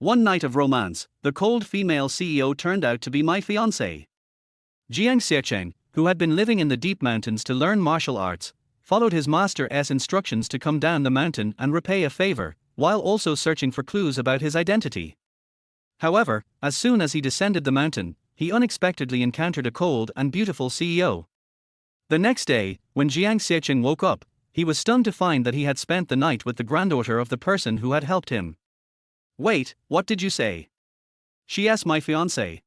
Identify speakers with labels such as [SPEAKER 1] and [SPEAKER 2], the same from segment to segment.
[SPEAKER 1] One night of romance, the cold female CEO turned out to be my fiancée. Jiang Xiaocheng, who had been living in the deep mountains to learn martial arts, followed his master's instructions to come down the mountain and repay a favor, while also searching for clues about his identity. However, as soon as he descended the mountain, he unexpectedly encountered a cold and beautiful CEO. The next day, when Jiang Xiaocheng woke up, he was stunned to find that he had spent the night with the granddaughter of the person who had helped him. Wait, what did you say? She asked my fiancé.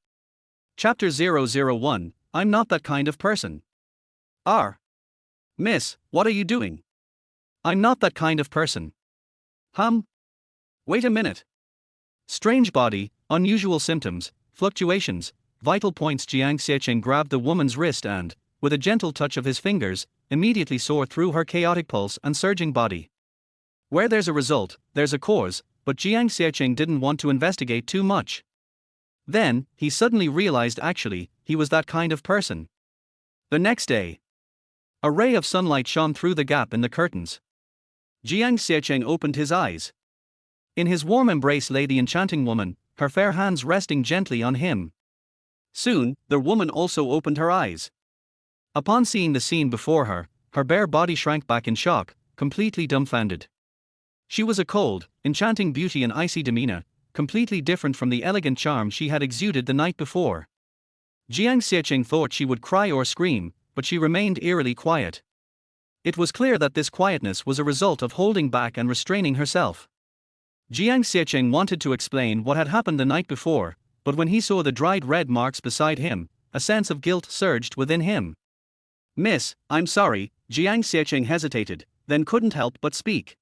[SPEAKER 1] Chapter 001, I'm not that kind of person. Miss, what are you doing? I'm not that kind of person. Wait a minute. Strange body, unusual symptoms, fluctuations, vital points. Jiang Xiaocheng grabbed the woman's wrist and, with a gentle touch of his fingers, immediately saw through her chaotic pulse and surging body. Where there's a result, there's a cause, but Jiang Xiaocheng didn't want to investigate too much. Then, he suddenly realized actually, he was that kind of person. The next day, a ray of sunlight shone through the gap in the curtains. Jiang Xiaocheng opened his eyes. In his warm embrace lay the enchanting woman, her fair hands resting gently on him. Soon, the woman also opened her eyes. Upon seeing the scene before her, her bare body shrank back in shock, completely dumbfounded. She was a cold, enchanting beauty and icy demeanor, completely different from the elegant charm she had exuded the night before. Jiang Xiaocheng thought she would cry or scream, but she remained eerily quiet. It was clear that this quietness was a result of holding back and restraining herself. Jiang Xiaocheng wanted to explain what had happened the night before, but when he saw the dried red marks beside him, a sense of guilt surged within him. Miss, I'm sorry, Jiang Xiaocheng hesitated, then couldn't help but speak.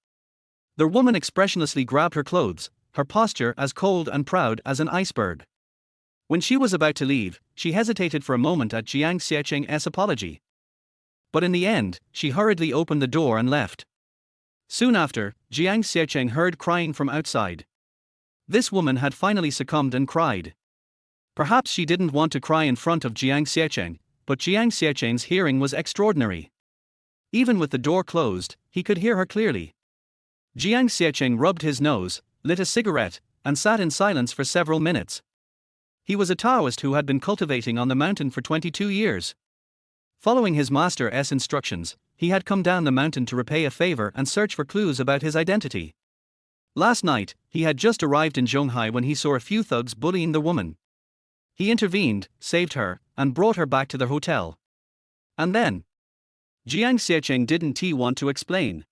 [SPEAKER 1] The woman expressionlessly grabbed her clothes, her posture as cold and proud as an iceberg. When she was about to leave, she hesitated for a moment at Jiang Xiaocheng's apology. But in the end, she hurriedly opened the door and left. Soon after, Jiang Xiaocheng heard crying from outside. This woman had finally succumbed and cried. Perhaps she didn't want to cry in front of Jiang Xiaocheng, but Jiang Xiaocheng's hearing was extraordinary. Even with the door closed, he could hear her clearly. Jiang Xiaocheng rubbed his nose, lit a cigarette, and sat in silence for several minutes. He was a Taoist who had been cultivating on the mountain for 22 years. Following his master's instructions, he had come down the mountain to repay a favor and search for clues about his identity. Last night, he had just arrived in Zhonghai when he saw a few thugs bullying the woman. He intervened, saved her, and brought her back to the hotel. And then, Jiang Xiaocheng didn't want to explain.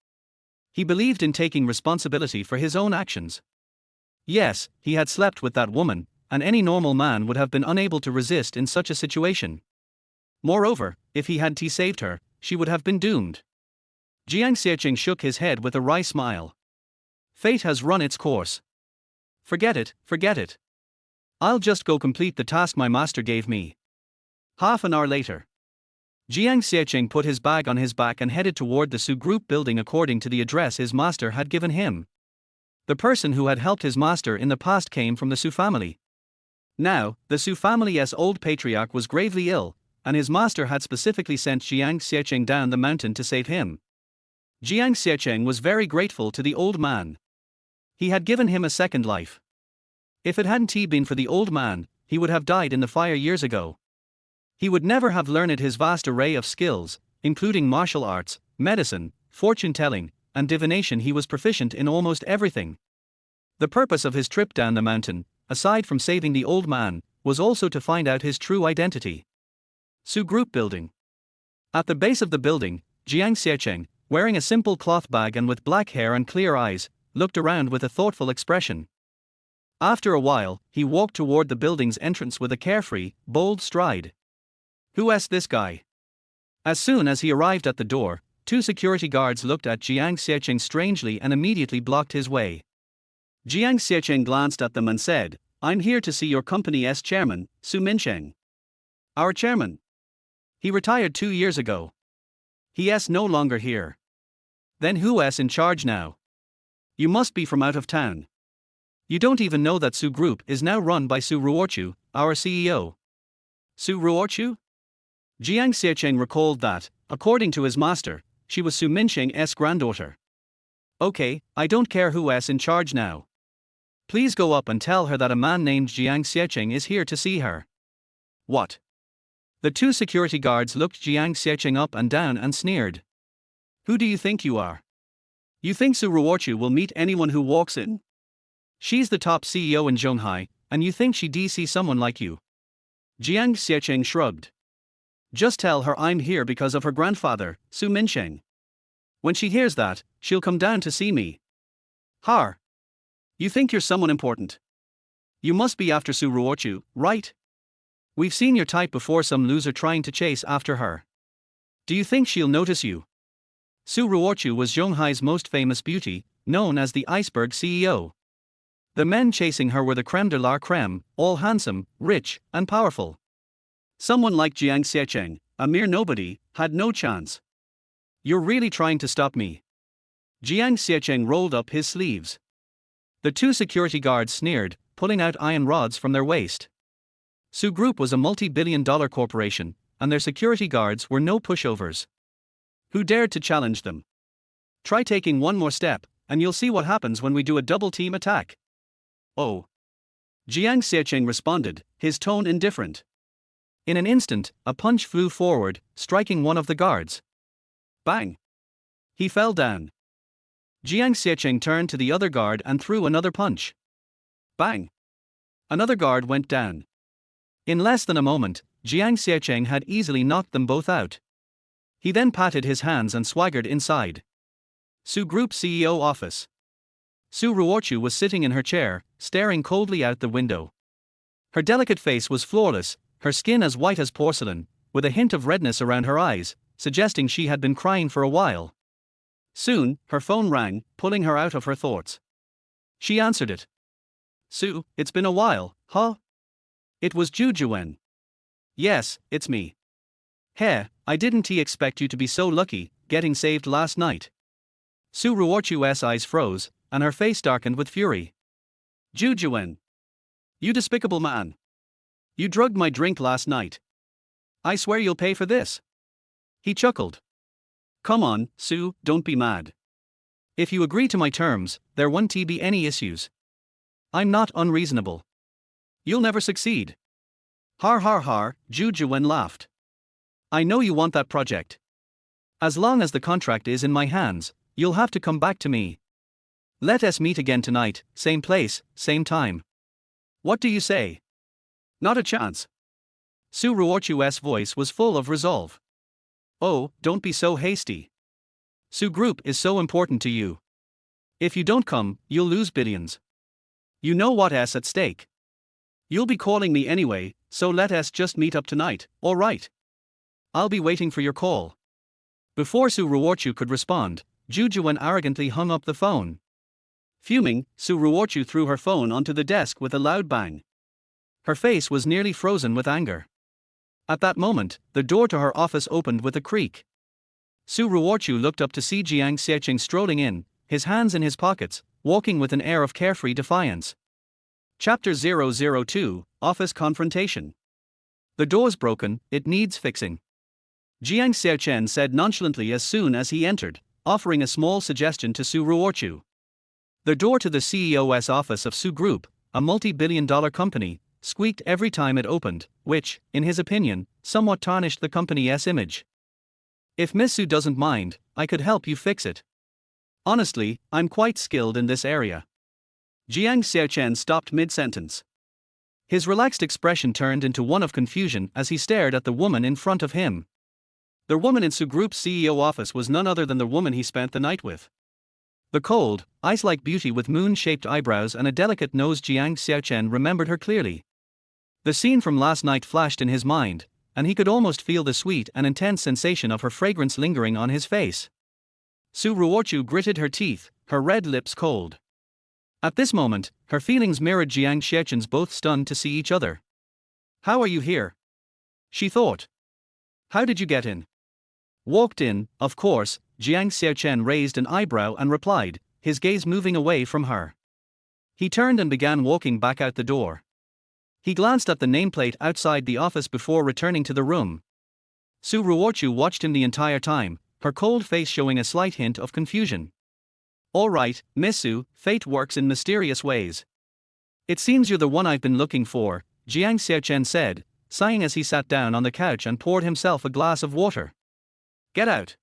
[SPEAKER 1] He believed in taking responsibility for his own actions. Yes, he had slept with that woman, and any normal man would have been unable to resist in such a situation. Moreover, if he had saved her, she would have been doomed. Jiang Xiaocheng shook his head with a wry smile. Fate has run its course. Forget it. I'll just go complete the task my master gave me. Half an hour later, Jiang Xiaocheng put his bag on his back and headed toward the Su Group building according to the address his master had given him. The person who had helped his master in the past came from the Su family. Now, the Su family's old patriarch was gravely ill, and his master had specifically sent Jiang Xiaocheng down the mountain to save him. Jiang Xiaocheng was very grateful to the old man. He had given him a second life. If it hadn't been for the old man, he would have died in the fire years ago. He would never have learned his vast array of skills, including martial arts, medicine, fortune-telling, and divination. He was proficient in almost everything. The purpose of his trip down the mountain, aside from saving the old man, was also to find out his true identity. Su Group building. At the base of the building, Jiang Xiaocheng, wearing a simple cloth bag and with black hair and clear eyes, looked around with a thoughtful expression. After a while, he walked toward the building's entrance with a carefree, bold stride. Who asked this guy? As soon as he arrived at the door, two security guards looked at Jiang Xiaocheng strangely and immediately blocked his way. Jiang Xiaocheng glanced at them and said, I'm here to see your company's chairman, Su Minsheng. Our chairman? He retired 2 years ago. He's no longer here. Then who's in charge now? You must be from out of town. You don't even know that Su Group is now run by Su Ruochu, our CEO. Su Ruochu? Jiang Xiaocheng recalled that, according to his master, she was Su Minsheng's granddaughter. Okay, I don't care who's in charge now. Please go up and tell her that a man named Jiang Xiaocheng is here to see her. What? The two security guards looked Jiang Xiaocheng up and down and sneered. Who do you think you are? You think Su Ruochu will meet anyone who walks in? She's the top CEO in Zhonghai, and you think she'd see someone like you? Jiang Xiaocheng shrugged. Just tell her I'm here because of her grandfather, Su Minsheng. When she hears that, she'll come down to see me. Har. You think you're someone important? You must be after Su Ruochu, right? We've seen your type before, some loser trying to chase after her. Do you think she'll notice you? Su Ruochu was Zhonghai's most famous beauty, known as the Iceberg CEO. The men chasing her were the creme de la creme, all handsome, rich, and powerful. Someone like Jiang Xiaocheng, a mere nobody, had no chance. You're really trying to stop me? Jiang Xiaocheng rolled up his sleeves. The two security guards sneered, pulling out iron rods from their waist. Su Group was a multi-billion-dollar corporation, and their security guards were no pushovers. Who dared to challenge them? Try taking one more step, and you'll see what happens when we do a double-team attack. Oh. Jiang Xiaocheng responded, his tone indifferent. In an instant, a punch flew forward, striking one of the guards. Bang! He fell down. Jiang Xiaocheng turned to the other guard and threw another punch. Bang! Another guard went down. In less than a moment, Jiang Xiaocheng had easily knocked them both out. He then patted his hands and swaggered inside Su Group CEO office. Su Ruochu was sitting in her chair, staring coldly out the window. Her delicate face was flawless, her skin as white as porcelain, with a hint of redness around her eyes, suggesting she had been crying for a while. Soon, her phone rang, pulling her out of her thoughts. She answered it. Su, it's been a while, huh? It was Zhu Juwen. Yes, it's me. Heh, I didn't expect you to be so lucky, getting saved last night. Su Ruochu's eyes froze, and her face darkened with fury. Zhu Juwen. You despicable man. You drugged my drink last night. I swear you'll pay for this. He chuckled. Come on, Su, don't be mad. If you agree to my terms, there won't be any issues. I'm not unreasonable. You'll never succeed. Har har har, Zhu Juwen laughed. I know you want that project. As long as the contract is in my hands, you'll have to come back to me. Let us meet again tonight, same place, same time. What do you say? Not a chance. Su Ruochu's voice was full of resolve. Oh, don't be so hasty. Su Group is so important to you. If you don't come, you'll lose billions. You know what's at stake. You'll be calling me anyway, so let us just meet up tonight, alright? I'll be waiting for your call. Before Su Ruochu could respond, Zhu Juwen arrogantly hung up the phone. Fuming, Su Ruochu threw her phone onto the desk with a loud bang. Her face was nearly frozen with anger. At that moment, the door to her office opened with a creak. Su Ruochu looked up to see Jiang Xiaocheng strolling in, his hands in his pockets, walking with an air of carefree defiance. Chapter 002, Office Confrontation. The door's broken, it needs fixing. Jiang Xiaocheng said nonchalantly as soon as he entered, offering a small suggestion to Su Ruochu. The door to the CEO's office of Su Group, a multi-billion-dollar company, squeaked every time it opened, which, in his opinion, somewhat tarnished the company's image. If Miss Su doesn't mind, I could help you fix it. Honestly, I'm quite skilled in this area. Jiang Xiaocheng stopped mid-sentence. His relaxed expression turned into one of confusion as he stared at the woman in front of him. The woman in Su Group's CEO office was none other than the woman he spent the night with. The cold, ice-like beauty with moon-shaped eyebrows and a delicate nose. Jiang Xiaocheng remembered her clearly. The scene from last night flashed in his mind, and he could almost feel the sweet and intense sensation of her fragrance lingering on his face. Su Ruochu gritted her teeth, her red lips cold. At this moment, her feelings mirrored Jiang Xiaocheng's, both stunned to see each other. How are you here? She thought. How did you get in? Walked in, of course. Jiang Xiaocheng raised an eyebrow and replied, his gaze moving away from her. He turned and began walking back out the door. He glanced at the nameplate outside the office before returning to the room. Su Ruochu watched him the entire time, her cold face showing a slight hint of confusion. All right, Miss Su, fate works in mysterious ways. It seems you're the one I've been looking for, Jiang Xiaocheng said, sighing as he sat down on the couch and poured himself a glass of water. Get out.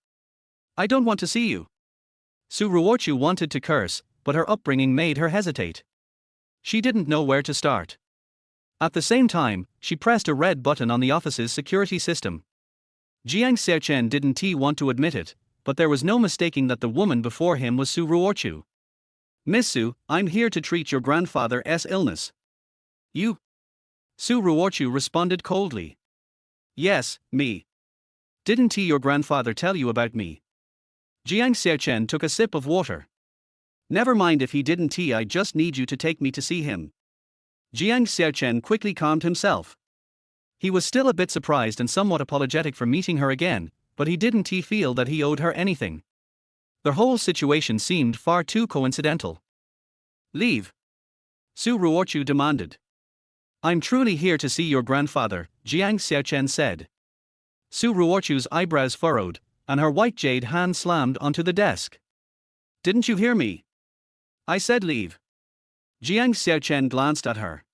[SPEAKER 1] I don't want to see you. Su Ruochu wanted to curse, but her upbringing made her hesitate. She didn't know where to start. At the same time, she pressed a red button on the office's security system. Jiang Xiaocheng didn't want to admit it, but there was no mistaking that the woman before him was Su Ruochu. Miss Su, I'm here to treat your grandfather's illness. You? Su Ruochu responded coldly. Yes, me. Didn't your grandfather tell you about me? Jiang Xiaocheng took a sip of water. Never mind if he didn't, I just need you to take me to see him. Jiang Xiaocheng quickly calmed himself. He was still a bit surprised and somewhat apologetic for meeting her again, but he didn't feel that he owed her anything. The whole situation seemed far too coincidental. Leave. Su Ruochu demanded. I'm truly here to see your grandfather, Jiang Xiaocheng said. Su Ruochu's eyebrows furrowed, and her white jade hand slammed onto the desk. Didn't you hear me? I said leave. Jiang Xiaocheng glanced at her.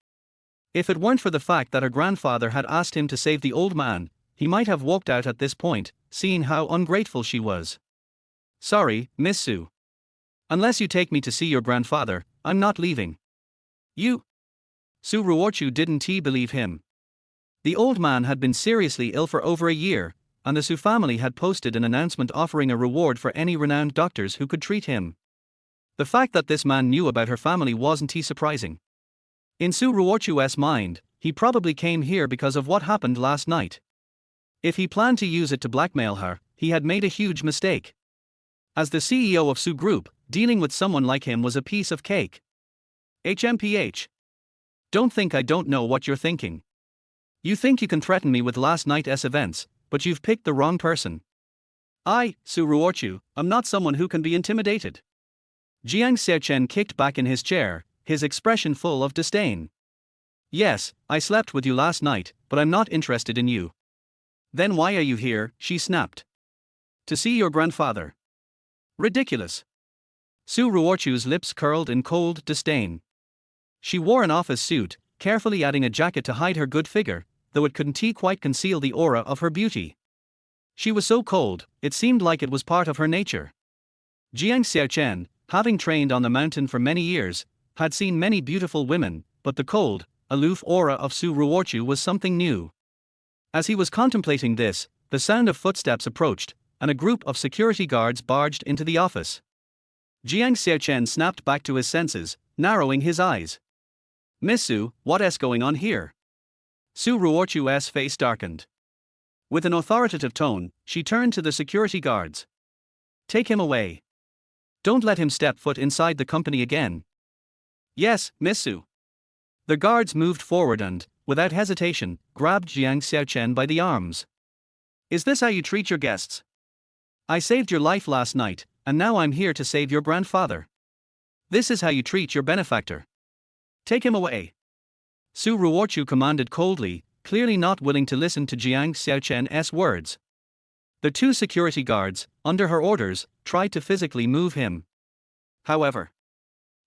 [SPEAKER 1] If it weren't for the fact that her grandfather had asked him to save the old man, he might have walked out at this point, seeing how ungrateful she was. Sorry, Miss Su. Unless you take me to see your grandfather, I'm not leaving. You? Su Ruochu didn't believe him. The old man had been seriously ill for over a year, and the Su family had posted an announcement offering a reward for any renowned doctors who could treat him. The fact that this man knew about her family wasn't surprising. In Su Ruochu's mind, he probably came here because of what happened last night. If he planned to use it to blackmail her, he had made a huge mistake. As the CEO of Su Group, dealing with someone like him was a piece of cake. HMPH. Don't think I don't know what you're thinking. You think you can threaten me with last night's events, but you've picked the wrong person. Su Ruochu, am not someone who can be intimidated. Jiang Xiaocheng kicked back in his chair, his expression full of disdain. Yes, I slept with you last night, but I'm not interested in you. Then why are you here? She snapped. To see your grandfather. Ridiculous. Su Ruochu's lips curled in cold disdain. She wore an office suit, carefully adding a jacket to hide her good figure, though it couldn't quite conceal the aura of her beauty. She was so cold, it seemed like it was part of her nature. Jiang Xiaocheng, having trained on the mountain for many years, had seen many beautiful women, but the cold, aloof aura of Su Ruochu was something new. As he was contemplating this, the sound of footsteps approached, and a group of security guards barged into the office. Jiang Xiaocheng snapped back to his senses, narrowing his eyes. Miss Su, what's going on here? Su Ruochu's face darkened. With an authoritative tone, she turned to the security guards. Take him away. Don't let him step foot inside the company again. Yes, Miss Su. The guards moved forward and, without hesitation, grabbed Jiang Xiaocheng by the arms. Is this how you treat your guests? I saved your life last night, and now I'm here to save your grandfather. This is how you treat your benefactor. Take him away. Su Ruochu commanded coldly, clearly not willing to listen to Jiang Xiaocheng's words. The two security guards, under her orders, tried to physically move him. However,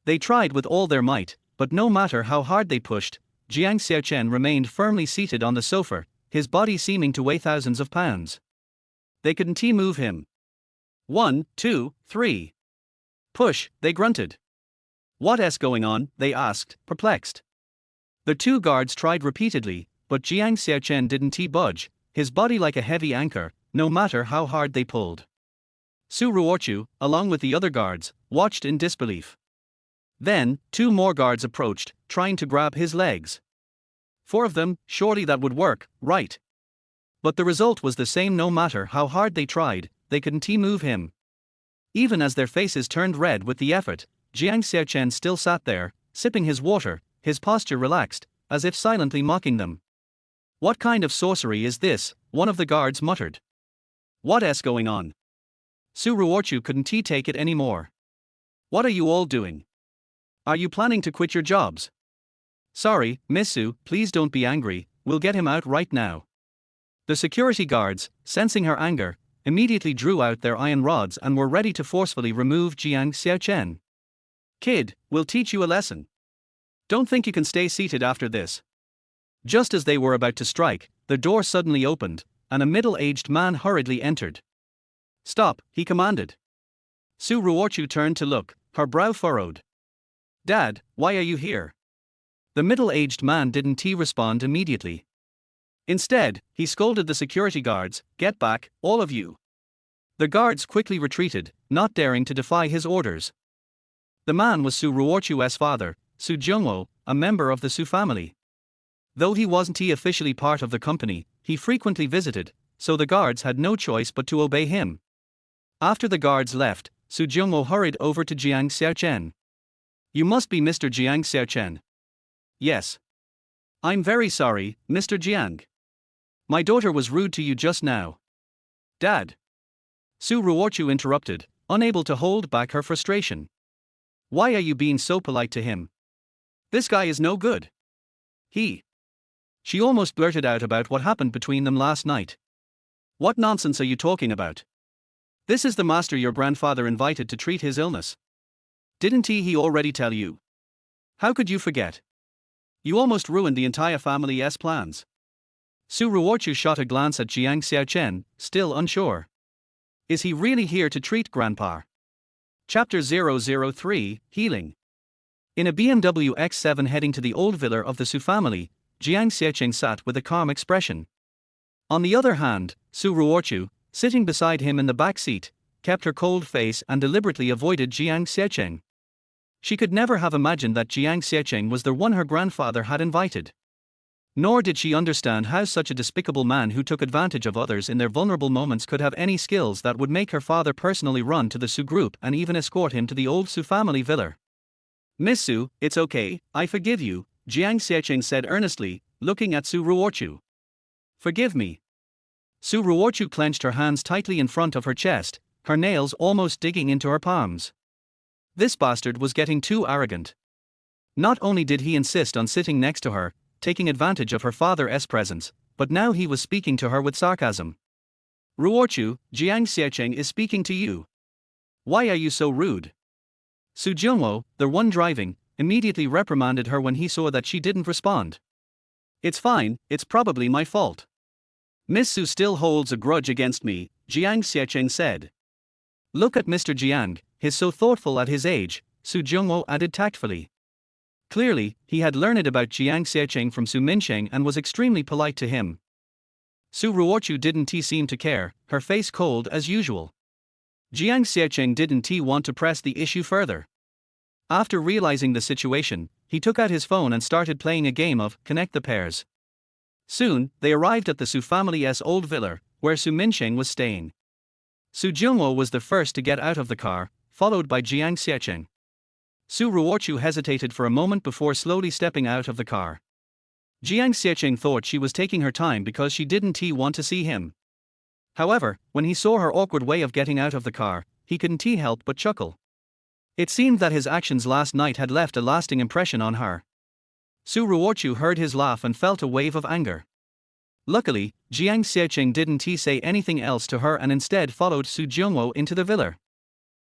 [SPEAKER 1] they tried with all their might, but no matter how hard they pushed, Jiang Xiaocheng remained firmly seated on the sofa, his body seeming to weigh thousands of pounds. They couldn't move him. 1, 2, 3. Push, they grunted. What's going on? They asked, perplexed. The two guards tried repeatedly, but Jiang Xiaocheng didn't budge, his body like a heavy anchor, no matter how hard they pulled. Su Ruochu, along with the other guards, watched in disbelief. Then, two more guards approached, trying to grab his legs. 4 of them, surely that would work, right? But the result was the same no matter how hard they tried, they couldn't move him. Even as their faces turned red with the effort, Jiang Xiaocheng still sat there, sipping his water, his posture relaxed, as if silently mocking them. What kind of sorcery is this? One of the guards muttered. What's going on? Su Ruochu couldn't take it anymore. What are you all doing? Are you planning to quit your jobs? Sorry, Miss Su, please don't be angry, we'll get him out right now. The security guards, sensing her anger, immediately drew out their iron rods and were ready to forcefully remove Jiang Xiaocheng. Kid, we'll teach you a lesson. Don't think you can stay seated after this. Just as they were about to strike, the door suddenly opened, and a middle-aged man hurriedly entered. Stop, he commanded. Su Ruochu turned to look, her brow furrowed. Dad, why are you here? The middle-aged man didn't respond immediately. Instead, he scolded the security guards, "Get back, all of you." The guards quickly retreated, not daring to defy his orders. The man was Su Ruochu's father, Su Ruochu, a member of the Su family. Though he wasn't officially part of the company, he frequently visited, so the guards had no choice but to obey him. After the guards left, Su Ruochu hurried over to Jiang Xiaocheng. You must be Mr. Jiang Xiaocheng. Yes. I'm very sorry, Mr. Jiang. My daughter was rude to you just now. Dad. Su Ruochu interrupted, unable to hold back her frustration. Why are you being so polite to him? This guy is no good. She almost blurted out about what happened between them last night. What nonsense are you talking about? This is the master your grandfather invited to treat his illness. Didn't he already tell you? How could you forget? You almost ruined the entire family's plans. Su Ruochu shot a glance at Jiang Xiaocheng, still unsure. Is he really here to treat Grandpa? Chapter 003, Healing. In a BMW X7 heading to the old villa of the Su family, Jiang Xiaocheng sat with a calm expression. On the other hand, Su Ruochu, sitting beside him in the back seat, kept her cold face and deliberately avoided Jiang Xiaocheng. She could never have imagined that Jiang Xiaocheng was the one her grandfather had invited. Nor did she understand how such a despicable man who took advantage of others in their vulnerable moments could have any skills that would make her father personally run to the Su group and even escort him to the old Su family villa. Miss Su, it's okay, I forgive you, Jiang Xiaocheng said earnestly, looking at Su Ruochu. Forgive me. Su Ruochu clenched her hands tightly in front of her chest, her nails almost digging into her palms. This bastard was getting too arrogant. Not only did he insist on sitting next to her, taking advantage of her father's presence, but now he was speaking to her with sarcasm. Ruochu, Jiang Xiaocheng is speaking to you. Why are you so rude? Su Ruochu, the one driving, immediately reprimanded her when he saw that she didn't respond. It's fine, it's probably my fault. Miss Su still holds a grudge against me, Jiang Xiaocheng said. Look at Mr. Jiang, he's so thoughtful at his age, Su Ruochu added tactfully. Clearly, he had learned about Jiang Xiaocheng from Su Minsheng and was extremely polite to him. Su Ruochu didn't seem to care, her face cold as usual. Jiang Xiaocheng didn't want to press the issue further. After realizing the situation, he took out his phone and started playing a game of Connect the Pairs. Soon, they arrived at the Su family's old villa, where Su Minsheng was staying. Su Ruochu was the first to get out of the car, followed by Jiang Xiaocheng. Su Ruochu hesitated for a moment before slowly stepping out of the car. Jiang Xiaocheng thought she was taking her time because she didn't want to see him. However, when he saw her awkward way of getting out of the car, he couldn't help but chuckle. It seemed that his actions last night had left a lasting impression on her. Su Ruochu heard his laugh and felt a wave of anger. Luckily, Jiang Xiaocheng didn't say anything else to her and instead followed Su Ruochu into the villa.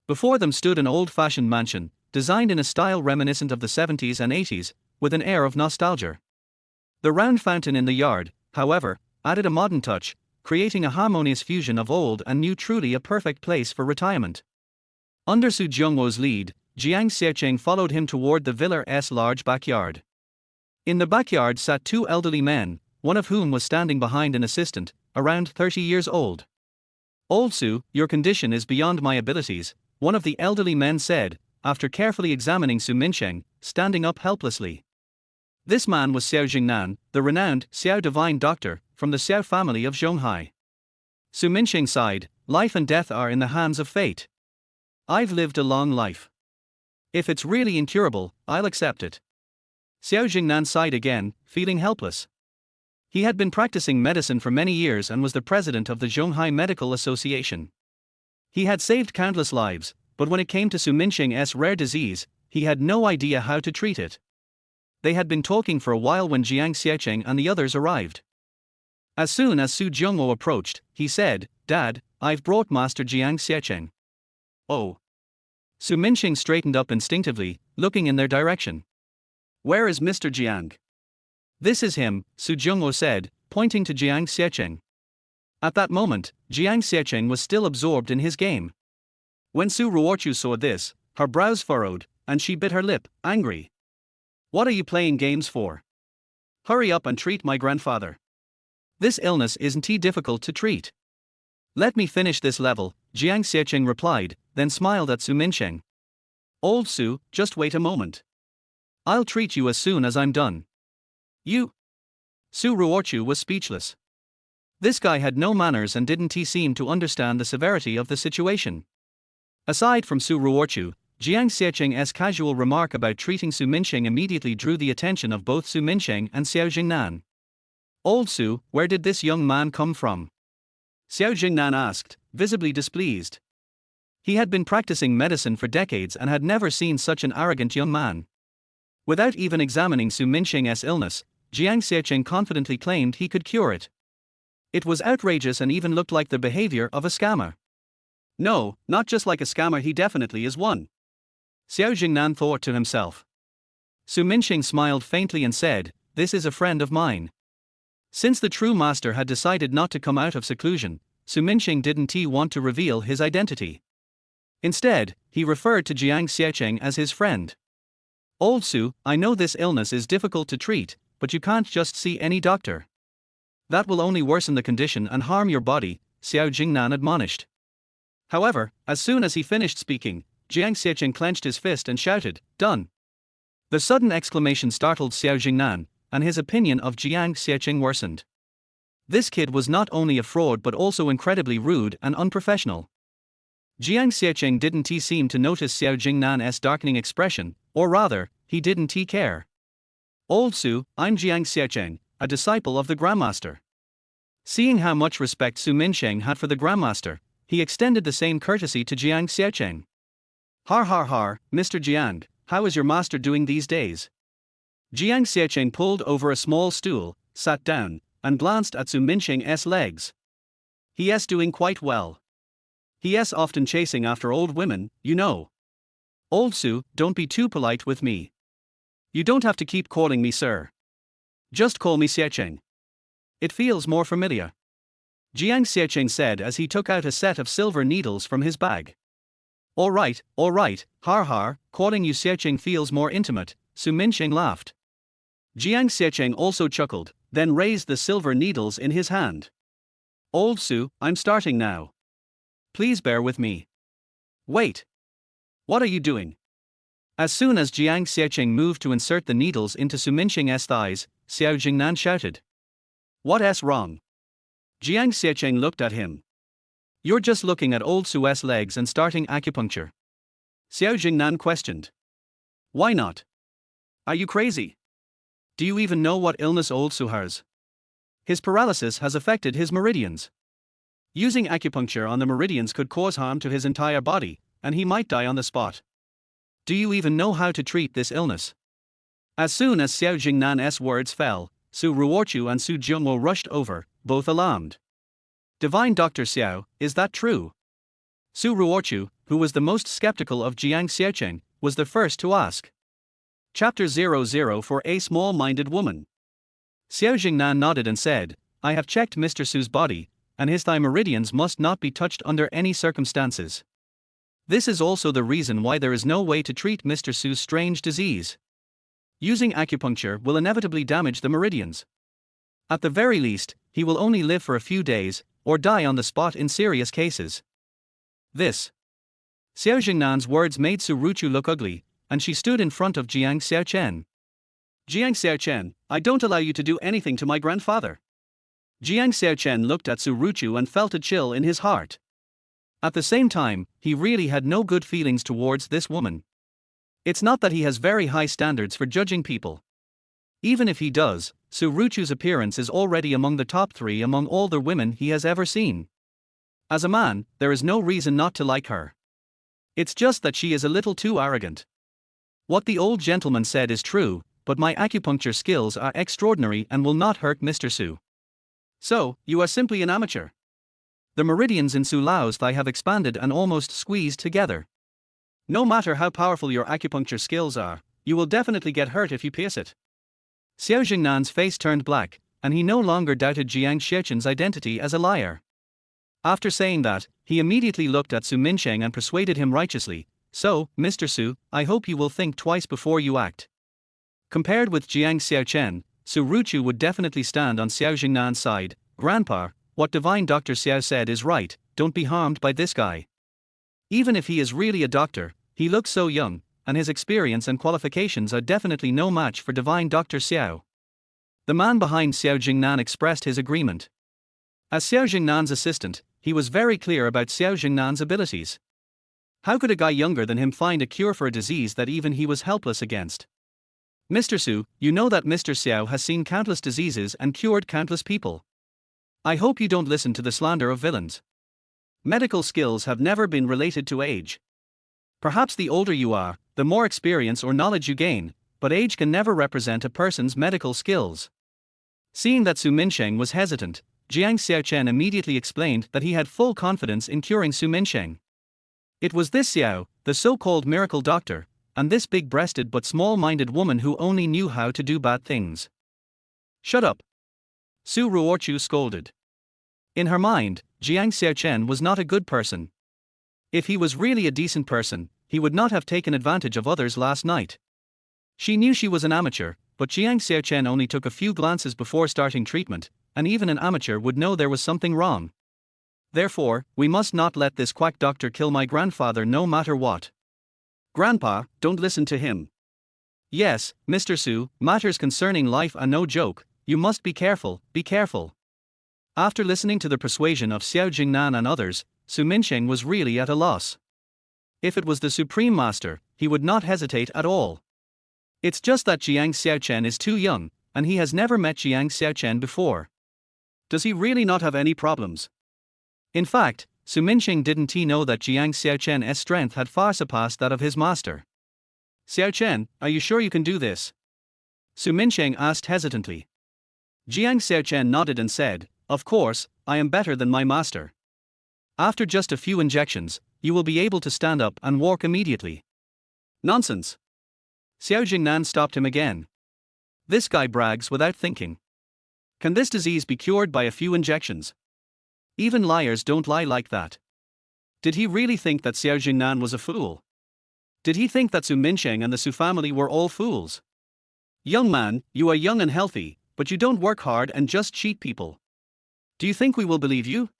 [SPEAKER 1] Before them stood an old-fashioned mansion, designed in a style reminiscent of the 70s and 80s, with an air of nostalgia. The round fountain in the yard, however, added a modern touch, creating a harmonious fusion of old and new, truly a perfect place for retirement. Under Su Ruochu's lead, Jiang Xiaocheng followed him toward the villa's large backyard. In the backyard sat two elderly men, one of whom was standing behind an assistant, around 30 years old. Old Su, your condition is beyond my abilities, one of the elderly men said, after carefully examining Su Minsheng, standing up helplessly. This man was Xiao Jingnan, the renowned Xiao divine doctor, from the Xiao family of Zhonghai. Su Minsheng sighed, life and death are in the hands of fate. I've lived a long life. If it's really incurable, I'll accept it. Xiao Jingnan sighed again, feeling helpless. He had been practicing medicine for many years and was the president of the Zhonghai Medical Association. He had saved countless lives, but when it came to Su Minsheng's rare disease, he had no idea how to treat it. They had been talking for a while when Jiang Xiaocheng and the others arrived. As soon as Su Ruochu approached, he said, Dad, I've brought Master Jiang Xiaocheng. Oh. Su Minsheng straightened up instinctively, looking in their direction. Where is Mr. Jiang? This is him, Su Ruochu said, pointing to Jiang Xiaocheng. At that moment, Jiang Xiaocheng was still absorbed in his game. When Su Ruochu saw this, her brows furrowed, and she bit her lip, angry. What are you playing games for? Hurry up and treat my grandfather. This illness isn't too difficult to treat. Let me finish this level, Jiang Xiaocheng replied, then smiled at Su Minsheng. Old Su, just wait a moment. I'll treat you as soon as I'm done. You? Su Ruochu was speechless. This guy had no manners and didn't he seem to understand the severity of the situation. Aside from Su Ruochu, Jiang Xiaocheng's casual remark about treating Su Minsheng immediately drew the attention of both Su Minsheng and Xiao Jingnan. Old Su, where did this young man come from? Xiao Jingnan asked, visibly displeased. He had been practicing medicine for decades and had never seen such an arrogant young man. Without even examining Su Minsheng's illness, Jiang Xiaocheng confidently claimed he could cure it. It was outrageous and even looked like the behavior of a scammer. No, not just like a scammer, he definitely is one. Xiao Jingnan thought to himself. Su Minsheng smiled faintly and said, this is a friend of mine. Since the true master had decided not to come out of seclusion, Su Minsheng didn't want to reveal his identity. Instead, he referred to Jiang Xiaocheng as his friend. Old Su, I know this illness is difficult to treat, but you can't just see any doctor. That will only worsen the condition and harm your body, Xiao Jingnan admonished. However, as soon as he finished speaking, Jiang Xiaocheng clenched his fist and shouted, done. The sudden exclamation startled Xiao Jingnan, and his opinion of Jiang Xiaocheng worsened. This kid was not only a fraud but also incredibly rude and unprofessional. Jiang Xiaocheng didn't seem to notice Xiao Jingnan's darkening expression, or rather, he didn't care. Old Su, I'm Jiang Xiaocheng, a disciple of the Grandmaster. Seeing how much respect Su Minsheng had for the Grandmaster, he extended the same courtesy to Jiang Xiaocheng. Har har har, Mr. Jiang, how is your master doing these days? Jiang Xiaocheng pulled over a small stool, sat down, and glanced at Su Minsheng's legs. He's doing quite well. He's often chasing after old women, you know. Old Su, don't be too polite with me. You don't have to keep calling me sir. Just call me Xiaocheng. It feels more familiar. Jiang Xiaocheng said as he took out a set of silver needles from his bag. All right, har har, calling you Xiaocheng feels more intimate, Su Minsheng laughed. Jiang Xiaocheng also chuckled, then raised the silver needles in his hand. Old Su, I'm starting now. Please bear with me. Wait. What are you doing? As soon as Jiang Xiaocheng moved to insert the needles into Su Minsheng's thighs, Xiao Jingnan shouted. What's wrong? Jiang Xiaocheng looked at him. You're just looking at old Su's legs and starting acupuncture. Xiao Jingnan questioned. Why not? Are you crazy? Do you even know what illness old Su has? His paralysis has affected his meridians. Using acupuncture on the meridians could cause harm to his entire body, and he might die on the spot. Do you even know how to treat this illness? As soon as Xiao Jingnan's words fell, Su Ruochu and Su Ruochu rushed over, both alarmed. Divine Dr. Xiao, is that true? Su Ruochu, who was the most skeptical of Jiang Xiaocheng, was the first to ask. Chapter 00 for a small-minded woman. Xiao Jingnan nodded and said, I have checked Mr. Su's body, and his thigh meridians must not be touched under any circumstances. This is also the reason why there is no way to treat Mr. Su's strange disease. Using acupuncture will inevitably damage the meridians. At the very least, he will only live for a few days, or die on the spot in serious cases. This. Xiao Jingnan's words made Su Ruochu look ugly, and she stood in front of Jiang Xiaocheng. Jiang Xiaocheng, I don't allow you to do anything to my grandfather. Jiang Xiaocheng looked at Su Ruochu and felt a chill in his heart. At the same time, he really had no good feelings towards this woman. It's not that he has very high standards for judging people. Even if he does, Su Ruochu's appearance is already among the top 3 among all the women he has ever seen. As a man, there is no reason not to like her. It's just that she is a little too arrogant. What the old gentleman said is true, but my acupuncture skills are extraordinary and will not hurt Mr. Su. So, you are simply an amateur. The meridians in Su Lao's thigh have expanded and almost squeezed together. No matter how powerful your acupuncture skills are, you will definitely get hurt if you pierce it. Xiao Jingnan's face turned black, and he no longer doubted Jiang Xiaocheng's identity as a liar. After saying that, he immediately looked at Su Minsheng and persuaded him righteously, "So, Mr. Su, I hope you will think twice before you act." Compared with Jiang Xiaocheng, Su Ruochu would definitely stand on Xiao Jingnan's side. "Grandpa, what divine Dr. Xiao said is right, don't be harmed by this guy. Even if he is really a doctor, he looks so young, and his experience and qualifications are definitely no match for divine Dr. Xiao." The man behind Xiao Jingnan expressed his agreement. As Xiao Jingnan's assistant, he was very clear about Xiao Jingnan's abilities. How could a guy younger than him find a cure for a disease that even he was helpless against? "Mr. Su, you know that Mr. Xiao has seen countless diseases and cured countless people. I hope you don't listen to the slander of villains. Medical skills have never been related to age. Perhaps the older you are, the more experience or knowledge you gain, but age can never represent a person's medical skills." Seeing that Su Minsheng was hesitant, Jiang Xiaocheng immediately explained that he had full confidence in curing Su Minsheng. It was this Xiao, the so-called miracle doctor, and this big-breasted but small-minded woman who only knew how to do bad things. "Shut up!" Su Ruochu scolded. In her mind, Jiang Xiaocheng was not a good person. If he was really a decent person, he would not have taken advantage of others last night. She knew she was an amateur, but Jiang Xiaocheng only took a few glances before starting treatment, and even an amateur would know there was something wrong. "Therefore, we must not let this quack doctor kill my grandfather no matter what. Grandpa, don't listen to him. Yes, Mr. Su, matters concerning life are no joke, you must be careful, be careful." After listening to the persuasion of Xiao Jingnan and others, Su Minsheng was really at a loss. If it was the Supreme Master, he would not hesitate at all. It's just that Jiang Xiaocheng is too young, and he has never met Jiang Xiaocheng before. Does he really not have any problems? In fact, Su Minsheng didn't he know that Jiang Xiaocheng's strength had far surpassed that of his master. "Xiaocheng, are you sure you can do this?" Su Minsheng asked hesitantly. Jiang Xiaocheng nodded and said, "Of course, I am better than my master. After just a few injections, you will be able to stand up and walk immediately." "Nonsense!" Xiao Jingnan stopped him again. "This guy brags without thinking. Can this disease be cured by a few injections? Even liars don't lie like that." Did he really think that Xiao Jingnan was a fool? Did he think that Su Minsheng and the Su family were all fools? "Young man, you are young and healthy, but you don't work hard and just cheat people. Do you think we will believe you?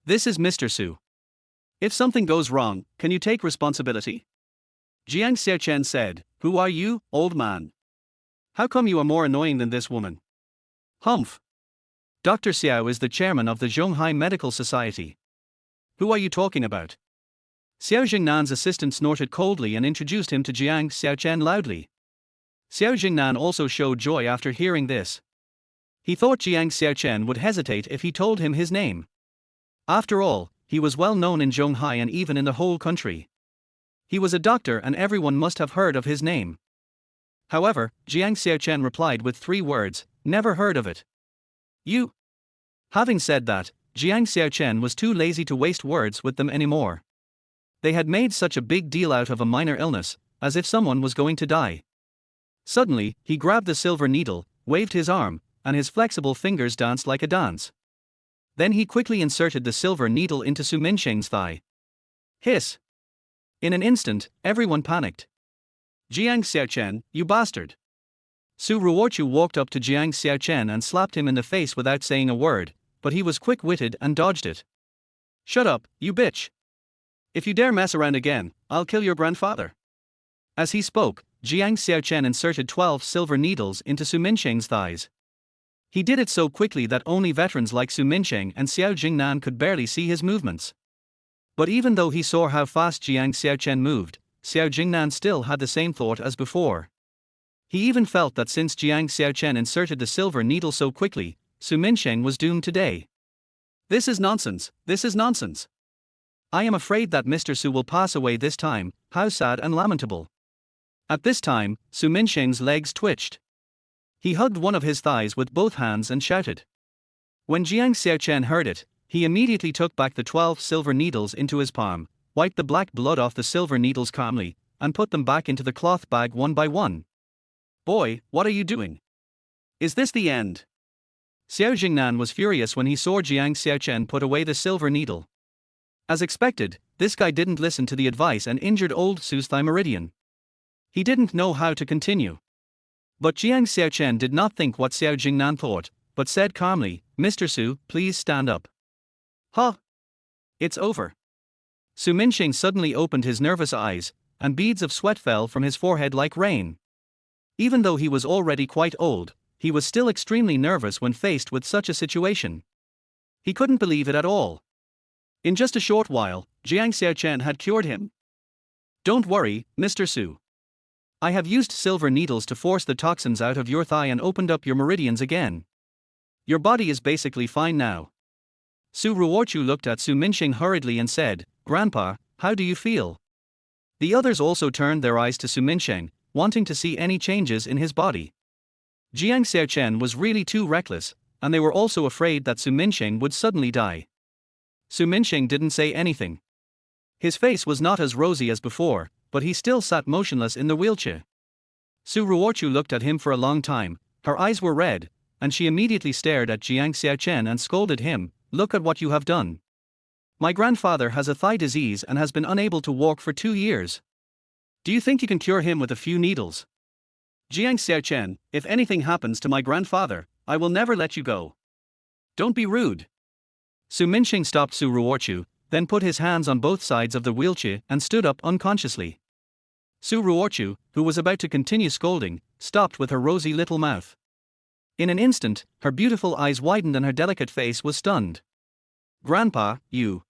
[SPEAKER 1] This is Mr. Su. If something goes wrong, can you take responsibility?" Jiang Xiaocheng said, "Who are you, old man? How come you are more annoying than this woman?" "Humph. Dr. Xiao is the chairman of the Zhonghai Medical Society. Who are you talking about?" Xiao Jingnan's assistant snorted coldly and introduced him to Jiang Xiaocheng loudly. Xiao Jingnan also showed joy after hearing this. He thought Jiang Xiaocheng would hesitate if he told him his name. After all, he was well known in Zhonghai and even in the whole country. He was a doctor and everyone must have heard of his name. However, Jiang Xiaocheng replied with 3 words, "Never heard of it." "You?" Having said that, Jiang Xiaocheng was too lazy to waste words with them anymore. They had made such a big deal out of a minor illness, as if someone was going to die. Suddenly, he grabbed the silver needle, waved his arm, and his flexible fingers danced like a dance. Then he quickly inserted the silver needle into Su Minsheng's thigh. Hiss! In an instant, everyone panicked. "Jiang Xiaocheng, you bastard!" Su Ruochu walked up to Jiang Xiaocheng and slapped him in the face without saying a word, but he was quick-witted and dodged it. "Shut up, you bitch! If you dare mess around again, I'll kill your grandfather." As he spoke, Jiang Xiaocheng inserted 12 silver needles into Su Minsheng's thighs. He did it so quickly that only veterans like Su Minsheng and Xiao Jingnan could barely see his movements. But even though he saw how fast Jiang Xiaocheng moved, Xiao Jingnan still had the same thought as before. He even felt that since Jiang Xiaocheng inserted the silver needle so quickly, Su Minsheng was doomed today. "This is nonsense, this is nonsense. I am afraid that Mr. Su will pass away this time, how sad and lamentable." At this time, Su Minsheng's legs twitched. He hugged one of his thighs with both hands and shouted. When Jiang Xiaocheng heard it, he immediately took back the 12 silver needles into his palm, wiped the black blood off the silver needles calmly, and put them back into the cloth bag one by one. "Boy, what are you doing? Is this the end?" Xiao Jingnan was furious when he saw Jiang Xiaocheng put away the silver needle. As expected, this guy didn't listen to the advice and injured old Su's thigh meridian. He didn't know how to continue. But Jiang Xiaocheng did not think what Xiao Jingnan thought, but said calmly, "Mr. Su, please stand up." "Huh? It's over." Su Minxing suddenly opened his nervous eyes, and beads of sweat fell from his forehead like rain. Even though he was already quite old, he was still extremely nervous when faced with such a situation. He couldn't believe it at all. In just a short while, Jiang Xiaocheng had cured him. "Don't worry, Mr. Su. I have used silver needles to force the toxins out of your thigh and opened up your meridians again. Your body is basically fine now." Su Ruochu looked at Su Minxing hurriedly and said, "Grandpa, how do you feel?" The others also turned their eyes to Su Minxing, wanting to see any changes in his body. Jiang Xiaocheng was really too reckless, and they were also afraid that Su Minxing would suddenly die. Su Minxing didn't say anything. His face was not as rosy as before, but he still sat motionless in the wheelchair. Su Ruochu looked at him for a long time, her eyes were red, and she immediately stared at Jiang Xiaocheng and scolded him, "Look at what you have done. My grandfather has a thigh disease and has been unable to walk for 2 years. Do you think you can cure him with a few needles? Jiang Xiaocheng, if anything happens to my grandfather, I will never let you go. Don't be rude." Su Minxing stopped Su Ruochu, then put his hands on both sides of the wheelchair and stood up unconsciously. Su Ruochu, who was about to continue scolding, stopped with her rosy little mouth. In an instant, her beautiful eyes widened and her delicate face was stunned. "Grandpa, you.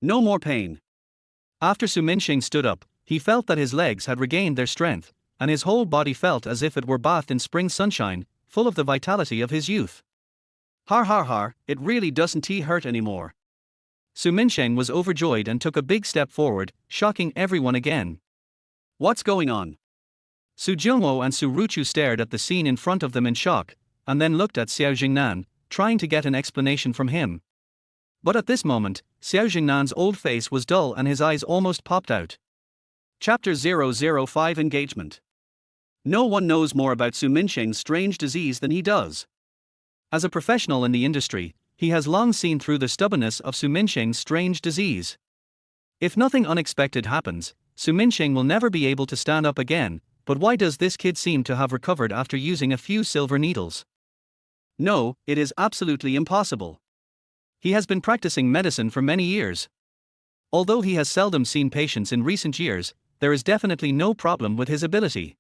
[SPEAKER 1] No more pain." After Su Minxing stood up, he felt that his legs had regained their strength, and his whole body felt as if it were bathed in spring sunshine, full of the vitality of his youth. "Har har har, it really doesn't hurt anymore." Su Minxing was overjoyed and took a big step forward, shocking everyone again. "What's going on?" Su Jingwo and Su Ruochu stared at the scene in front of them in shock, and then looked at Xiao Jingnan, trying to get an explanation from him. But at this moment, Xiao Jingnan's old face was dull and his eyes almost popped out. Chapter 005 Engagement. No one knows more about Su Minxing's strange disease than he does. As a professional in the industry, he has long seen through the stubbornness of Su Minxing's strange disease. If nothing unexpected happens, Su Minxing will never be able to stand up again, but why does this kid seem to have recovered after using a few silver needles? No, it is absolutely impossible. He has been practicing medicine for many years. Although he has seldom seen patients in recent years, there is definitely no problem with his ability.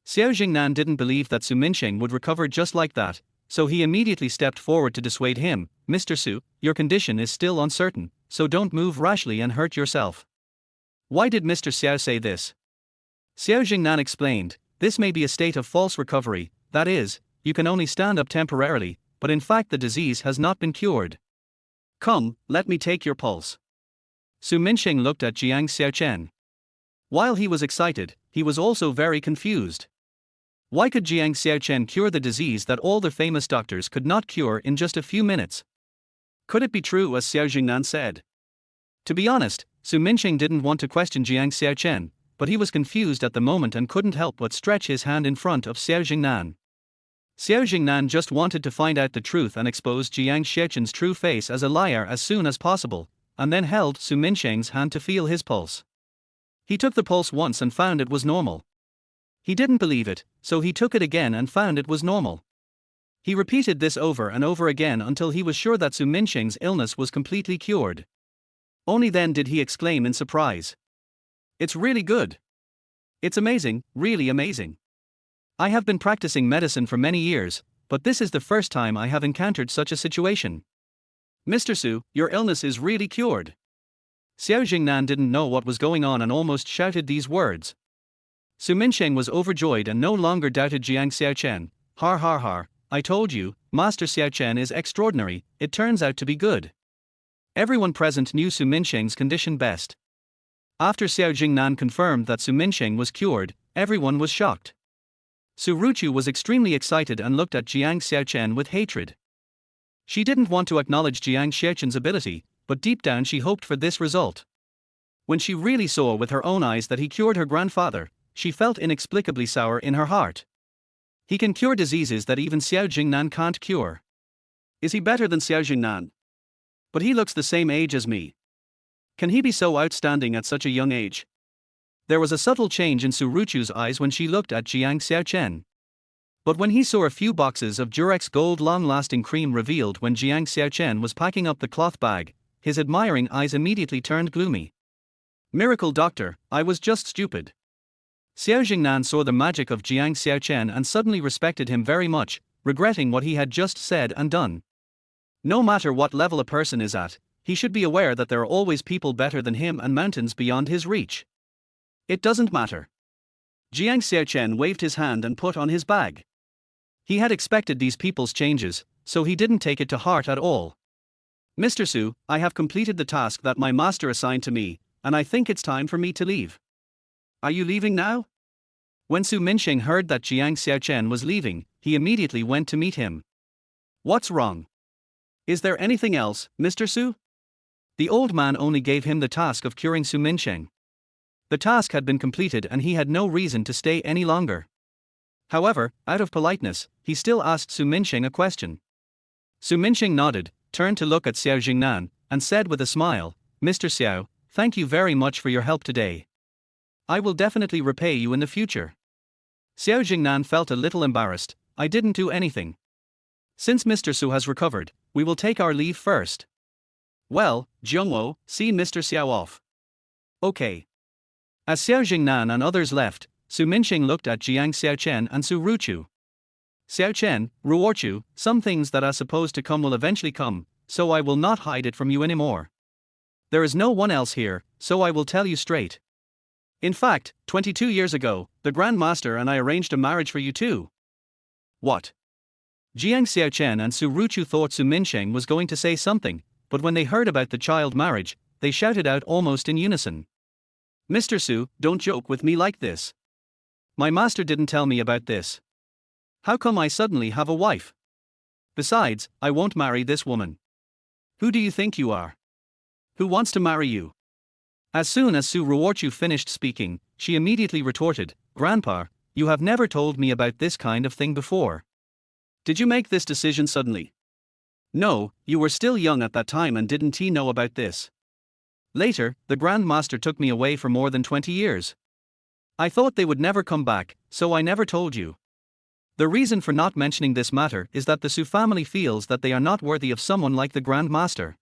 [SPEAKER 1] Xiao Jingnan didn't believe that Su Minxing would recover just like that, so he immediately stepped forward to dissuade him. "Mr. Su, your condition is still uncertain, so don't move rashly and hurt yourself." "Why did Mr. Xiao say this?" Xiao Jingnan explained, "This may be a state of false recovery, that is, you can only stand up temporarily, but in fact the disease has not been cured. Come, let me take your pulse." Su Minxing looked at Jiang Xiaocheng. While he was excited, he was also very confused. Why could Jiang Xiaocheng cure the disease that all the famous doctors could not cure in just a few minutes? Could it be true as Xiao Jingnan said? To be honest, Su Minxing didn't want to question Jiang Xiaocheng, but he was confused at the moment and couldn't help but stretch his hand in front of Xiao Jingnan. Xiao Jingnan just wanted to find out the truth and expose Jiang Xiaocheng's true face as a liar as soon as possible, and then held Su Minxing's hand to feel his pulse. He took the pulse once and found it was normal. He didn't believe it, so he took it again and found it was normal. He repeated this over and over again until he was sure that Su Minxing's illness was completely cured. Only then did he exclaim in surprise, "It's really good. It's amazing, really amazing. I have been practicing medicine for many years, but this is the first time I have encountered such a situation. Mr. Su, your illness is really cured." Xiao Jingnan didn't know what was going on and almost shouted these words. Su Minxing was overjoyed and no longer doubted Jiang Xiaocheng. "Har har har, I told you, Master Xiaocheng is extraordinary, it turns out to be good." Everyone present knew Su Minxing's condition best. After Xiao Jingnan confirmed that Su Minxing was cured, everyone was shocked. Su Ruochu was extremely excited and looked at Jiang Xiaocheng with hatred. She didn't want to acknowledge Jiang Xiaocheng's ability, but deep down she hoped for this result. When she really saw with her own eyes that he cured her grandfather, she felt inexplicably sour in her heart. He can cure diseases that even Xiao Jingnan can't cure. Is he better than Xiao Jingnan? But he looks the same age as me. Can he be so outstanding at such a young age? There was a subtle change in Su Ruochu's eyes when she looked at Jiang Xiaocheng. But when he saw a few boxes of Durex Gold long-lasting cream revealed when Jiang Xiaocheng was packing up the cloth bag, his admiring eyes immediately turned gloomy. Miracle doctor, I was just stupid. Xiao Jingnan saw the magic of Jiang Xiaocheng and suddenly respected him very much, regretting what he had just said and done. No matter what level a person is at, he should be aware that there are always people better than him and mountains beyond his reach. It doesn't matter. Jiang Xiaocheng waved his hand and put on his bag. He had expected these people's changes, so he didn't take it to heart at all. Mr. Su, I have completed the task that my master assigned to me, and I think it's time for me to leave. Are you leaving now? When Su Minsheng heard that Jiang Xiaocheng was leaving, he immediately went to meet him. What's wrong? Is there anything else, Mr. Su? The old man only gave him the task of curing Su Minsheng. The task had been completed and he had no reason to stay any longer. However, out of politeness, he still asked Su Minsheng a question. Su Minsheng nodded, turned to look at Xiao Jingnan, and said with a smile, Mr. Xiao, thank you very much for your help today. I will definitely repay you in the future. Xiao Jingnan felt a little embarrassed. I didn't do anything. Since Mr. Su has recovered, we will take our leave first. Well, Jiangwo, see Mr. Xiao off. Okay. As Xiao Jingnan and others left, Su Minsheng looked at Jiang Xiaocheng and Su Ruochu. Xiaocheng, Ruochu, some things that are supposed to come will eventually come, so I will not hide it from you anymore. There is no one else here, so I will tell you straight. In fact, 22 years ago, the Grand Master and I arranged a marriage for you too. What? Jiang Xiaocheng and Su Ruochu thought Su Minsheng was going to say something, but when they heard about the child marriage, they shouted out almost in unison. Mr. Su, don't joke with me like this. My master didn't tell me about this. How come I suddenly have a wife? Besides, I won't marry this woman. Who do you think you are? Who wants to marry you? As soon as Su Ruochu finished speaking, she immediately retorted, Grandpa, you have never told me about this kind of thing before. Did you make this decision suddenly? No, you were still young at that time and didn't know about this. Later, the Grand Master took me away for more than 20 years. I thought they would never come back, so I never told you. The reason for not mentioning this matter is that the Su family feels that they are not worthy of someone like the Grand Master.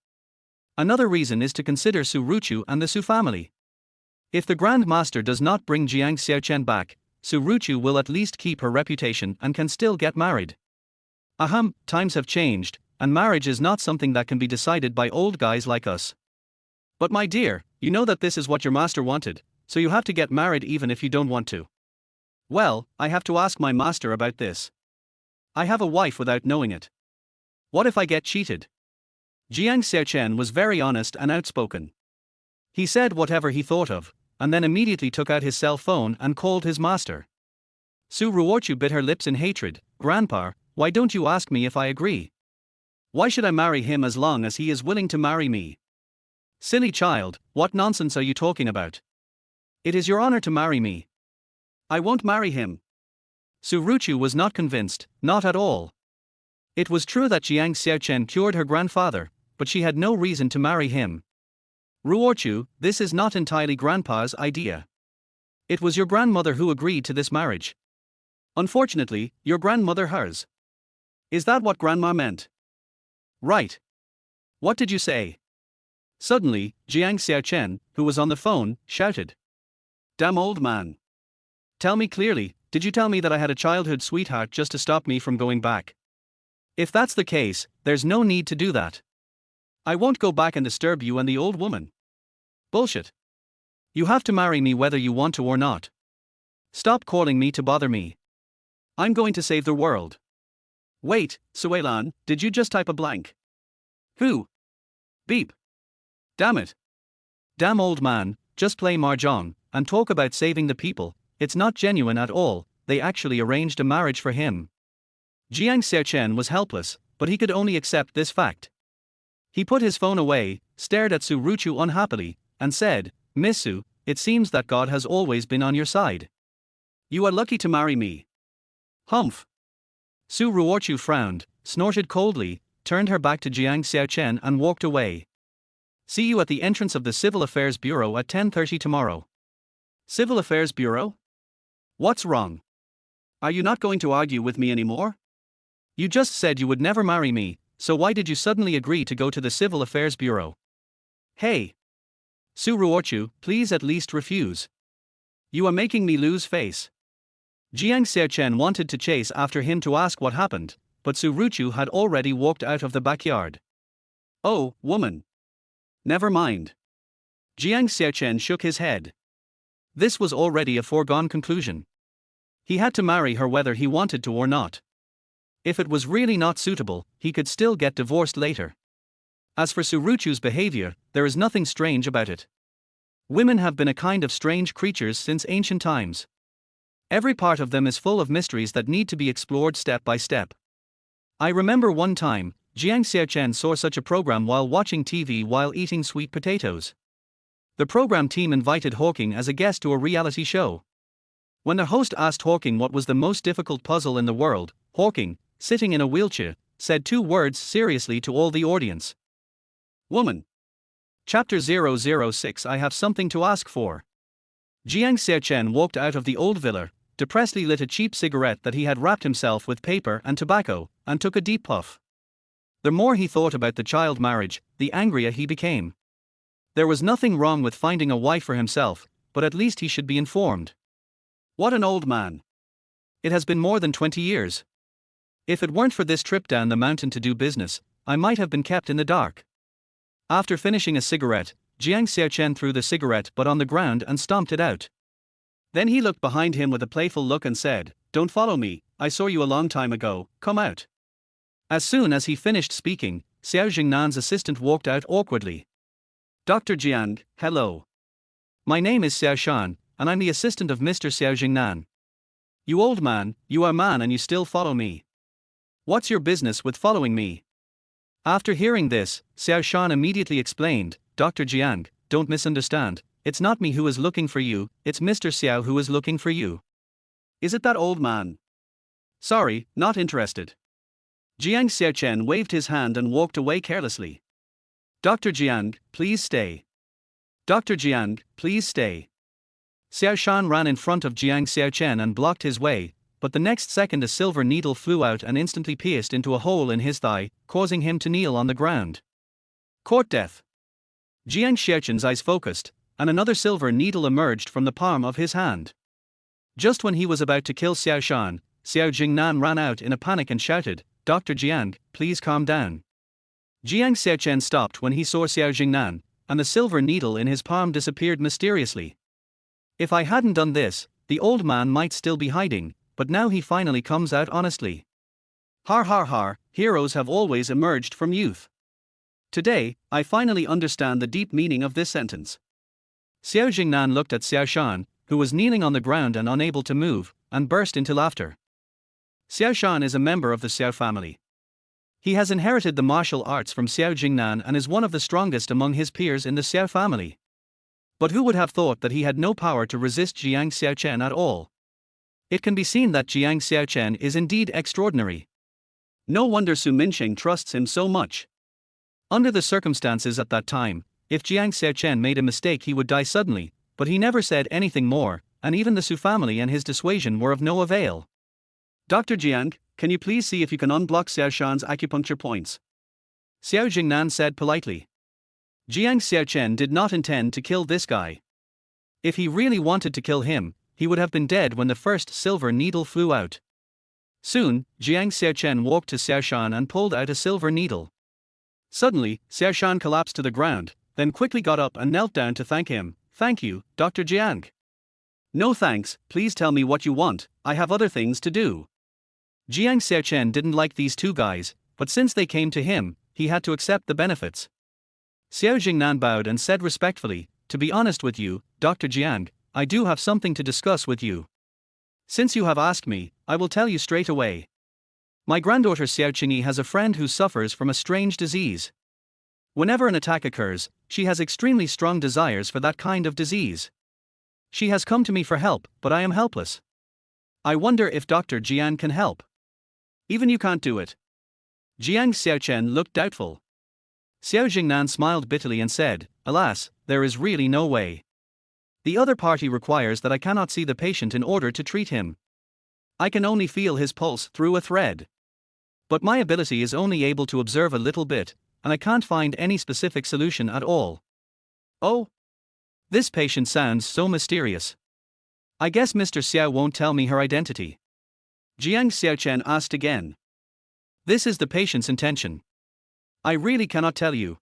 [SPEAKER 1] Another reason is to consider Su Ruochu and the Su family. If the Grand Master does not bring Jiang Xiaocheng back, Su Ruochu will at least keep her reputation and can still get married. Times have changed, and marriage is not something that can be decided by old guys like us. But my dear, you know that this is what your master wanted, so you have to get married even if you don't want to. Well, I have to ask my master about this. I have a wife without knowing it. What if I get cheated? Jiang Xiaocheng was very honest and outspoken. He said whatever he thought of, and then immediately took out his cell phone and called his master. Su Ruochu bit her lips in hatred. Grandpa, why don't you ask me if I agree? Why should I marry him as long as he is willing to marry me? Silly child, what nonsense are you talking about? It is your honor to marry me. I won't marry him. Su Ruochu was not convinced, not at all. It was true that Jiang Xiaocheng cured her grandfather, but she had no reason to marry him. Ruochu, this is not entirely Grandpa's idea. It was your grandmother who agreed to this marriage. Unfortunately, your grandmother hers. Is that what Grandma meant? Right. What did you say? Suddenly, Jiang Xiaocheng, who was on the phone, shouted. Damn old man. Tell me clearly, did you tell me that I had a childhood sweetheart just to stop me from going back? If that's the case, there's no need to do that. I won't go back and disturb you and the old woman. Bullshit. You have to marry me whether you want to or not. Stop calling me to bother me. I'm going to save the world. Wait, Suelan, did you just type a blank? Who? Beep. Damn it. Damn old man, just play mahjong, and talk about saving the people. It's not genuine at all, they actually arranged a marriage for him. Jiang Xiaocheng was helpless, but he could only accept this fact. He put his phone away, stared at Su Ruochu unhappily, and said, Miss Su, it seems that God has always been on your side. You are lucky to marry me. Humph. Su Ruochu frowned, snorted coldly, turned her back to Jiang Xiaocheng and walked away. See you at the entrance of the Civil Affairs Bureau at 10:30 tomorrow. Civil Affairs Bureau? What's wrong? Are you not going to argue with me anymore? You just said you would never marry me, so why did you suddenly agree to go to the Civil Affairs Bureau? Hey! Su Ruochu, please at least refuse. You are making me lose face. Jiang Xiaocheng wanted to chase after him to ask what happened, but Su Ruochu had already walked out of the backyard. Oh, woman. Never mind. Jiang Xiaocheng shook his head. This was already a foregone conclusion. He had to marry her whether he wanted to or not. If it was really not suitable, he could still get divorced later. As for Su Ruochu's behavior, there is nothing strange about it. Women have been a kind of strange creatures since ancient times. Every part of them is full of mysteries that need to be explored step by step. I remember one time, Jiang Xiaocheng saw such a program while watching TV while eating sweet potatoes. The program team invited Hawking as a guest to a reality show. When the host asked Hawking what was the most difficult puzzle in the world, Hawking, sitting in a wheelchair, said two words seriously to all the audience. Woman. Chapter 006 I have something to ask for. Jiang Xiaocheng walked out of the old villa, depressedly lit a cheap cigarette that he had wrapped himself with paper and tobacco, and took a deep puff. The more he thought about the child marriage, the angrier he became. There was nothing wrong with finding a wife for himself, but at least he should be informed. What an old man. It has been more than 20 years. If it weren't for this trip down the mountain to do business, I might have been kept in the dark. After finishing a cigarette, Jiang Xiaocheng threw the cigarette butt on the ground and stomped it out. Then he looked behind him with a playful look and said, "Don't follow me, I saw you a long time ago, come out." As soon as he finished speaking, Xiao Jingnan's assistant walked out awkwardly. Dr. Jiang, hello. My name is Xiao Shan, and I'm the assistant of Mr. Xiao Jingnan. You old man, you are man and you still follow me. What's your business with following me? After hearing this, Xiao Shan immediately explained, Dr. Jiang, don't misunderstand, it's not me who is looking for you, it's Mr. Xiao who is looking for you. Is it that old man? Sorry, not interested. Jiang Xiaocheng waved his hand and walked away carelessly. Dr. Jiang, please stay. Dr. Jiang, please stay. Xiao Shan ran in front of Jiang Xiaocheng and blocked his way, but the next second a silver needle flew out and instantly pierced into a hole in his thigh, causing him to kneel on the ground. Court death. Jiang Xiaocheng's eyes focused, and another silver needle emerged from the palm of his hand. Just when he was about to kill Xiao Shan, Xiao Jingnan ran out in a panic and shouted, Dr. Jiang, please calm down. Jiang Xiaocheng stopped when he saw Xiao Jingnan, and the silver needle in his palm disappeared mysteriously. If I hadn't done this, the old man might still be hiding, but now he finally comes out honestly. Har har har, heroes have always emerged from youth. Today, I finally understand the deep meaning of this sentence. Xiao Jingnan looked at Xiao Shan, who was kneeling on the ground and unable to move, and burst into laughter. Xiao Shan is a member of the Xiao family. He has inherited the martial arts from Xiao Jingnan and is one of the strongest among his peers in the Xiao family. But who would have thought that he had no power to resist Jiang Xiaocheng at all? It can be seen that Jiang Xiaocheng is indeed extraordinary. No wonder Su Minqing trusts him so much. Under the circumstances at that time, if Jiang Xiaocheng made a mistake he would die suddenly, but he never said anything more, and even the Su family and his dissuasion were of no avail. Dr. Jiang, can you please see if you can unblock Xiao Shan's acupuncture points? Xiao Jingnan said politely. Jiang Xiaocheng did not intend to kill this guy. If he really wanted to kill him, he would have been dead when the first silver needle flew out. Soon, Jiang Xiaocheng walked to Xiao Shan and pulled out a silver needle. Suddenly, Xiao Shan collapsed to the ground, then quickly got up and knelt down to thank him. Thank you, Dr. Jiang. No thanks, please tell me what you want, I have other things to do. Jiang Xiaocheng didn't like these two guys, but since they came to him, he had to accept the benefits. Xiao Jingnan bowed and said respectfully, to be honest with you, Dr. Jiang, I do have something to discuss with you. Since you have asked me, I will tell you straight away. My granddaughter Xiao Qingyi has a friend who suffers from a strange disease. Whenever an attack occurs, she has extremely strong desires for that kind of disease. She has come to me for help, but I am helpless. I wonder if Dr. Jiang can help. Even you can't do it. Jiang Xiaocheng looked doubtful. Xiao Jingnan smiled bitterly and said, "Alas, there is really no way. The other party requires that I cannot see the patient in order to treat him. I can only feel his pulse through a thread. But my ability is only able to observe a little bit, and I can't find any specific solution at all." Oh? This patient sounds so mysterious. I guess Mr. Xiao won't tell me her identity. Jiang Xiaocheng asked again. This is the patient's intention. I really cannot tell you.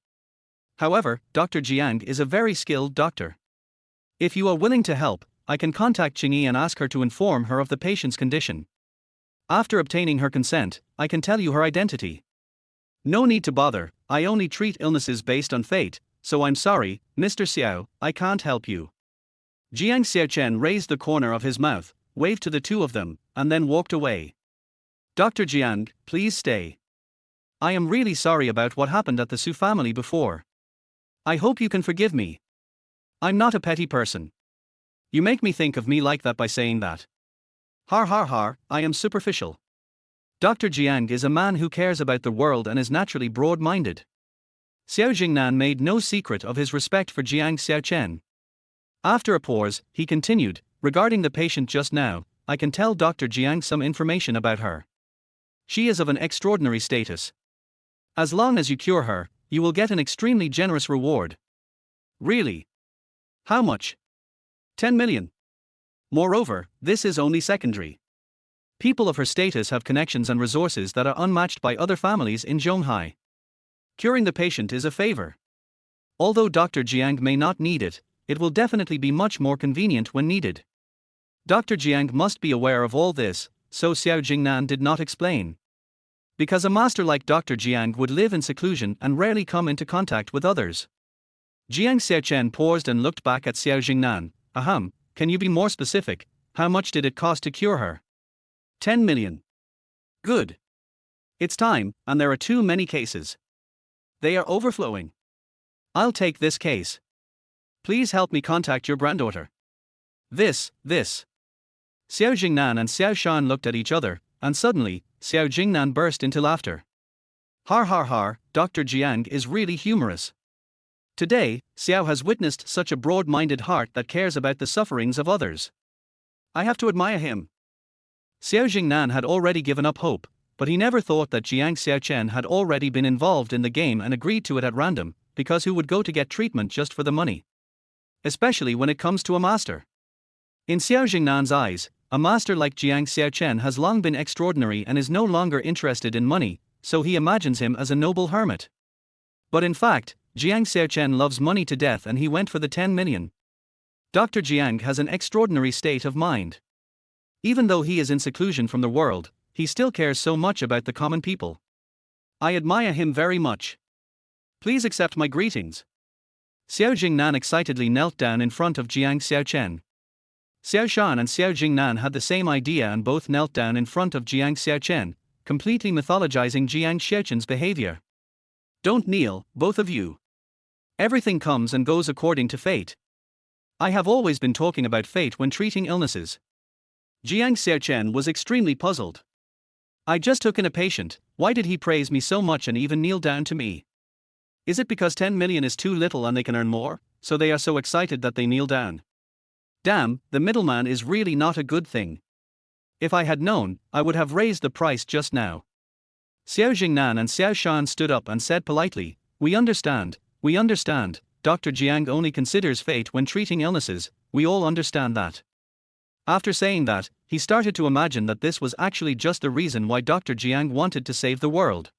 [SPEAKER 1] However, Dr. Jiang is a very skilled doctor. If you are willing to help, I can contact Qingyi and ask her to inform her of the patient's condition. After obtaining her consent, I can tell you her identity. No need to bother, I only treat illnesses based on fate, so I'm sorry, Mr. Xiao, I can't help you. Jiang Xiaocheng raised the corner of his mouth, waved to the two of them, and then walked away. Dr. Jiang, please stay. I am really sorry about what happened at the Su family before. I hope you can forgive me. I'm not a petty person. You make me think of me like that by saying that. Har har har, I am superficial. Dr. Jiang is a man who cares about the world and is naturally broad-minded. Xiao Jingnan made no secret of his respect for Jiang Xiaocheng. After a pause, he continued, regarding the patient just now, I can tell Dr. Jiang some information about her. She is of an extraordinary status. As long as you cure her, you will get an extremely generous reward. Really? How much? 10 million. Moreover, this is only secondary. People of her status have connections and resources that are unmatched by other families in Zhonghai. Curing the patient is a favor. Although Dr. Jiang may not need it, it will definitely be much more convenient when needed. Dr. Jiang must be aware of all this, so Xiao Jingnan did not explain. Because a master like Dr. Jiang would live in seclusion and rarely come into contact with others. Jiang Xiaocheng paused and looked back at Xiao Jingnan. Ahem, can you be more specific? How much did it cost to cure her? 10 million. Good. It's time, and there are too many cases. They are overflowing. I'll take this case. Please help me contact your granddaughter. This. Xiao Jingnan and Xiao Shan looked at each other, and suddenly, Xiao Jingnan burst into laughter. Har har har, Dr. Jiang is really humorous. Today, Xiao has witnessed such a broad-minded heart that cares about the sufferings of others. I have to admire him. Xiao Jingnan had already given up hope, but he never thought that Jiang Xiaocheng had already been involved in the game and agreed to it at random, because who would go to get treatment just for the money? Especially when it comes to a master. In Xiao Jingnan's eyes, a master like Jiang Xiaocheng has long been extraordinary and is no longer interested in money, so he imagines him as a noble hermit. But in fact, Jiang Xiaocheng loves money to death and he went for the 10 million. Dr. Jiang has an extraordinary state of mind. Even though he is in seclusion from the world, he still cares so much about the common people. I admire him very much. Please accept my greetings. Xiao Jingnan excitedly knelt down in front of Jiang Xiaocheng. Xiao Shan and Xiao Jingnan had the same idea and both knelt down in front of Jiang Xiaocheng, completely mythologizing Jiang Xiaocheng's behavior. Don't kneel, both of you. Everything comes and goes according to fate. I have always been talking about fate when treating illnesses. Jiang Xiaocheng was extremely puzzled. I just took in a patient, why did he praise me so much and even kneel down to me? Is it because 10 million is too little and they can earn more, so they are so excited that they kneel down? Damn, the middleman is really not a good thing. If I had known, I would have raised the price just now. Xiao Jingnan and Xiao Shan stood up and said politely, we understand, Dr. Jiang only considers fate when treating illnesses, we all understand that. After saying that, he started to imagine that this was actually just the reason why Dr. Jiang wanted to save the world.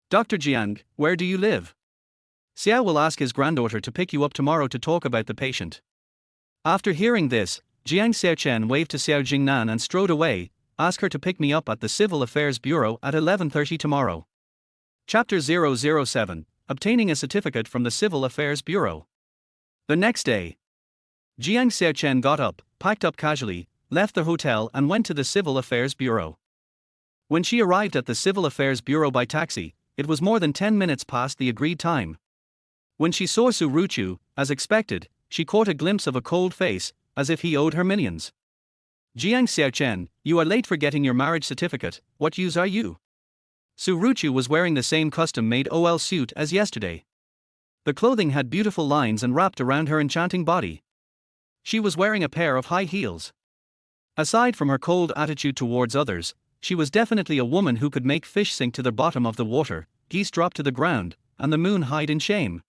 [SPEAKER 1] Dr. Jiang, where do you live? Xiao will ask his granddaughter to pick you up tomorrow to talk about the patient. After hearing this, Jiang Xiaocheng waved to Xiao Jingnan and strode away. Ask her to pick me up at the Civil Affairs Bureau at 11:30 tomorrow. Chapter 007, Obtaining a Certificate from the Civil Affairs Bureau. The next day, Jiang Xiaocheng got up, packed up casually, left the hotel and went to the Civil Affairs Bureau. When she arrived at the Civil Affairs Bureau by taxi, it was more than 10 minutes past the agreed time. When she saw Su Ruochu, as expected, she caught a glimpse of a cold face, as if he owed her millions. Jiang Xiaocheng, you are late for getting your marriage certificate, what use are you? Su Ruochu was wearing the same custom-made OL suit as yesterday. The clothing had beautiful lines and wrapped around her enchanting body. She was wearing a pair of high heels. Aside from her cold attitude towards others, she was definitely a woman who could make fish sink to the bottom of the water, geese drop to the ground, and the moon hide in shame.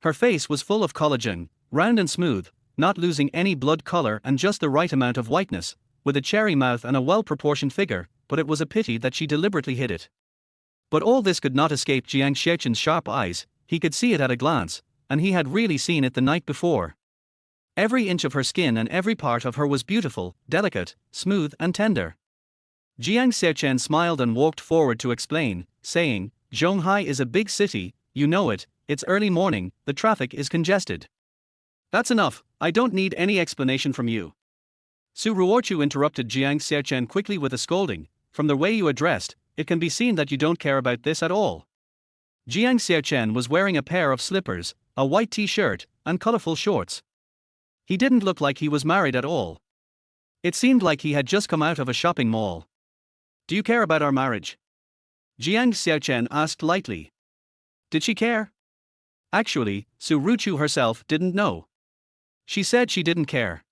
[SPEAKER 1] Her face was full of collagen, round and smooth, not losing any blood color and just the right amount of whiteness, with a cherry mouth and a well-proportioned figure, but it was a pity that she deliberately hid it. But all this could not escape Jiang Xiaocheng's sharp eyes. He could see it at a glance, and he had really seen it the night before. Every inch of her skin and every part of her was beautiful, delicate, smooth and tender. Jiang Xiaocheng smiled and walked forward to explain, saying, Zhonghai is a big city, you know it, it's early morning, the traffic is congested. That's enough, I don't need any explanation from you. Su Ruochu interrupted Jiang Xiaocheng quickly with a scolding, from the way you addressed, it can be seen that you don't care about this at all. Jiang Xiaocheng was wearing a pair of slippers, a white t-shirt, and colorful shorts. He didn't look like he was married at all. It seemed like he had just come out of a shopping mall. Do you care about our marriage? Jiang Xiaocheng asked lightly. Did she care? Actually, Su Ruochu herself didn't know. She said she didn't care.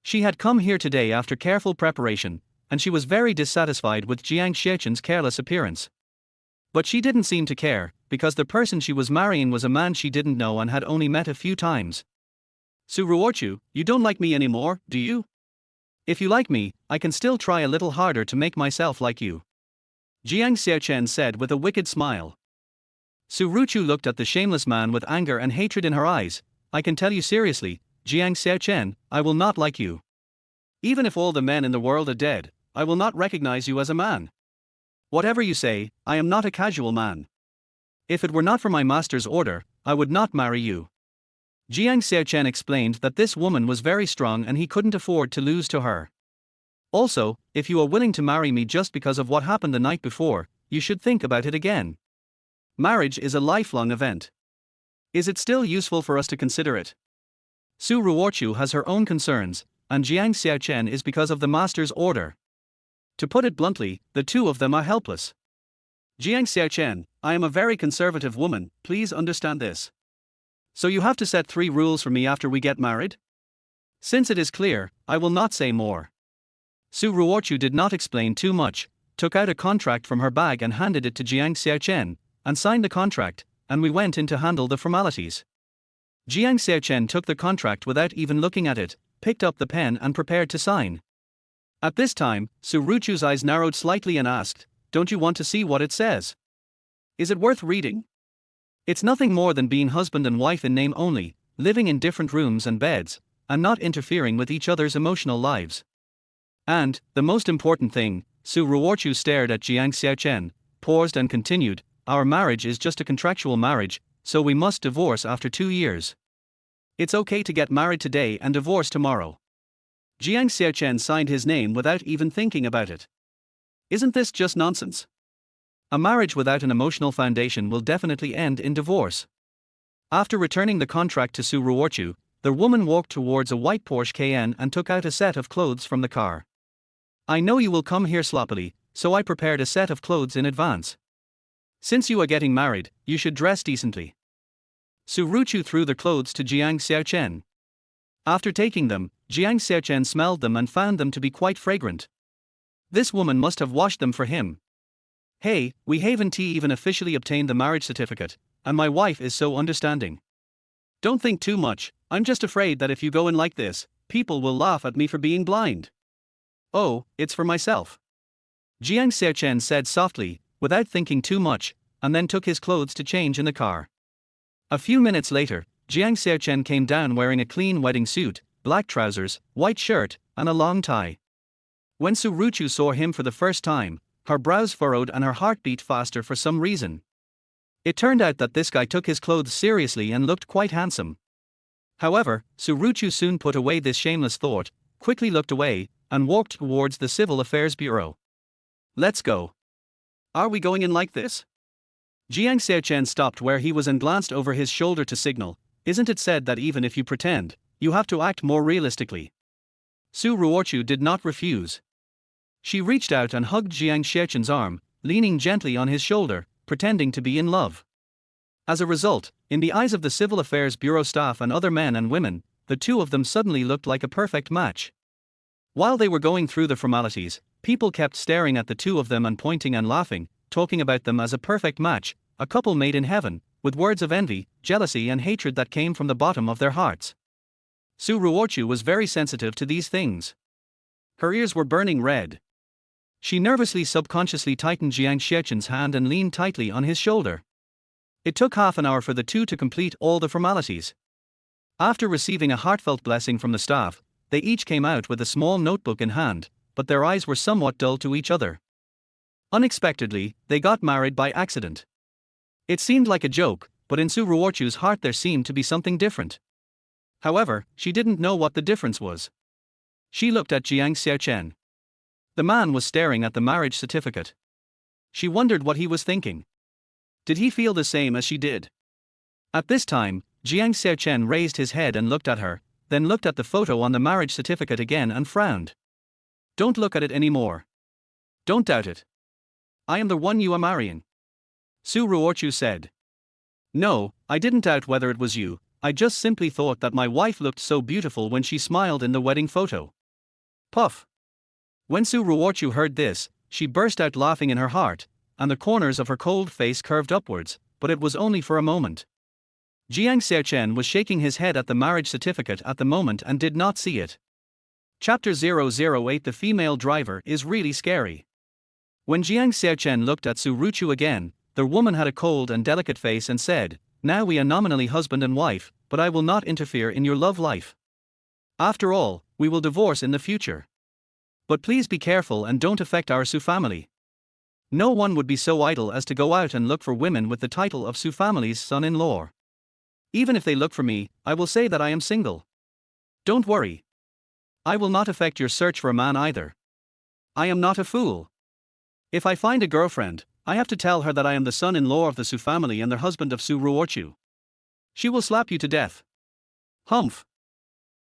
[SPEAKER 1] She had come here today after careful preparation, and she was very dissatisfied with Jiang Xiaocheng's careless appearance. But she didn't seem to care, because the person she was marrying was a man she didn't know and had only met a few times. Su Ruochu, you don't like me anymore, do you? If you like me, I can still try a little harder to make myself like you. Jiang Xiaocheng said with a wicked smile. Su Ruochu looked at the shameless man with anger and hatred in her eyes. I can tell you seriously, Jiang Xiaocheng, I will not like you. Even if all the men in the world are dead, I will not recognize you as a man. Whatever you say, I am not a casual man. If it were not for my master's order, I would not marry you. Jiang Xiaocheng explained that this woman was very strong and he couldn't afford to lose to her. Also, if you are willing to marry me just because of what happened the night before, you should think about it again. Marriage is a lifelong event. Is it still useful for us to consider it? Su Ruochu has her own concerns, and Jiang Xiaocheng is because of the master's order. To put it bluntly, the two of them are helpless. Jiang Xiaocheng, I am a very conservative woman, please understand this. So you have to set 3 rules for me after we get married? Since it is clear, I will not say more. Su Ruochu did not explain too much, took out a contract from her bag and handed it to Jiang Xiaocheng, and signed the contract, and we went in to handle the formalities. Jiang Xiaocheng took the contract without even looking at it, picked up the pen and prepared to sign. At this time, Su Ruochu's eyes narrowed slightly and asked, don't you want to see what it says? Is it worth reading? It's nothing more than being husband and wife in name only, living in different rooms and beds, and not interfering with each other's emotional lives. And, the most important thing, Su Ruochu stared at Jiang Xiaocheng, paused and continued, our marriage is just a contractual marriage, so we must divorce after 2 years. It's okay to get married today and divorce tomorrow. Jiang Xiaocheng signed his name without even thinking about it. Isn't this just nonsense? A marriage without an emotional foundation will definitely end in divorce. After returning the contract to Su Ruochu, the woman walked towards a white Porsche Cayenne and took out a set of clothes from the car. I know you will come here sloppily, so I prepared a set of clothes in advance. Since you are getting married, you should dress decently. Su Ruochu threw the clothes to Jiang Xiaocheng. After taking them, Jiang Xiaocheng smelled them and found them to be quite fragrant. This woman must have washed them for him. Hey, we haven't even officially obtained the marriage certificate, and my wife is so understanding. Don't think too much, I'm just afraid that if you go in like this, people will laugh at me for being blind. Oh, it's for myself. Jiang Xiaocheng said softly, without thinking too much, and then took his clothes to change in the car. A few minutes later, Jiang Xiaocheng came down wearing a clean wedding suit, black trousers, white shirt, and a long tie. When Su Ruochu saw him for the first time, her brows furrowed and her heart beat faster for some reason. It turned out that this guy took his clothes seriously and looked quite handsome. However, Su Ruochu soon put away this shameless thought, quickly looked away, and walked towards the Civil Affairs Bureau. Let's go. Are we going in like this? Jiang Xiaocheng stopped where he was and glanced over his shoulder to signal, "Isn't it said that even if you pretend, you have to act more realistically?" Su Ruochu did not refuse. She reached out and hugged Jiang Xiaocheng's arm, leaning gently on his shoulder, pretending to be in love. As a result, in the eyes of the Civil Affairs Bureau staff and other men and women, the two of them suddenly looked like a perfect match. While they were going through the formalities, people kept staring at the two of them and pointing and laughing, talking about them as a perfect match, a couple made in heaven, with words of envy, jealousy and hatred that came from the bottom of their hearts. Su Ruochu was very sensitive to these things. Her ears were burning red. She nervously subconsciously tightened Jiang Xiaocheng's hand and leaned tightly on his shoulder. It took half an hour for the two to complete all the formalities. After receiving a heartfelt blessing from the staff, they each came out with a small notebook in hand, but their eyes were somewhat dull to each other. Unexpectedly, they got married by accident. It seemed like a joke, but in Su Ruochu's heart there seemed to be something different. However, she didn't know what the difference was. She looked at Jiang Xiaocheng. The man was staring at the marriage certificate. She wondered what he was thinking. Did he feel the same as she did? At this time, Jiang Xiaocheng raised his head and looked at her, then looked at the photo on the marriage certificate again and frowned. "Don't look at it anymore. Don't doubt it. I am the one you are marrying," Su Ruochu said. "No, I didn't doubt whether it was you, I just simply thought that my wife looked so beautiful when she smiled in the wedding photo." Puff. When Su Ruochu heard this, she burst out laughing in her heart, and the corners of her cold face curved upwards, but it was only for a moment. Jiang Xiaocheng was shaking his head at the marriage certificate at the moment and did not see it. Chapter 008 The female driver is really scary. When Jiang Xiaocheng looked at Su Ruochu again, the woman had a cold and delicate face and said, "Now we are nominally husband and wife, but I will not interfere in your love life. After all, we will divorce in the future. But please be careful and don't affect our Su family. No one would be so idle as to go out and look for women with the title of Su family's son-in-law. Even if they look for me, I will say that I am single. Don't worry. I will not affect your search for a man either. I am not a fool. If I find a girlfriend, I have to tell her that I am the son-in-law of the Su family and the husband of Su Ruochu. She will slap you to death. Humph.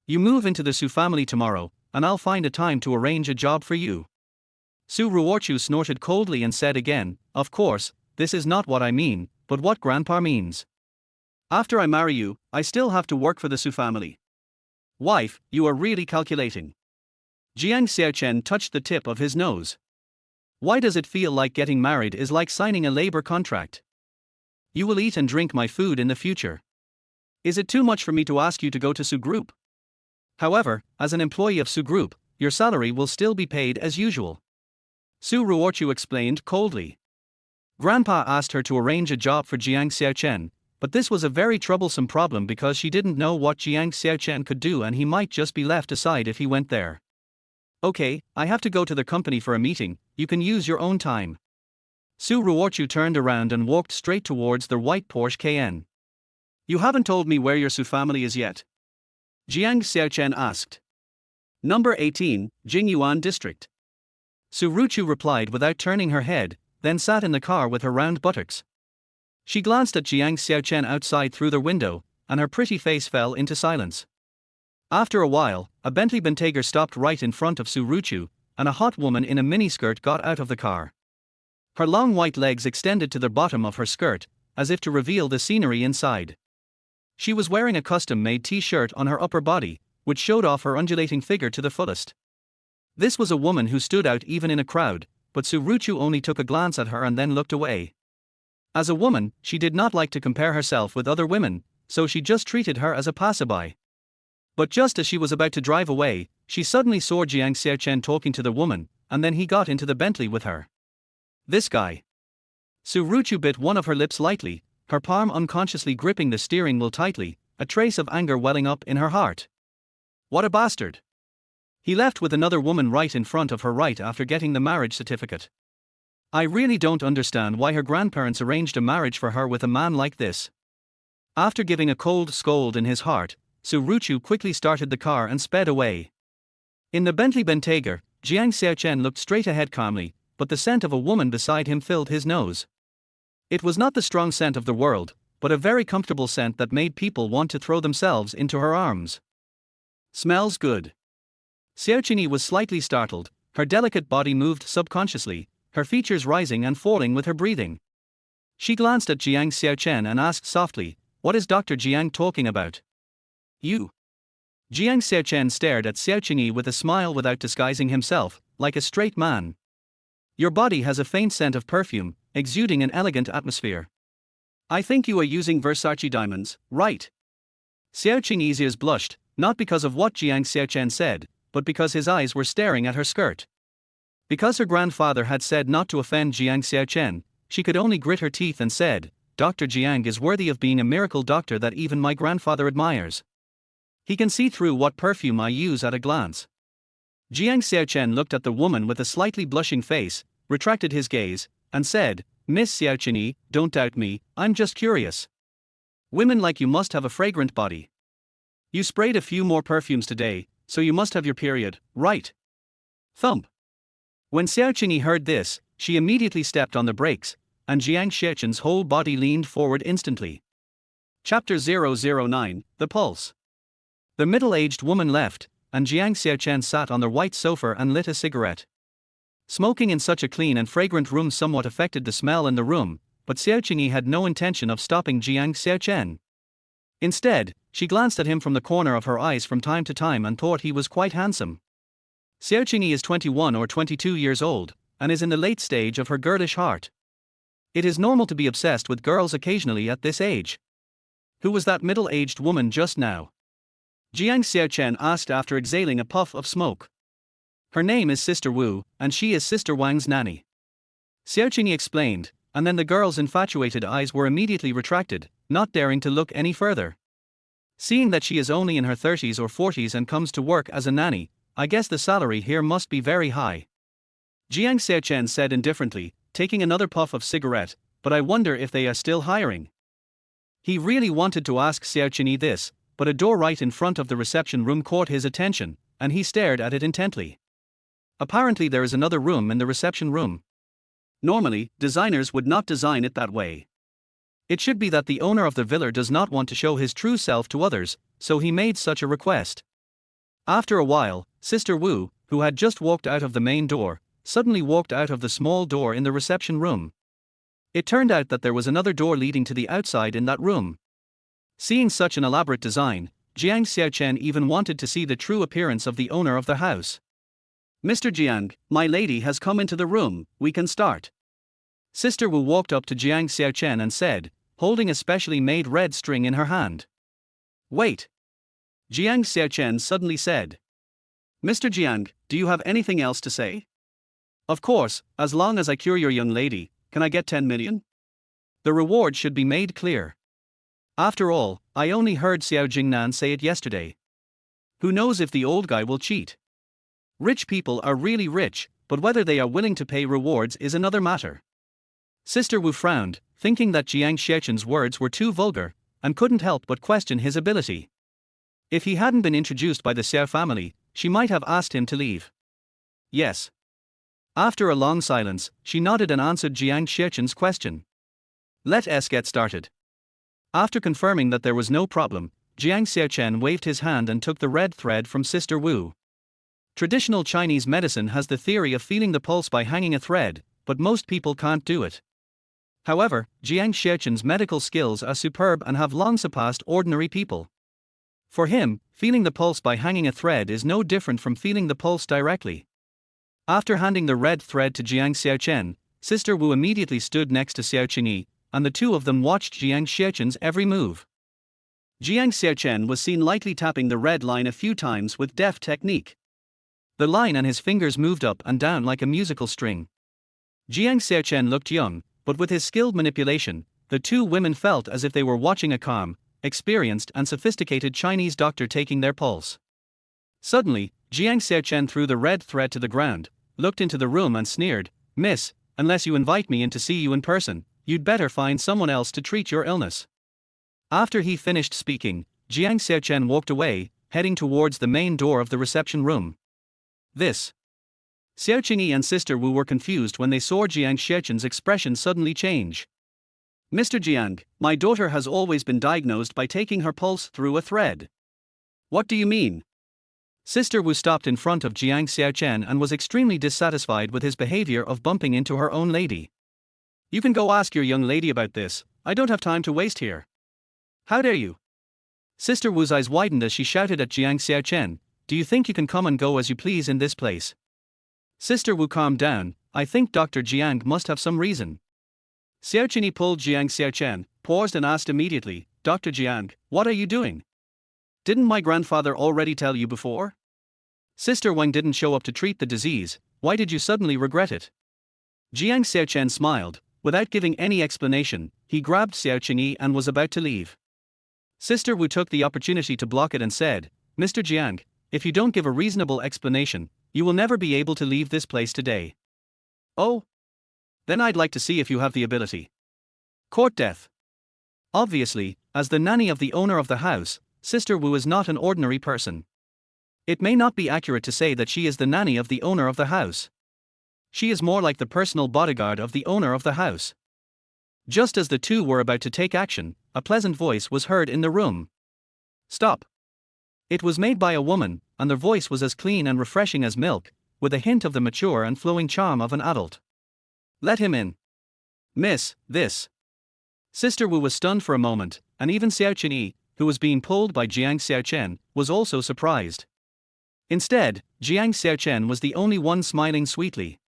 [SPEAKER 1] You move into the Su family tomorrow, and I'll find a time to arrange a job for you." Su Ruochu snorted coldly and said again, "Of course, this is not what I mean, but what Grandpa means. After I marry you, I still have to work for the Su family." "Wife, you are really calculating." Jiang Xiaocheng touched the tip of his nose. "Why does it feel like getting married is like signing a labor contract? You will eat and drink my food in the future. Is it too much for me to ask you to go to Su Group? However, as an employee of Su Group, your salary will still be paid as usual," Su Ruochu explained coldly. Grandpa asked her to arrange a job for Jiang Xiaocheng, but this was a very troublesome problem because she didn't know what Jiang Xiaocheng could do and he might just be left aside if he went there. "Okay, I have to go to the company for a meeting, you can use your own time." Su Ruochu turned around and walked straight towards the white Porsche Cayenne. "You haven't told me where your Su family is yet?" Jiang Xiaocheng asked. "Number 18, Jingyuan District." Su Ruochu replied without turning her head, then sat in the car with her round buttocks. She glanced at Jiang Xiaocheng outside through the window, and her pretty face fell into silence. After a while, a Bentley Bentayga stopped right in front of Su Ruochu, and a hot woman in a miniskirt got out of the car. Her long white legs extended to the bottom of her skirt, as if to reveal the scenery inside. She was wearing a custom-made t-shirt on her upper body, which showed off her undulating figure to the fullest. This was a woman who stood out even in a crowd, but Su Ruochu only took a glance at her and then looked away. As a woman, she did not like to compare herself with other women, so she just treated her as a passerby. But just as she was about to drive away, she suddenly saw Jiang Xiaocheng talking to the woman, and then he got into the Bentley with her. "This guy." Su Ruochu bit one of her lips lightly, her palm unconsciously gripping the steering wheel tightly, a trace of anger welling up in her heart. What a bastard. He left with another woman right in front of her right after getting the marriage certificate. I really don't understand why her grandparents arranged a marriage for her with a man like this. After giving a cold scold in his heart, Su Ruochu quickly started the car and sped away. In the Bentley Bentayga, Jiang Xiaocheng looked straight ahead calmly, but the scent of a woman beside him filled his nose. It was not the strong scent of the world, but a very comfortable scent that made people want to throw themselves into her arms. Smells good. Xiaocheng was slightly startled, her delicate body moved subconsciously, her features rising and falling with her breathing. She glanced at Jiang Xiaocheng and asked softly, "What is Dr. Jiang talking about?" "You." Jiang Xiaocheng stared at Xiaocheng with a smile without disguising himself, like a straight man. "Your body has a faint scent of perfume, exuding an elegant atmosphere. I think you are using Versace diamonds, right?" Xiaocheng's ears blushed, not because of what Jiang Xiaocheng said, but because his eyes were staring at her skirt. Because her grandfather had said not to offend Jiang Xiaocheng, she could only grit her teeth and said, "Dr. Jiang is worthy of being a miracle doctor that even my grandfather admires. He can see through what perfume I use at a glance." Jiang Xiaocheng looked at the woman with a slightly blushing face, retracted his gaze, and said, "Miss Xiaocheng, don't doubt me, I'm just curious. Women like you must have a fragrant body. You sprayed a few more perfumes today, so you must have your period, right?" Thump. When Xiaocheng heard this, she immediately stepped on the brakes, and Jiang Xiaocheng's whole body leaned forward instantly. Chapter 009, The Pulse. The middle-aged woman left, and Jiang Xiaocheng sat on the white sofa and lit a cigarette. Smoking in such a clean and fragrant room somewhat affected the smell in the room, but Xiaocheng had no intention of stopping Jiang Xiaocheng. Instead, she glanced at him from the corner of her eyes from time to time and thought he was quite handsome. Xiaocheng is 21 or 22 years old, and is in the late stage of her girlish heart. It is normal to be obsessed with girls occasionally at this age. Who was that middle-aged woman just now? Jiang Xiaocheng asked after exhaling a puff of smoke. Her name is Sister Wu, and she is Sister Wang's nanny. Xiaocheng explained, and then the girl's infatuated eyes were immediately retracted, not daring to look any further. Seeing that she is only in her 30s or 40s and comes to work as a nanny, I guess the salary here must be very high. Jiang Xiaocheng said indifferently, taking another puff of cigarette, "But I wonder if they are still hiring." He really wanted to ask Xiaocheng this, but a door right in front of the reception room caught his attention, and he stared at it intently. Apparently there is another room in the reception room. Normally, designers would not design it that way. It should be that the owner of the villa does not want to show his true self to others, so he made such a request. After a while, Sister Wu, who had just walked out of the main door, suddenly walked out of the small door in the reception room. It turned out that there was another door leading to the outside in that room. Seeing such an elaborate design, Jiang Xiaocheng even wanted to see the true appearance of the owner of the house. "Mr. Jiang, my lady has come into the room, we can start." Sister Wu walked up to Jiang Xiaocheng and said, holding a specially made red string in her hand. "Wait." Jiang Xiaocheng suddenly said. "Mr. Jiang, do you have anything else to say?" "Of course, as long as I cure your young lady, can I get 10 million? The reward should be made clear. After all, I only heard Xiao Jingnan say it yesterday. Who knows if the old guy will cheat? Rich people are really rich, but whether they are willing to pay rewards is another matter." Sister Wu frowned, thinking that Jiang Xiaocheng's words were too vulgar, and couldn't help but question his ability. If he hadn't been introduced by the Xiao family, she might have asked him to leave. "Yes." After a long silence, she nodded and answered Jiang Xiaocheng's question. "Let us get started." After confirming that there was no problem, Jiang Xiaocheng waved his hand and took the red thread from Sister Wu. Traditional Chinese medicine has the theory of feeling the pulse by hanging a thread, but most people can't do it. However, Jiang Xiaocheng's medical skills are superb and have long surpassed ordinary people. For him, feeling the pulse by hanging a thread is no different from feeling the pulse directly. After handing the red thread to Jiang Xiaocheng, Sister Wu immediately stood next to Xiaocheng, and the two of them watched Jiang Xiaocheng's every move. Jiang Xiaocheng was seen lightly tapping the red line a few times with deft technique. The line and his fingers moved up and down like a musical string. Jiang Xiaocheng looked young, but with his skilled manipulation, the two women felt as if they were watching a calm, experienced and sophisticated Chinese doctor taking their pulse. Suddenly, Jiang Xiaocheng threw the red thread to the ground, looked into the room and sneered, "Miss, unless you invite me in to see you in person, you'd better find someone else to treat your illness." After he finished speaking, Jiang Xiaocheng walked away, heading towards the main door of the reception room. This. Xiaocheng and Sister Wu were confused when they saw Jiang Xiaocheng's expression suddenly change. Mr. Jiang, my daughter has always been diagnosed by taking her pulse through a thread. What do you mean? Sister Wu stopped in front of Jiang Xiaocheng and was extremely dissatisfied with his behavior of bumping into her own lady. You can go ask your young lady about this, I don't have time to waste here. How dare you? Sister Wu's eyes widened as she shouted at Jiang Xiaocheng, do you think you can come and go as you please in this place? Sister Wu calmed down, I think Dr. Jiang must have some reason. Xiaocheng pulled Jiang Xiaocheng, paused and asked immediately, Dr. Jiang, what are you doing? Didn't my grandfather already tell you before? Sister Wang didn't show up to treat the disease, why did you suddenly regret it? Jiang Xiaocheng smiled, without giving any explanation, he grabbed Xiaocheng and was about to leave. Sister Wu took the opportunity to block it and said, Mr. Jiang, if you don't give a reasonable explanation, you will never be able to leave this place today. Oh? Then I'd like to see if you have the ability. Court death. Obviously, as the nanny of the owner of the house, Sister Wu is not an ordinary person. It may not be accurate to say that she is the nanny of the owner of the house. She is more like the personal bodyguard of the owner of the house. Just as the two were about to take action, a pleasant voice was heard in the room. Stop. It was made by a woman, and the voice was as clean and refreshing as milk, with a hint of the mature and flowing charm of an adult. Let him in. Miss, this. Sister Wu was stunned for a moment, and even Xiaocheng, who was being pulled by Jiang Xiaocheng, was also surprised. Instead, Jiang Xiaocheng was the only one smiling sweetly.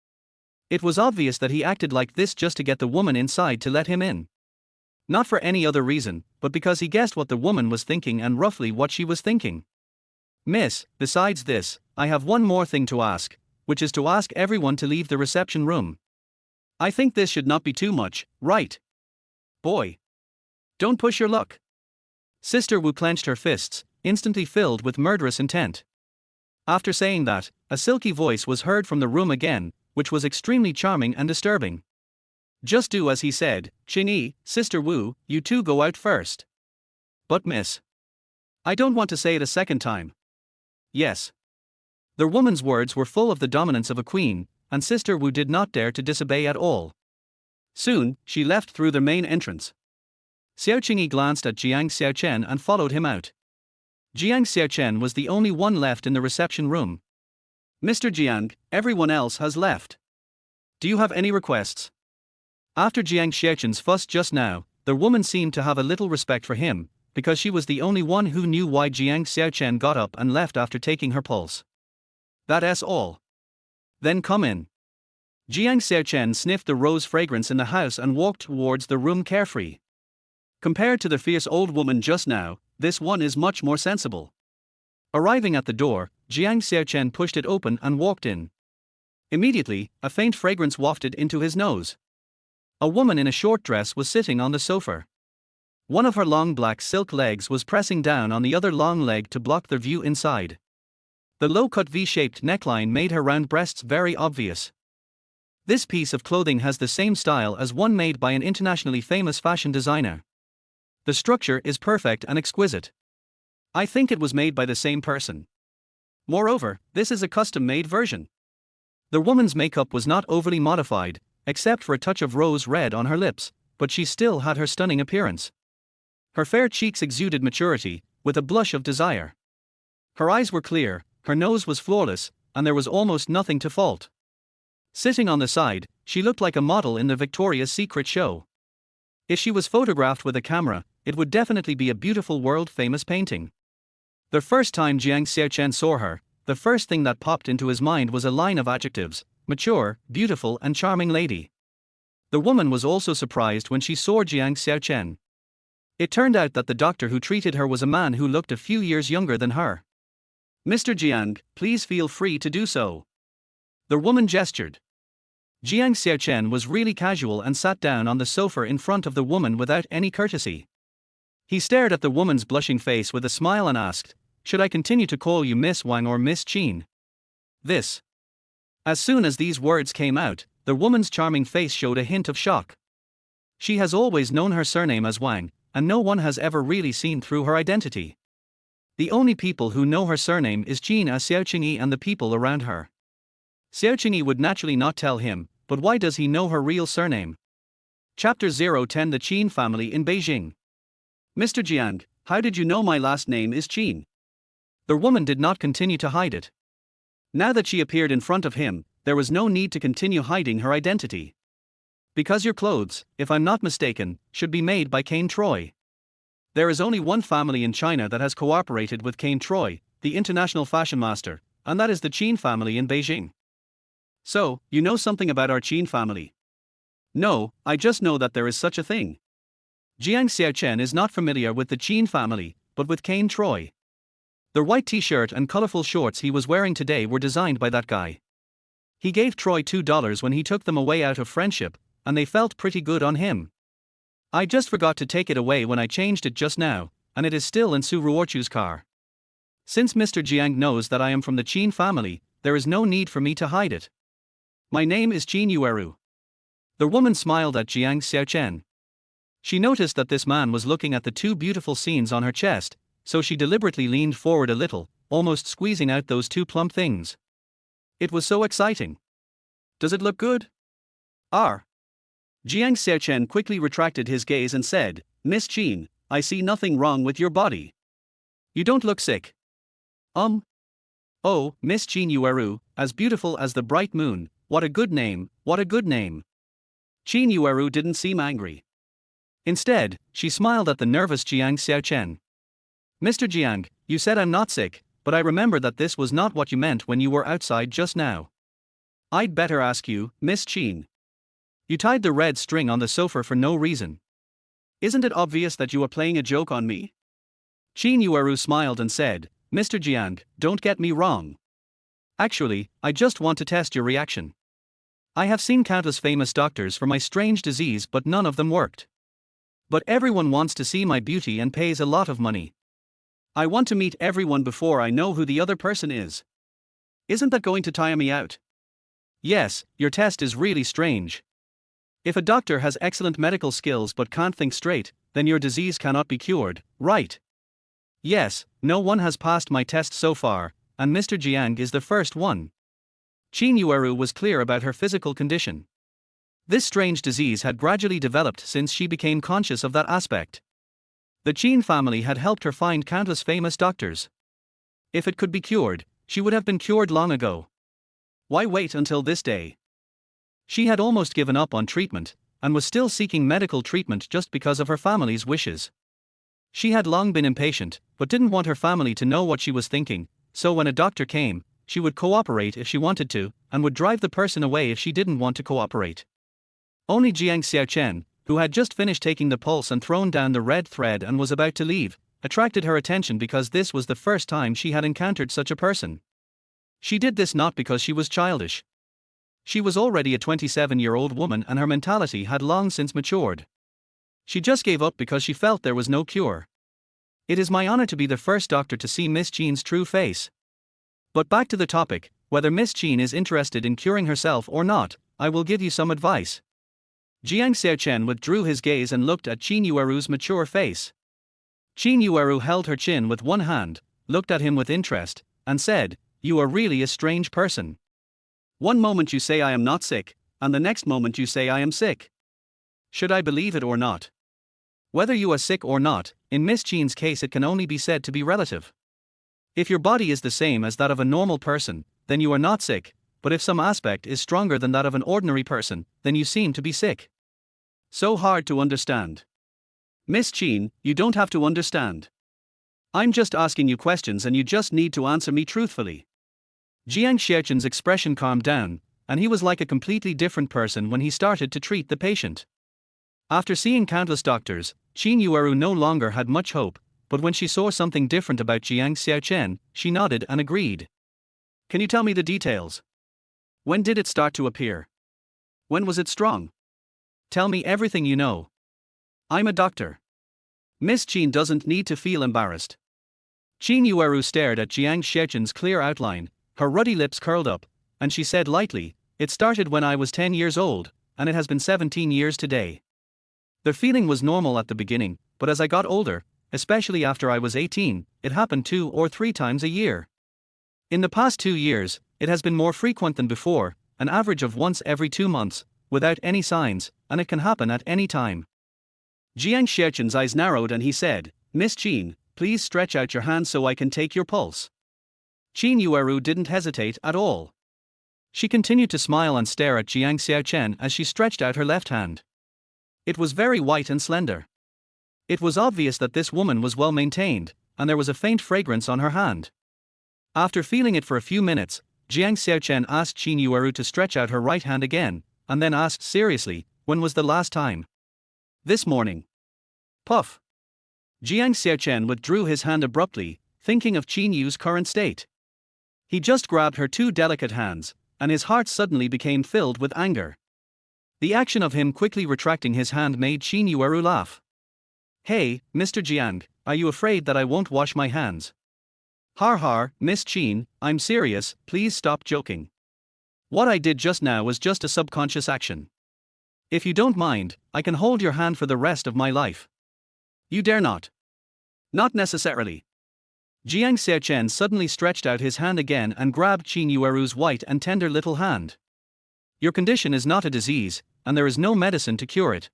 [SPEAKER 1] It was obvious that he acted like this just to get the woman inside to let him in. Not for any other reason, but because he guessed what the woman was thinking and roughly what she was thinking. Miss, besides this, I have one more thing to ask, which is to ask everyone to leave the reception room. I think this should not be too much, right? Boy. Don't push your luck. Sister Wu clenched her fists, instantly filled with murderous intent. After saying that, a silky voice was heard from the room again, which was extremely charming and disturbing. Just do as he said, Qingyi, Sister Wu, you two go out first. But miss. I don't want to say it a second time. Yes. The woman's words were full of the dominance of a queen, and Sister Wu did not dare to disobey at all. Soon, she left through the main entrance. Xiaocheng glanced at Jiang Xiaocheng and followed him out. Jiang Xiaocheng was the only one left in the reception room. Mr. Jiang, everyone else has left. Do you have any requests? After Jiang Xiaocheng's fuss just now, the woman seemed to have a little respect for him, because she was the only one who knew why Jiang Xiaocheng got up and left after taking her pulse. That's all. Then come in. Jiang Xiaocheng sniffed the rose fragrance in the house and walked towards the room carefree. Compared to the fierce old woman just now, this one is much more sensible. Arriving at the door, Jiang Xiaocheng pushed it open and walked in. Immediately, a faint fragrance wafted into his nose. A woman in a short dress was sitting on the sofa. One of her long black silk legs was pressing down on the other long leg to block the view inside. The low-cut V-shaped neckline made her round breasts very obvious. This piece of clothing has the same style as one made by an internationally famous fashion designer. The structure is perfect and exquisite. I think it was made by the same person. Moreover, this is a custom-made version. The woman's makeup was not overly modified, except for a touch of rose red on her lips, but she still had her stunning appearance. Her fair cheeks exuded maturity, with a blush of desire. Her eyes were clear, her nose was flawless, and there was almost nothing to fault. Sitting on the side, she looked like a model in the Victoria's Secret show. If she was photographed with a camera, it would definitely be a beautiful world-famous painting. The first time Jiang Xiaocheng saw her, the first thing that popped into his mind was a line of adjectives: mature, beautiful and charming lady. The woman was also surprised when she saw Jiang Xiaocheng. It turned out that the doctor who treated her was a man who looked a few years younger than her. Mr. Jiang, please feel free to do so. The woman gestured. Jiang Xiaocheng was really casual and sat down on the sofa in front of the woman without any courtesy. He stared at the woman's blushing face with a smile and asked, should I continue to call you Miss Wang or Miss Qin? This. As soon as these words came out, the woman's charming face showed a hint of shock. She has always known her surname as Wang, and no one has ever really seen through her identity. The only people who know her surname is Qin as Xiaocheng and the people around her. Xiaocheng would naturally not tell him, but why does he know her real surname? Chapter 010 The Qin Family in Beijing. Mr. Jiang, how did you know my last name is Qin? The woman did not continue to hide it. Now that she appeared in front of him, there was no need to continue hiding her identity. Because your clothes, if I'm not mistaken, should be made by Kane Troy. There is only one family in China that has cooperated with Kane Troy, the international fashion master, and that is the Qin family in Beijing. So, you know something about our Qin family? No, I just know that there is such a thing. Jiang Xiaocheng is not familiar with the Qin family, but with Kane Troy. The white t-shirt and colorful shorts he was wearing today were designed by that guy. He gave Troy $2 when he took them away out of friendship, and they felt pretty good on him. I just forgot to take it away when I changed it just now, and it is still in Su Ruochu's car. Since Mr. Jiang knows that I am from the Qin family, there is no need for me to hide it. My name is Qin Yueru. The woman smiled at Jiang Xiaocheng. She noticed that this man was looking at the two beautiful seams on her chest, so she deliberately leaned forward a little, almost squeezing out those two plump things. It was so exciting. Does it look good? R. Jiang Xiaocheng quickly retracted his gaze and said, Miss Qin, I see nothing wrong with your body. You don't look sick. Oh, Miss Qin Yueru, as beautiful as the bright moon, what a good name, what a good name. Qin Yueru didn't seem angry. Instead, she smiled at the nervous Jiang Xiaocheng. Mr. Jiang, you said I'm not sick, but I remember that this was not what you meant when you were outside just now. I'd better ask you, Miss Qin. You tied the red string on the sofa for no reason. Isn't it obvious that you are playing a joke on me? Qin Yueru smiled and said, Mr. Jiang, don't get me wrong. Actually, I just want to test your reaction. I have seen countless famous doctors for my strange disease, but none of them worked. But everyone wants to see my beauty and pays a lot of money. I want to meet everyone before I know who the other person is. Isn't that going to tire me out? Yes, your test is really strange. If a doctor has excellent medical skills but can't think straight, then your disease cannot be cured, right? Yes, no one has passed my test so far, and Mr. Jiang is the first one. Qin Yueru was clear about her physical condition. This strange disease had gradually developed since she became conscious of that aspect. The Qin family had helped her find countless famous doctors. If it could be cured, she would have been cured long ago. Why wait until this day? She had almost given up on treatment, and was still seeking medical treatment just because of her family's wishes. She had long been impatient, but didn't want her family to know what she was thinking, so when a doctor came, she would cooperate if she wanted to, and would drive the person away if she didn't want to cooperate. Only Jiang Xiaocheng, who had just finished taking the pulse and thrown down the red thread and was about to leave, attracted her attention because this was the first time she had encountered such a person. She did this not because she was childish. She was already a 27-year-old woman and her mentality had long since matured. She just gave up because she felt there was no cure. It is my honor to be the first doctor to see Miss Qin's true face. But back to the topic, whether Miss Qin is interested in curing herself or not, I will give you some advice. Jiang Xiaocheng withdrew his gaze and looked at Qin Yueru's mature face. Qin Yueru held her chin with one hand, looked at him with interest, and said, You are really a strange person. One moment you say I am not sick, and the next moment you say I am sick. Should I believe it or not? Whether you are sick or not, in Miss Qin's case it can only be said to be relative. If your body is the same as that of a normal person, then you are not sick, but if some aspect is stronger than that of an ordinary person, then you seem to be sick. So hard to understand. Miss Qin, you don't have to understand. I'm just asking you questions and you just need to answer me truthfully. Jiang Xiaocheng's expression calmed down, and he was like a completely different person when he started to treat the patient. After seeing countless doctors, Qin Yueru no longer had much hope, but when she saw something different about Jiang Xiaocheng, she nodded and agreed. Can you tell me the details? When did it start to appear? When was it strong? Tell me everything you know. I'm a doctor. Miss Qin doesn't need to feel embarrassed. Qin Yueru stared at Jiang Xiaocheng's clear outline, her ruddy lips curled up, and she said lightly, It started when I was 10 years old, and it has been 17 years today. The feeling was normal at the beginning, but as I got older, especially after I was 18, it happened 2 or 3 times a year. In the past 2 years, it has been more frequent than before, an average of once every 2 months, without any signs, and it can happen at any time. Jiang Xiaocheng's eyes narrowed and he said, "Miss Qin, please stretch out your hand so I can take your pulse." Qin Yueru didn't hesitate at all. She continued to smile and stare at Jiang Xiaocheng as she stretched out her left hand. It was very white and slender. It was obvious that this woman was well maintained, and there was a faint fragrance on her hand. After feeling it for a few minutes, Jiang Xiaocheng asked Qin Yueru to stretch out her right hand again, and then asked seriously, "When was the last time?" "This morning." Puff. Jiang Xiaocheng withdrew his hand abruptly, thinking of Qin Yu's current state. He just grabbed her two delicate hands, and his heart suddenly became filled with anger. The action of him quickly retracting his hand made Qin Yueru laugh. "Hey, Mr. Jiang, are you afraid that I won't wash my hands?" "Har har, Miss Qin, I'm serious, please stop joking. What I did just now was just a subconscious action. If you don't mind, I can hold your hand for the rest of my life." "You dare not." "Not necessarily." Jiang Xiaocheng suddenly stretched out his hand again and grabbed Qin Yueru's white and tender little hand. "Your condition is not a disease, and there is no medicine to cure it.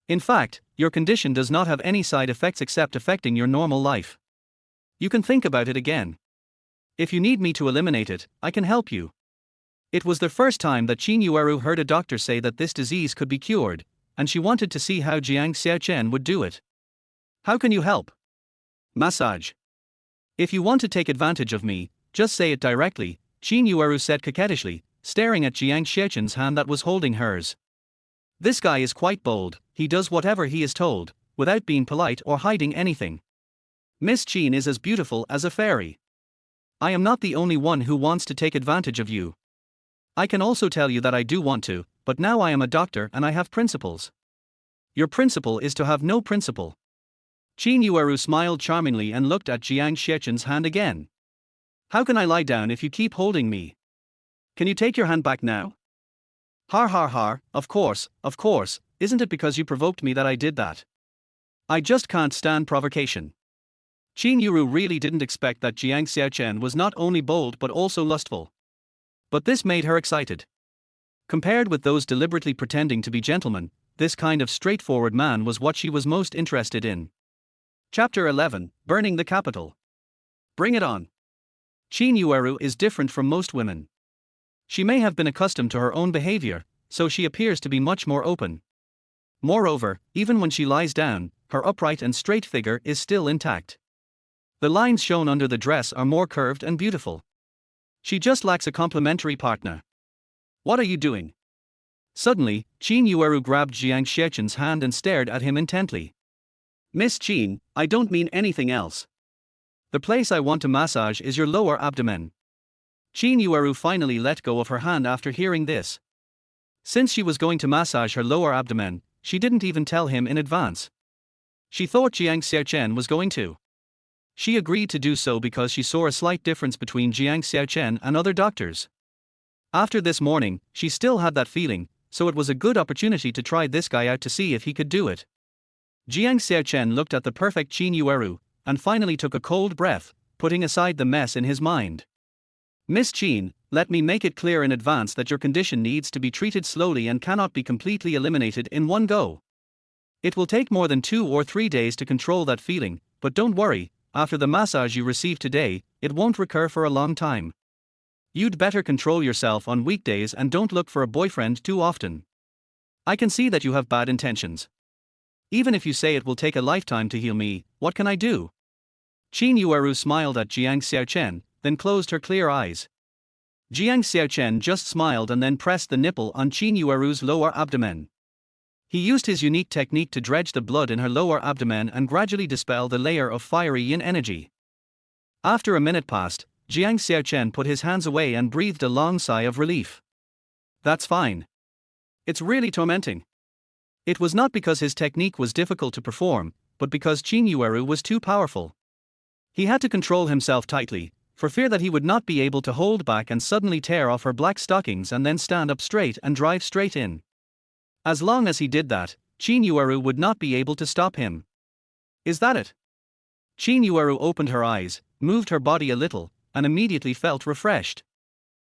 [SPEAKER 1] In fact, your condition does not have any side effects except affecting your normal life. You can think about it again. If you need me to eliminate it, I can help you." It was the first time that Qin Yueru heard a doctor say that this disease could be cured, and she wanted to see how Jiang Xiaocheng would do it. "How can you help?" "Massage. If you want to take advantage of me, just say it directly," Qin Yueru said coquettishly, staring at Jiang Xiaocheng's hand that was holding hers. This guy is quite bold, he does whatever he is told, without being polite or hiding anything. Miss Qin is as beautiful as a fairy. I am not the only one who wants to take advantage of you. I can also tell you that I do want to, but now I am a doctor and I have principles. Your principle is to have no principle. Qin Yueru smiled charmingly and looked at Jiang Xiaocheng's hand again. "How can I lie down if you keep holding me? Can you take your hand back now?" "Har har har, of course, isn't it because you provoked me that I did that? I just can't stand provocation." Qin Yueru really didn't expect that Jiang Xiaocheng was not only bold but also lustful. But this made her excited. Compared with those deliberately pretending to be gentlemen, this kind of straightforward man was what she was most interested in. Chapter 11, Burning the Capital. Bring it on. Qin Yueru is different from most women. She may have been accustomed to her own behavior, so she appears to be much more open. Moreover, even when she lies down, her upright and straight figure is still intact. The lines shown under the dress are more curved and beautiful. She just lacks a complementary partner. "What are you doing?" Suddenly, Qin Yueru grabbed Jiang Xiaocheng's hand and stared at him intently. "Miss Qin, I don't mean anything else. The place I want to massage is your lower abdomen." Qin Yueru finally let go of her hand after hearing this. Since she was going to massage her lower abdomen, she didn't even tell him in advance. She thought Jiang Xiaocheng was going to. She agreed to do so because she saw a slight difference between Jiang Xiaocheng and other doctors. After this morning, she still had that feeling, so it was a good opportunity to try this guy out to see if he could do it. Jiang Xiaocheng looked at the perfect Qin Yueru, and finally took a cold breath, putting aside the mess in his mind. "Miss Qin, let me make it clear in advance that your condition needs to be treated slowly and cannot be completely eliminated in one go. It will take more than 2 or 3 days to control that feeling, but don't worry, after the massage you receive today, it won't recur for a long time. You'd better control yourself on weekdays and don't look for a boyfriend too often. I can see that you have bad intentions. Even if you say it will take a lifetime to heal me, what can I do?" Qin Yueru smiled at Jiang Xiaocheng, then closed her clear eyes. Jiang Xiaocheng just smiled and then pressed the nipple on Qin Yueru's lower abdomen. He used his unique technique to dredge the blood in her lower abdomen and gradually dispel the layer of fiery yin energy. After a minute passed, Jiang Xiaocheng put his hands away and breathed a long sigh of relief. "That's fine. It's really tormenting." It was not because his technique was difficult to perform, but because Qin Yueru was too powerful. He had to control himself tightly, for fear that he would not be able to hold back and suddenly tear off her black stockings and then stand up straight and drive straight in. As long as he did that, Qin Yueru would not be able to stop him. "Is that it?" Qin Yueru opened her eyes, moved her body a little, and immediately felt refreshed.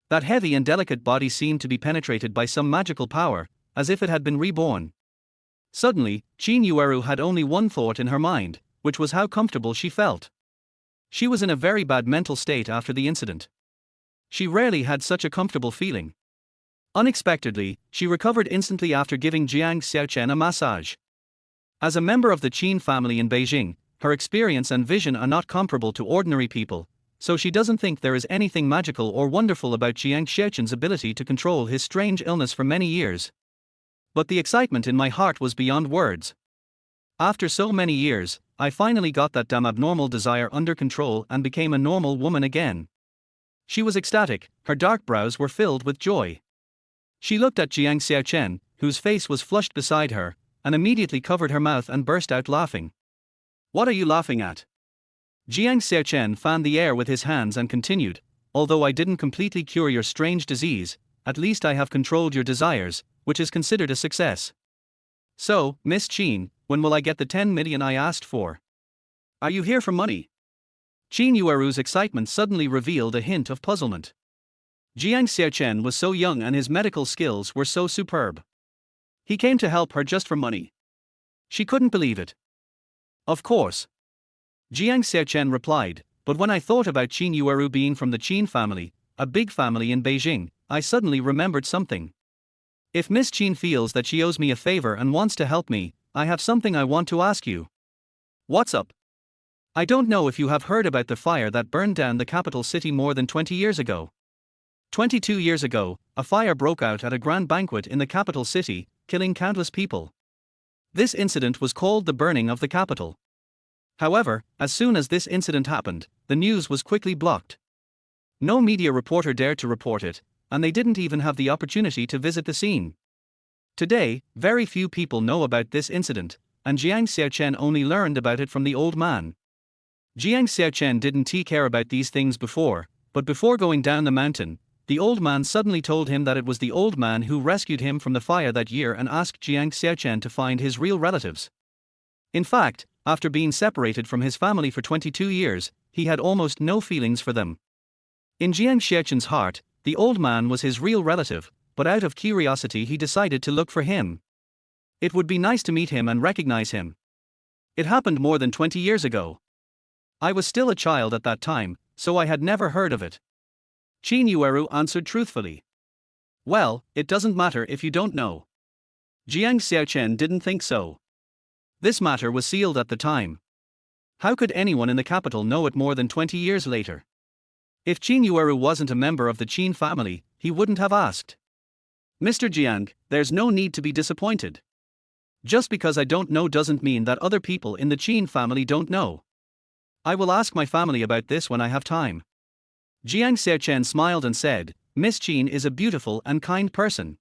[SPEAKER 1] That heavy and delicate body seemed to be penetrated by some magical power, as if it had been reborn. Suddenly, Qin Yueru had only one thought in her mind, which was how comfortable she felt. She was in a very bad mental state after the incident. She rarely had such a comfortable feeling. Unexpectedly, she recovered instantly after giving Jiang Xiaocheng a massage. As a member of the Qin family in Beijing, her experience and vision are not comparable to ordinary people, so she doesn't think there is anything magical or wonderful about Jiang Xiaocheng's ability to control his strange illness for many years. But the excitement in my heart was beyond words. After so many years, I finally got that damn abnormal desire under control and became a normal woman again. She was ecstatic, her dark brows were filled with joy. She looked at Jiang Xiaocheng, whose face was flushed beside her, and immediately covered her mouth and burst out laughing. "What are you laughing at?" Jiang Xiaocheng fanned the air with his hands and continued, "Although I didn't completely cure your strange disease, at least I have controlled your desires, which is considered a success. So, Miss Qin, when will I get the 10 million I asked for? Are you here for money?" Qin Yueru's excitement suddenly revealed a hint of puzzlement. Jiang Xiaocheng was so young and his medical skills were so superb. He came to help her just for money. She couldn't believe it. "Of course," Jiang Xiaocheng replied, "but when I thought about Qin Yueru being from the Qin family, a big family in Beijing, I suddenly remembered something. If Miss Qin feels that she owes me a favor and wants to help me, I have something I want to ask you." "What's up?" "I don't know if you have heard about the fire that burned down the capital city more than 20 years ago. 22 years ago, a fire broke out at a grand banquet in the capital city, killing countless people. This incident was called the burning of the capital. However, as soon as this incident happened, the news was quickly blocked. No media reporter dared to report it, and they didn't even have the opportunity to visit the scene. Today, very few people know about this incident, and Jiang Xiaocheng only learned about it from the old man. Jiang Xiaocheng didn't care about these things before, but before going down the mountain, the old man suddenly told him that it was the old man who rescued him from the fire that year and asked Jiang Xiaocheng to find his real relatives. In fact, after being separated from his family for 22 years, he had almost no feelings for them. In Jiang Xiaocheng's heart, the old man was his real relative, but out of curiosity he decided to look for him. It would be nice to meet him and recognize him. It happened more than 20 years ago. I was still a child at that time, so I had never heard of it. Qin Yueru answered truthfully. "Well, it doesn't matter if you don't know." Jiang Xiaocheng didn't think so. This matter was sealed at the time. How could anyone in the capital know it more than 20 years later? If Qin Yueru wasn't a member of the Qin family, he wouldn't have asked. "Mr. Jiang, there's no need to be disappointed. Just because I don't know doesn't mean that other people in the Qin family don't know. I will ask my family about this when I have time." Jiang Xiaocheng smiled and said, "Miss Qin is a beautiful and kind person.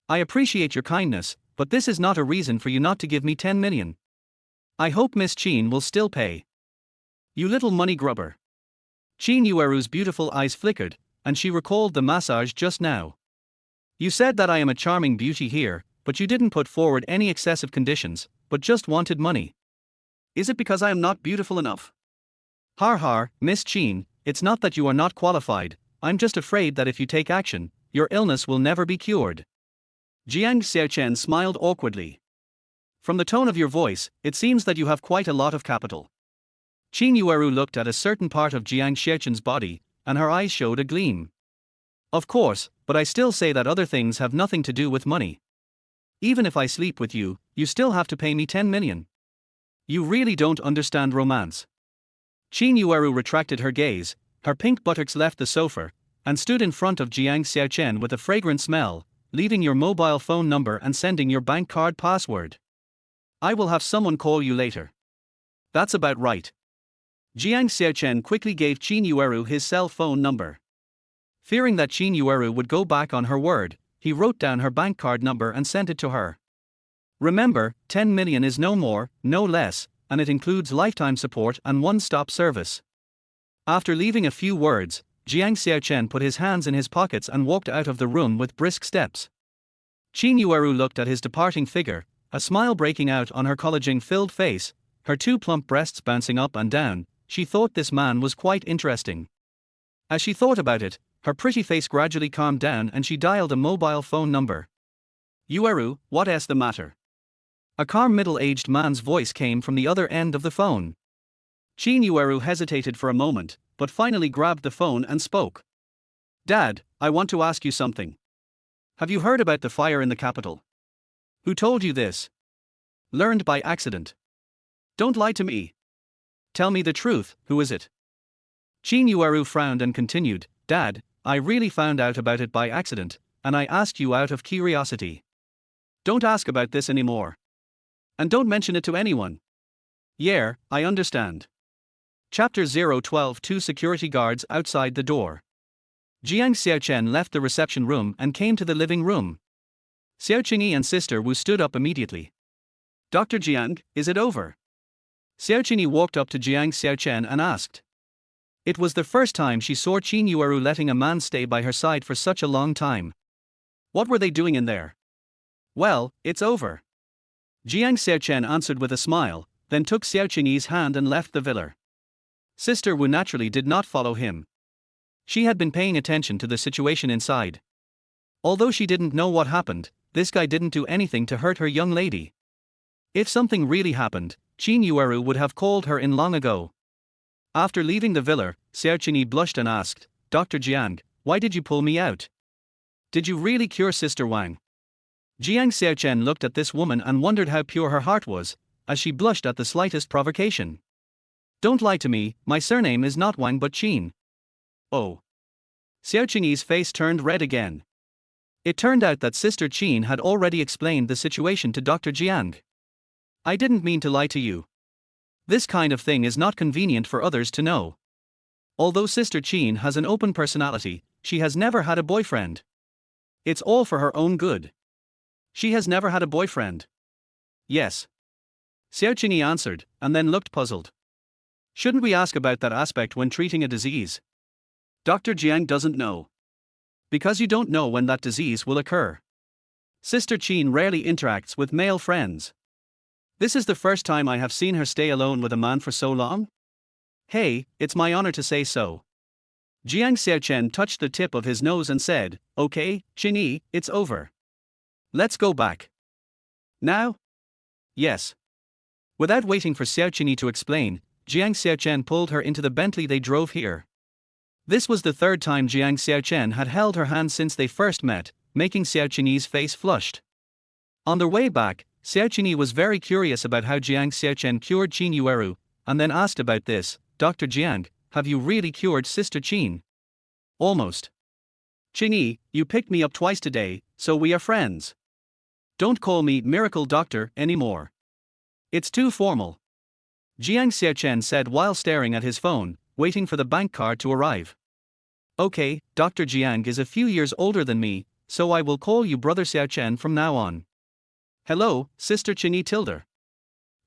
[SPEAKER 1] I appreciate your kindness, but this is not a reason for you not to give me 10 million. I hope Miss Qin will still pay." "You little money grubber." Qin Yueru's beautiful eyes flickered, and she recalled the massage just now. "You said that I am a charming beauty here, but you didn't put forward any excessive conditions, but just wanted money. Is it because I am not beautiful enough?" "Har har, Miss Qin, it's not that you are not qualified, I'm just afraid that if you take action, your illness will never be cured." Jiang Xiaocheng smiled awkwardly. "From the tone of your voice, it seems that you have quite a lot of capital." Qin Yueru looked at a certain part of Jiang Xiaocheng's body, and her eyes showed a gleam. "Of course, but I still say that other things have nothing to do with money. Even if I sleep with you, you still have to pay me 10 million. You really don't understand romance." Qin Yueru retracted her gaze, her pink buttocks left the sofa, and stood in front of Jiang Xiaocheng with a fragrant smell, "Leaving your mobile phone number and sending your bank card password. I will have someone call you later." "That's about right." Jiang Xiaocheng quickly gave Qin Yueru his cell phone number. Fearing that Qin Yueru would go back on her word, he wrote down her bank card number and sent it to her. Remember, 10 million is no more, no less, and it includes lifetime support and one-stop service. After leaving a few words, Jiang Xiaocheng put his hands in his pockets and walked out of the room with brisk steps. Qin Yueru looked at his departing figure, a smile breaking out on her collagen-filled face, her two plump breasts bouncing up and down. She thought this man was quite interesting. As she thought about it, her pretty face gradually calmed down and she dialed a mobile phone number. Yueru, what's the matter? A calm middle-aged man's voice came from the other end of the phone. Qin Yueru hesitated for a moment, but finally grabbed the phone and spoke. Dad, I want to ask you something. Have you heard about the fire in the capital? Who told you this? Learned by accident. Don't lie to me. Tell me the truth, who is it? Qin Yueru frowned and continued, Dad, I really found out about it by accident, and I asked you out of curiosity. Don't ask about this anymore. And don't mention it to anyone. Yeah, I understand. Chapter 012. Two security guards outside the door. Jiang Xiaocheng left the reception room and came to the living room. Xiaocheng and Sister Wu stood up immediately. Dr. Jiang, is it over? Xiaocheng walked up to Jiang Xiaocheng and asked. It was the first time she saw Qin Yueru letting a man stay by her side for such a long time. What were they doing in there? Well, it's over. Jiang Xiaocheng answered with a smile, then took Xiaocheng's hand and left the villa. Sister Wu naturally did not follow him. She had been paying attention to the situation inside. Although she didn't know what happened, this guy didn't do anything to hurt her young lady. If something really happened, Qin Yueru would have called her in long ago. After leaving the villa, Xiaocheng blushed and asked, Dr. Jiang, why did you pull me out? Did you really cure Sister Wang? Jiang Xiaocheng looked at this woman and wondered how pure her heart was, as she blushed at the slightest provocation. Don't lie to me, my surname is not Wang but Qin. Oh. Xiaocheng's face turned red again. It turned out that Sister Qin had already explained the situation to Dr. Jiang. I didn't mean to lie to you. This kind of thing is not convenient for others to know. Although Sister Qin has an open personality, she has never had a boyfriend. It's all for her own good. She has never had a boyfriend. Yes. Xiaocheng answered, and then looked puzzled. Shouldn't we ask about that aspect when treating a disease? Dr. Jiang doesn't know. Because you don't know when that disease will occur. Sister Qin rarely interacts with male friends. This is the first time I have seen her stay alone with a man for so long. Hey, it's my honor to say so. Jiang Xiaocheng touched the tip of his nose and said, Okay, Qin, it's over. Let's go back. Now? Yes. Without waiting for Xiaocheng to explain, Jiang Xiaocheng pulled her into the Bentley they drove here. This was the third time Jiang Xiaocheng had held her hand since they first met, making Xiaocheng's face flushed. On their way back, Xiaocheng was very curious about how Jiang Xiaocheng cured Qin Yueru, and then asked about this, Dr. Jiang, have you really cured Sister Qin? Almost. Qin, you picked me up twice today, so we are friends. Don't call me Miracle Doctor anymore. It's too formal. Jiang Xiaocheng said while staring at his phone, waiting for the bank card to arrive. Okay, Dr. Jiang is a few years older than me, so I will call you Brother Xiaocheng from now on. Hello, Sister Qin Tilda.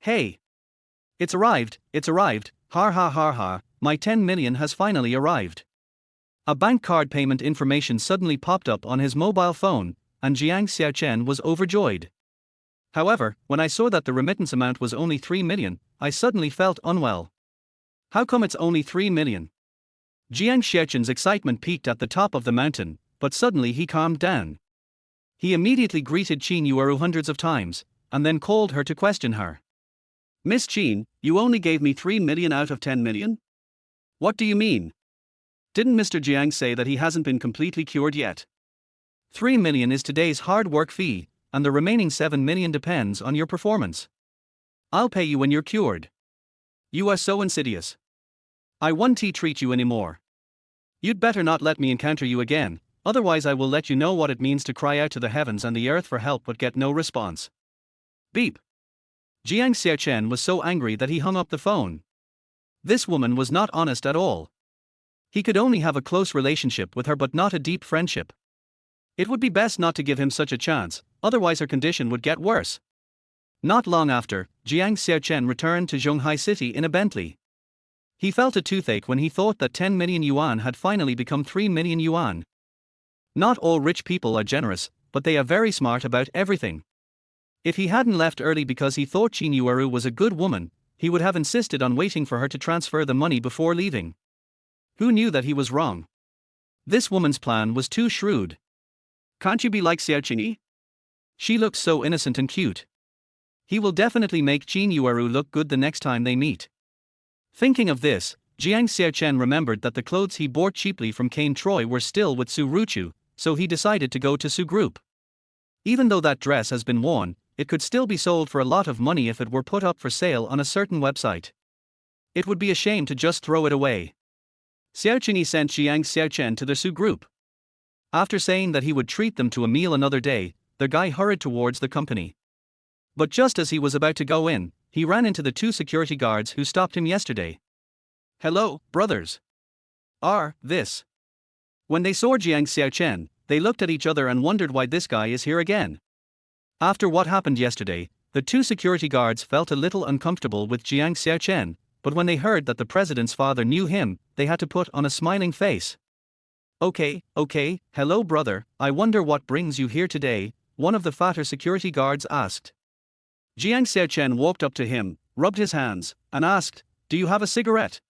[SPEAKER 1] Hey. It's arrived, ha ha ha ha, my 10 million has finally arrived. A bank card payment information suddenly popped up on his mobile phone, and Jiang Xiaocheng was overjoyed. However, when I saw that the remittance amount was only 3 million, I suddenly felt unwell. How come it's only 3 million? Jiang Xiaocheng's excitement peaked at the top of the mountain, but suddenly he calmed down. He immediately greeted Qin Yueru hundreds of times, and then called her to question her. Miss Qin, you only gave me 3 million out of 10 million? What do you mean? Didn't Mr. Jiang say that he hasn't been completely cured yet? 3 million is today's hard work fee, and the remaining 7 million depends on your performance. I'll pay you when you're cured. You are so insidious. I won't treat you anymore. You'd better not let me encounter you again, otherwise I will let you know what it means to cry out to the heavens and the earth for help but get no response. Beep. Jiang Xiaocheng was so angry that he hung up the phone. This woman was not honest at all. He could only have a close relationship with her but not a deep friendship. It would be best not to give him such a chance, otherwise her condition would get worse. Not long after, Jiang Xiaocheng returned to Zhonghai City in a Bentley. He felt a toothache when he thought that 10 million yuan had finally become 3 million yuan. Not all rich people are generous, but they are very smart about everything. If he hadn't left early because he thought Qin Yueru was a good woman, he would have insisted on waiting for her to transfer the money before leaving. Who knew that he was wrong? This woman's plan was too shrewd. Can't you be like Xiaocheng? She looks so innocent and cute. He will definitely make Jin Yueru look good the next time they meet. Thinking of this, Jiang Xiaocheng remembered that the clothes he bought cheaply from Kane Troy were still with Su Ruochu, so he decided to go to Su Group. Even though that dress has been worn, it could still be sold for a lot of money if it were put up for sale on a certain website. It would be a shame to just throw it away. Xiaocheng sent Jiang Xiaocheng to the Su Group. After saying that he would treat them to a meal another day, the guy hurried towards the company. But just as he was about to go in, he ran into the two security guards who stopped him yesterday. "Hello, brothers. This." When they saw Jiang Xiaocheng, they looked at each other and wondered why this guy is here again. After what happened yesterday, the two security guards felt a little uncomfortable with Jiang Xiaocheng, but when they heard that the president's father knew him, they had to put on a smiling face. Okay, hello brother, I wonder what brings you here today," one of the fatter security guards asked. Jiang Xiaocheng walked up to him, rubbed his hands, and asked, "Do you have a cigarette?"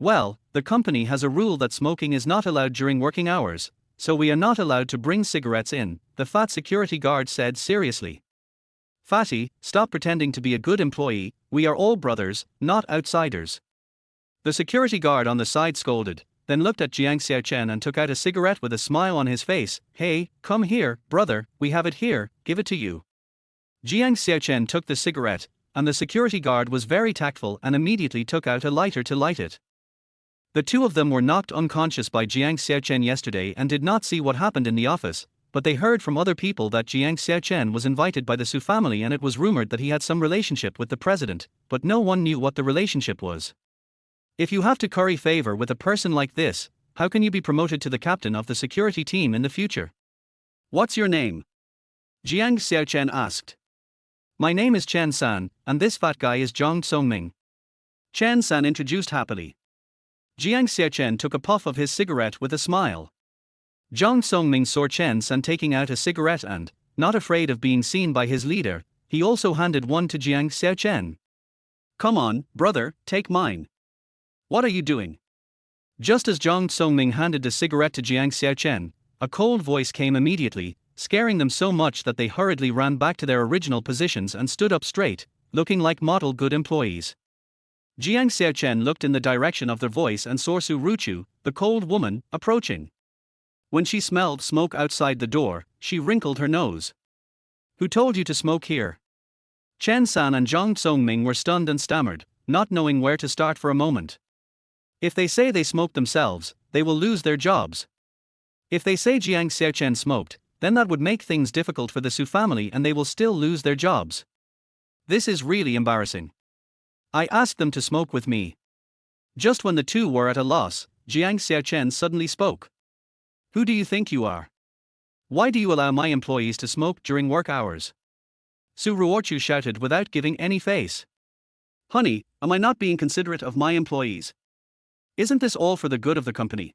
[SPEAKER 1] "Well, the company has a rule that smoking is not allowed during working hours, so we are not allowed to bring cigarettes in," the fat security guard said seriously. "Fatty, stop pretending to be a good employee, we are all brothers, not outsiders." The security guard on the side scolded, then looked at Jiang Xiaocheng and took out a cigarette with a smile on his face. "Hey, come here, brother, we have it here, give it to you." Jiang Xiaocheng took the cigarette, and the security guard was very tactful and immediately took out a lighter to light it. The two of them were knocked unconscious by Jiang Xiaocheng yesterday and did not see what happened in the office, but they heard from other people that Jiang Xiaocheng was invited by the Su family and it was rumored that he had some relationship with the president, but no one knew what the relationship was. If you have to curry favor with a person like this, how can you be promoted to the captain of the security team in the future? "What's your name?" Jiang Xiaocheng asked. "My name is Chen San, and this fat guy is Zhang Songming." Chen San introduced happily. Jiang Xiaocheng took a puff of his cigarette with a smile. Zhang Songming saw Chen San taking out a cigarette and, not afraid of being seen by his leader, he also handed one to Jiang Xiaocheng. "Come on, brother, take mine." "What are you doing?" Just as Zhang Songming handed the cigarette to Jiang Xiaocheng, a cold voice came immediately, scaring them so much that they hurriedly ran back to their original positions and stood up straight, looking like model good employees. Jiang Xiaocheng looked in the direction of their voice and saw Su Ruochu, the cold woman, approaching. When she smelled smoke outside the door, she wrinkled her nose. "Who told you to smoke here?" Chen San and Zhang Songming were stunned and stammered, not knowing where to start for a moment. If they say they smoked themselves, they will lose their jobs. If they say Jiang Xiaocheng smoked, then that would make things difficult for the Su family and they will still lose their jobs. This is really embarrassing. I asked them to smoke with me. Just when the two were at a loss, Jiang Xiaocheng suddenly spoke. "Who do you think you are? Why do you allow my employees to smoke during work hours?" Su Ruochu shouted without giving any face. "Honey, am I not being considerate of my employees? Isn't this all for the good of the company?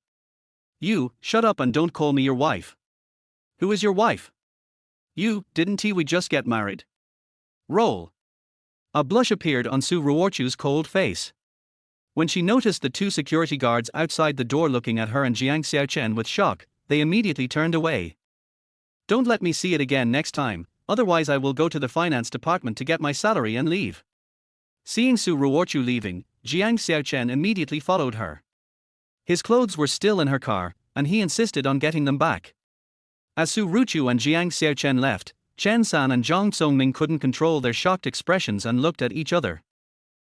[SPEAKER 1] You, shut up and don't call me your wife." "Who is your wife?" "You, didn't we just get married?" Roll. A blush appeared on Su Ruochu's cold face. When she noticed the two security guards outside the door looking at her and Jiang Xiaocheng with shock, they immediately turned away. "Don't let me see it again next time, otherwise I will go to the finance department to get my salary and leave." Seeing Su Ruochu leaving, Jiang Xiaocheng immediately followed her. His clothes were still in her car, and he insisted on getting them back. As Su Ruochu and Jiang Xiaocheng left, Chen San and Zhang Songming couldn't control their shocked expressions and looked at each other.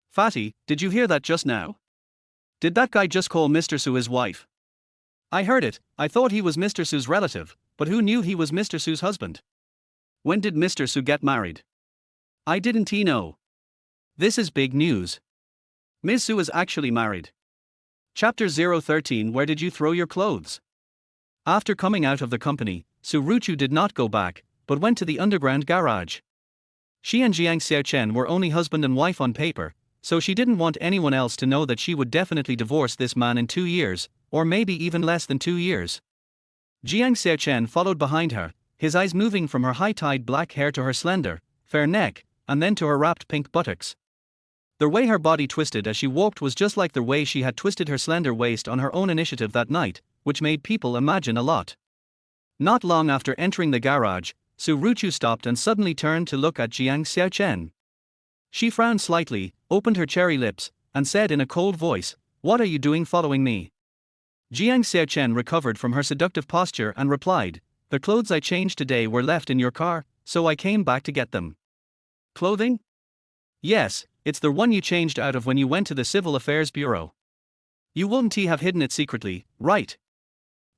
[SPEAKER 1] "Fatty, did you hear that just now? Did that guy just call Mr. Su his wife?" "I heard it, I thought he was Mr. Su's relative, but who knew he was Mr. Su's husband? When did Mr. Su get married? I didn't know. This is big news. Ms. Su is actually married." Chapter 013 Where did you throw your clothes? After coming out of the company, Su Ruochu did not go back, but went to the underground garage. She and Jiang Xiaocheng were only husband and wife on paper, so she didn't want anyone else to know that she would definitely divorce this man in 2 years, or maybe even less than 2 years. Jiang Xiaocheng followed behind her, his eyes moving from her high-tied black hair to her slender, fair neck, and then to her wrapped pink buttocks. The way her body twisted as she walked was just like the way she had twisted her slender waist on her own initiative that night, which made people imagine a lot. Not long after entering the garage, Su Ruochu stopped and suddenly turned to look at Jiang Xiaocheng. She frowned slightly, opened her cherry lips, and said in a cold voice, "What are you doing following me?" Jiang Xiaocheng recovered from her seductive posture and replied, "The clothes I changed today were left in your car, so I came back to get them." "Clothing?" "Yes, it's the one you changed out of when you went to the Civil Affairs Bureau. You wouldn't have hidden it secretly, right?"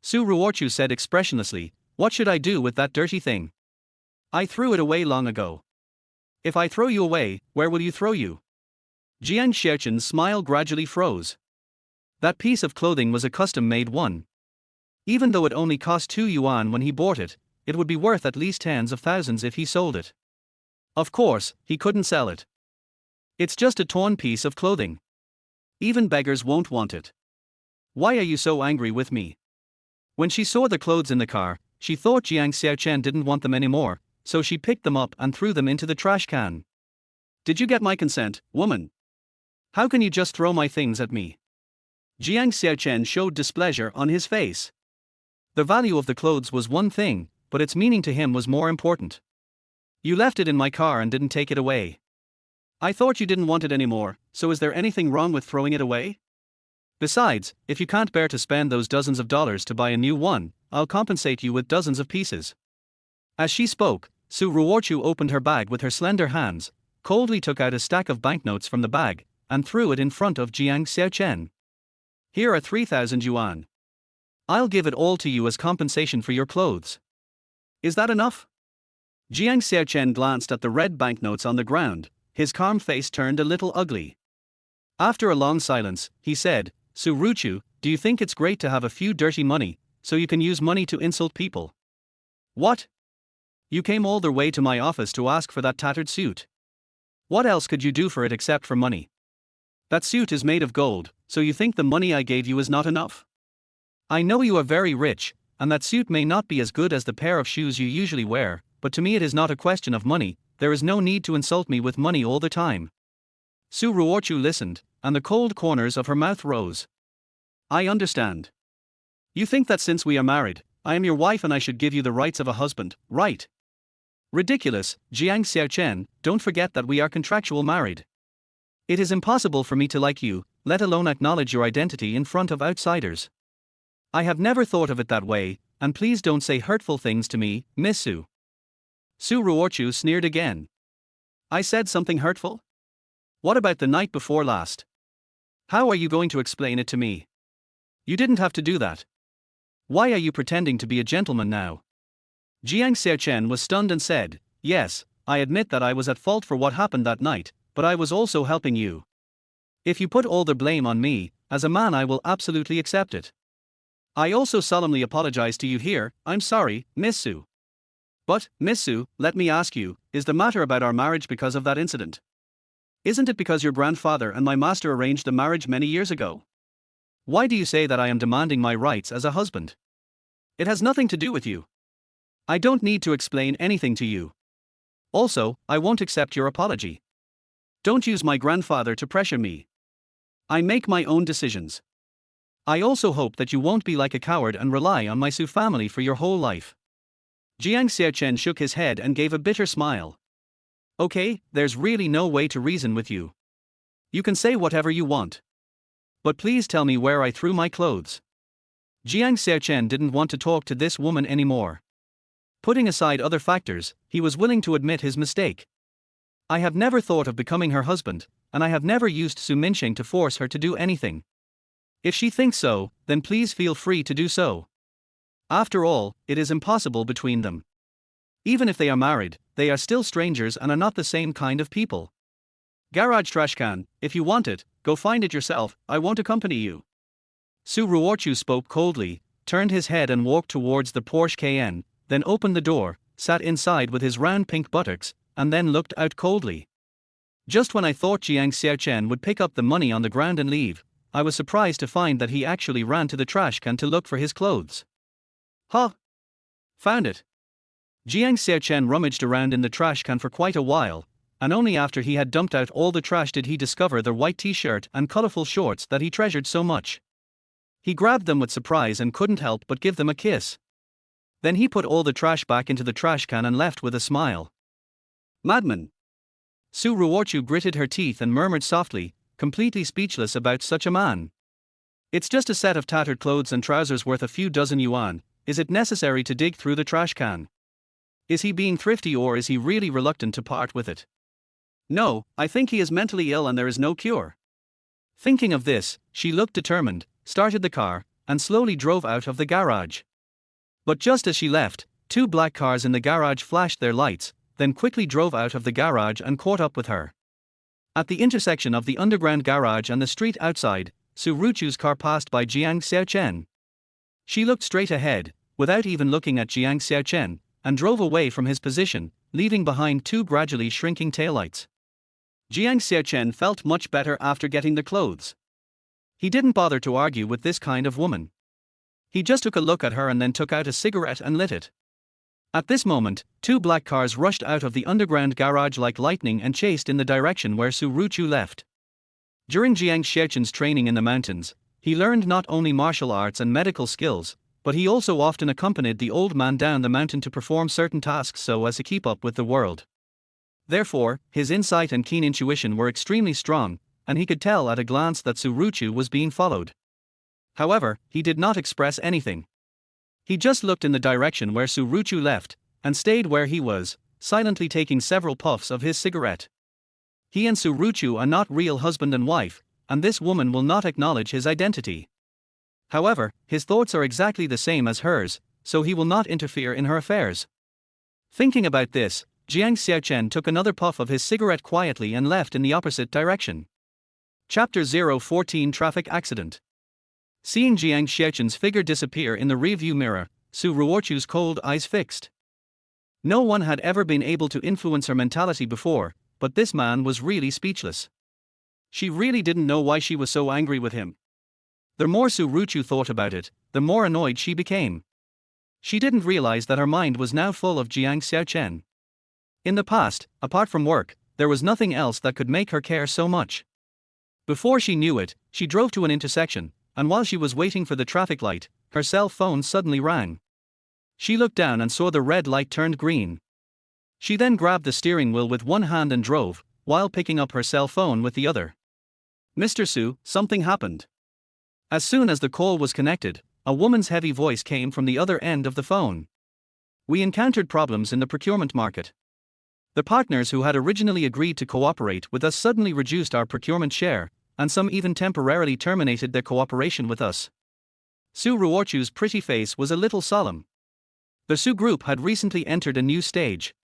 [SPEAKER 1] Su Ruochu said expressionlessly, "What should I do with that dirty thing? I threw it away long ago." "If I throw you away, where will you throw you?" Jiang Xiaocheng's smile gradually froze. That piece of clothing was a custom-made one. Even though it only cost 2 yuan when he bought it, it would be worth at least tens of thousands if he sold it. Of course, he couldn't sell it. It's just a torn piece of clothing. Even beggars won't want it. Why are you so angry with me? When she saw the clothes in the car, she thought Jiang Xiaocheng didn't want them anymore, so she picked them up and threw them into the trash can. "Did you get my consent, woman? How can you just throw my things at me?" Jiang Xiaocheng showed displeasure on his face. The value of the clothes was one thing, but its meaning to him was more important. "You left it in my car and didn't take it away. I thought you didn't want it anymore, so is there anything wrong with throwing it away? Besides, if you can't bear to spend those dozens of dollars to buy a new one, I'll compensate you with dozens of pieces." As she spoke, Su Ruochu opened her bag with her slender hands, coldly took out a stack of banknotes from the bag, and threw it in front of Jiang Xiaocheng. "Here are 3,000 yuan. I'll give it all to you as compensation for your clothes. Is that enough?" Jiang Xiaocheng glanced at the red banknotes on the ground, his calm face turned a little ugly. After a long silence, he said, "Su Ruochu, do you think it's great to have a few dirty money, so you can use money to insult people? What? You came all the way to my office to ask for that tattered suit. What else could you do for it except for money? That suit is made of gold, so you think the money I gave you is not enough? I know you are very rich, and that suit may not be as good as the pair of shoes you usually wear, but to me it is not a question of money. There is no need to insult me with money all the time." Su Ruochu listened, and the cold corners of her mouth rose. "I understand. You think that since we are married, I am your wife and I should give you the rights of a husband, right? Ridiculous, Jiang Xiaocheng, don't forget that we are contractual married. It is impossible for me to like you, let alone acknowledge your identity in front of outsiders. I have never thought of it that way, and please don't say hurtful things to me, Miss Su." Su Ruochu sneered again. "I said something hurtful? What about the night before last? How are you going to explain it to me? You didn't have to do that. Why are you pretending to be a gentleman now?" Jiang Xiaocheng was stunned and said, "Yes, I admit that I was at fault for what happened that night, but I was also helping you. If you put all the blame on me, as a man I will absolutely accept it. I also solemnly apologize to you here. I'm sorry, Miss Su. But, Miss Su, let me ask you, is the matter about our marriage because of that incident? Isn't it because your grandfather and my master arranged the marriage many years ago? Why do you say that I am demanding my rights as a husband? It has nothing to do with you. I don't need to explain anything to you. Also, I won't accept your apology. Don't use my grandfather to pressure me. I make my own decisions. I also hope that you won't be like a coward and rely on my Su family for your whole life." Jiang Xiaocheng shook his head and gave a bitter smile. "Okay, there's really no way to reason with you. You can say whatever you want. But please tell me where I threw my clothes." Jiang Xiaocheng didn't want to talk to this woman anymore. Putting aside other factors, he was willing to admit his mistake. "I have never thought of becoming her husband, and I have never used Su Minsheng to force her to do anything. If she thinks so, then please feel free to do so. After all, it is impossible between them. Even if they are married, they are still strangers and are not the same kind of people. Garage trash can, if you want it, go find it yourself, I won't accompany you." Su Ruochu spoke coldly, turned his head and walked towards the Porsche Cayenne, then opened the door, sat inside with his round pink buttocks, and then looked out coldly. Just when I thought Jiang Xiaocheng would pick up the money on the ground and leave, I was surprised to find that he actually ran to the trash can to look for his clothes. "Huh! Found it." Jiang Xiaocheng rummaged around in the trash can for quite a while, and only after he had dumped out all the trash did he discover the white t-shirt and colorful shorts that he treasured so much. He grabbed them with surprise and couldn't help but give them a kiss. Then he put all the trash back into the trash can and left with a smile. Madman. Su Ruochu gritted her teeth and murmured softly, completely speechless about such a man. It's just a set of tattered clothes and trousers worth a few dozen yuan. Is it necessary to dig through the trash can? Is he being thrifty or is he really reluctant to part with it? No, I think he is mentally ill and there is no cure. Thinking of this, she looked determined, started the car, and slowly drove out of the garage. But just as she left, 2 black cars in the garage flashed their lights, then quickly drove out of the garage and caught up with her. At the intersection of the underground garage and the street outside, Su Ruochu's car passed by Jiang Xiaocheng. She looked straight ahead, without even looking at Jiang Xiaocheng, and drove away from his position, leaving behind 2 gradually shrinking taillights. Jiang Xiaocheng felt much better after getting the clothes. He didn't bother to argue with this kind of woman. He just took a look at her and then took out a cigarette and lit it. At this moment, 2 black cars rushed out of the underground garage like lightning and chased in the direction where Su Ruochu left. During Jiang Xiaocheng's training in the mountains, he learned not only martial arts and medical skills, but he also often accompanied the old man down the mountain to perform certain tasks so as to keep up with the world. Therefore, his insight and keen intuition were extremely strong, and he could tell at a glance that Su Ruochu was being followed. However, he did not express anything. He just looked in the direction where Su Ruochu left, and stayed where he was, silently taking several puffs of his cigarette. He and Su Ruochu are not real husband and wife, and this woman will not acknowledge his identity. However, his thoughts are exactly the same as hers, so he will not interfere in her affairs. Thinking about this, Jiang Xiaocheng took another puff of his cigarette quietly and left in the opposite direction. Chapter 014 Traffic Accident. Seeing Jiang Xiaocheng's figure disappear in the rearview mirror, Su Ruochu's cold eyes fixed. No one had ever been able to influence her mentality before, but this man was really speechless. She really didn't know why she was so angry with him. The more Su Ruochu thought about it, the more annoyed she became. She didn't realize that her mind was now full of Jiang Xiaocheng. In the past, apart from work, there was nothing else that could make her care so much. Before she knew it, she drove to an intersection, and while she was waiting for the traffic light, her cell phone suddenly rang. She looked down and saw the red light turned green. She then grabbed the steering wheel with one hand and drove, while picking up her cell phone with the other. Mr. Su, something happened. As soon as the call was connected, a woman's heavy voice came from the other end of the phone. We encountered problems in the procurement market. The partners who had originally agreed to cooperate with us suddenly reduced our procurement share, and some even temporarily terminated their cooperation with us. Su Ruochu's pretty face was a little solemn. The Su Group had recently entered a new stage.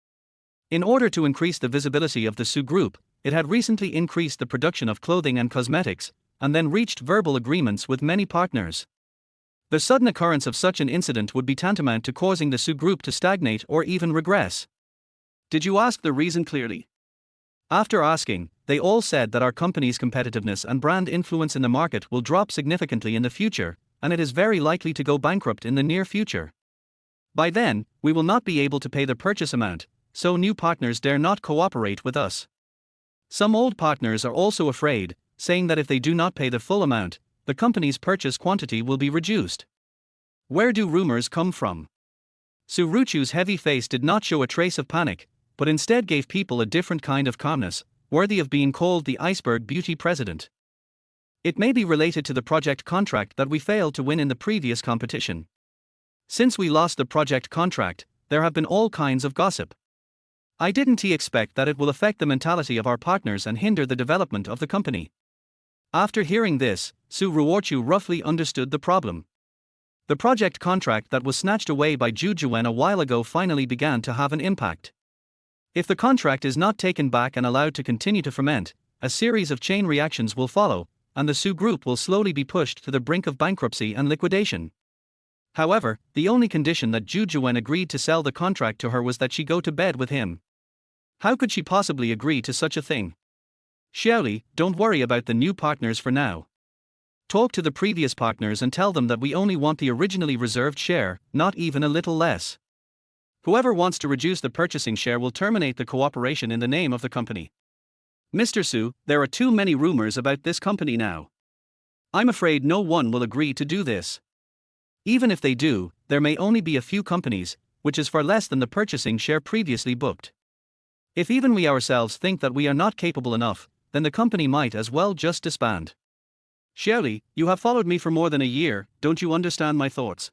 [SPEAKER 1] In order to increase the visibility of the Su Group, it had recently increased the production of clothing and cosmetics, and then reached verbal agreements with many partners. The sudden occurrence of such an incident would be tantamount to causing the Su Group to stagnate or even regress. Did you ask the reason clearly? After asking, they all said that our company's competitiveness and brand influence in the market will drop significantly in the future, and it is very likely to go bankrupt in the near future. By then, we will not be able to pay the purchase amount, so new partners dare not cooperate with us. Some old partners are also afraid, saying that if they do not pay the full amount, the company's purchase quantity will be reduced. Where do rumors come from? Su Ruochu's heavy face did not show a trace of panic, but instead gave people a different kind of calmness, worthy of being called the iceberg beauty president. It may be related to the project contract that we failed to win in the previous competition. Since we lost the project contract, there have been all kinds of gossip. I didn't expect that it will affect the mentality of our partners and hinder the development of the company. After hearing this, Su Ruochu roughly understood the problem. The project contract that was snatched away by Zhu Juan a while ago finally began to have an impact. If the contract is not taken back and allowed to continue to ferment, a series of chain reactions will follow, and the Su Group will slowly be pushed to the brink of bankruptcy and liquidation. However, the only condition that Zhu Juan agreed to sell the contract to her was that she go to bed with him. How could she possibly agree to such a thing? Xiaoli, don't worry about the new partners for now. Talk to the previous partners and tell them that we only want the originally reserved share, not even a little less. Whoever wants to reduce the purchasing share will terminate the cooperation in the name of the company. Mr. Su, there are too many rumors about this company now. I'm afraid no one will agree to do this. Even if they do, there may only be a few companies, which is far less than the purchasing share previously booked. If even we ourselves think that we are not capable enough, then the company might as well just disband. Xiaoli, you have followed me for more than a year, don't you understand my thoughts?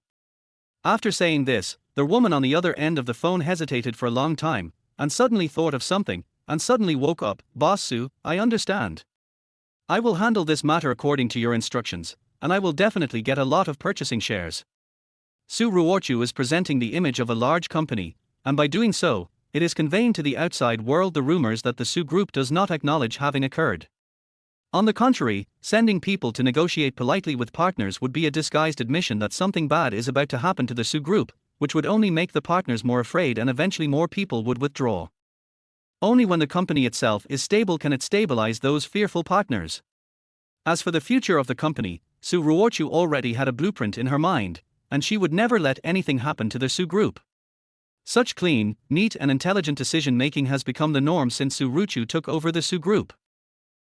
[SPEAKER 1] After saying this, the woman on the other end of the phone hesitated for a long time, and suddenly thought of something, and suddenly woke up. Boss Su, I understand. I will handle this matter according to your instructions, and I will definitely get a lot of purchasing shares. Su Ruochu is presenting the image of a large company, and by doing so, it is conveying to the outside world the rumors that the Su Group does not acknowledge having occurred. On the contrary, sending people to negotiate politely with partners would be a disguised admission that something bad is about to happen to the Su Group, which would only make the partners more afraid and eventually more people would withdraw. Only when the company itself is stable can it stabilize those fearful partners. As for the future of the company, Su Ruochu already had a blueprint in her mind, and she would never let anything happen to the Su Group. Such clean, neat and intelligent decision-making has become the norm since Su Ruochu took over the Su Group.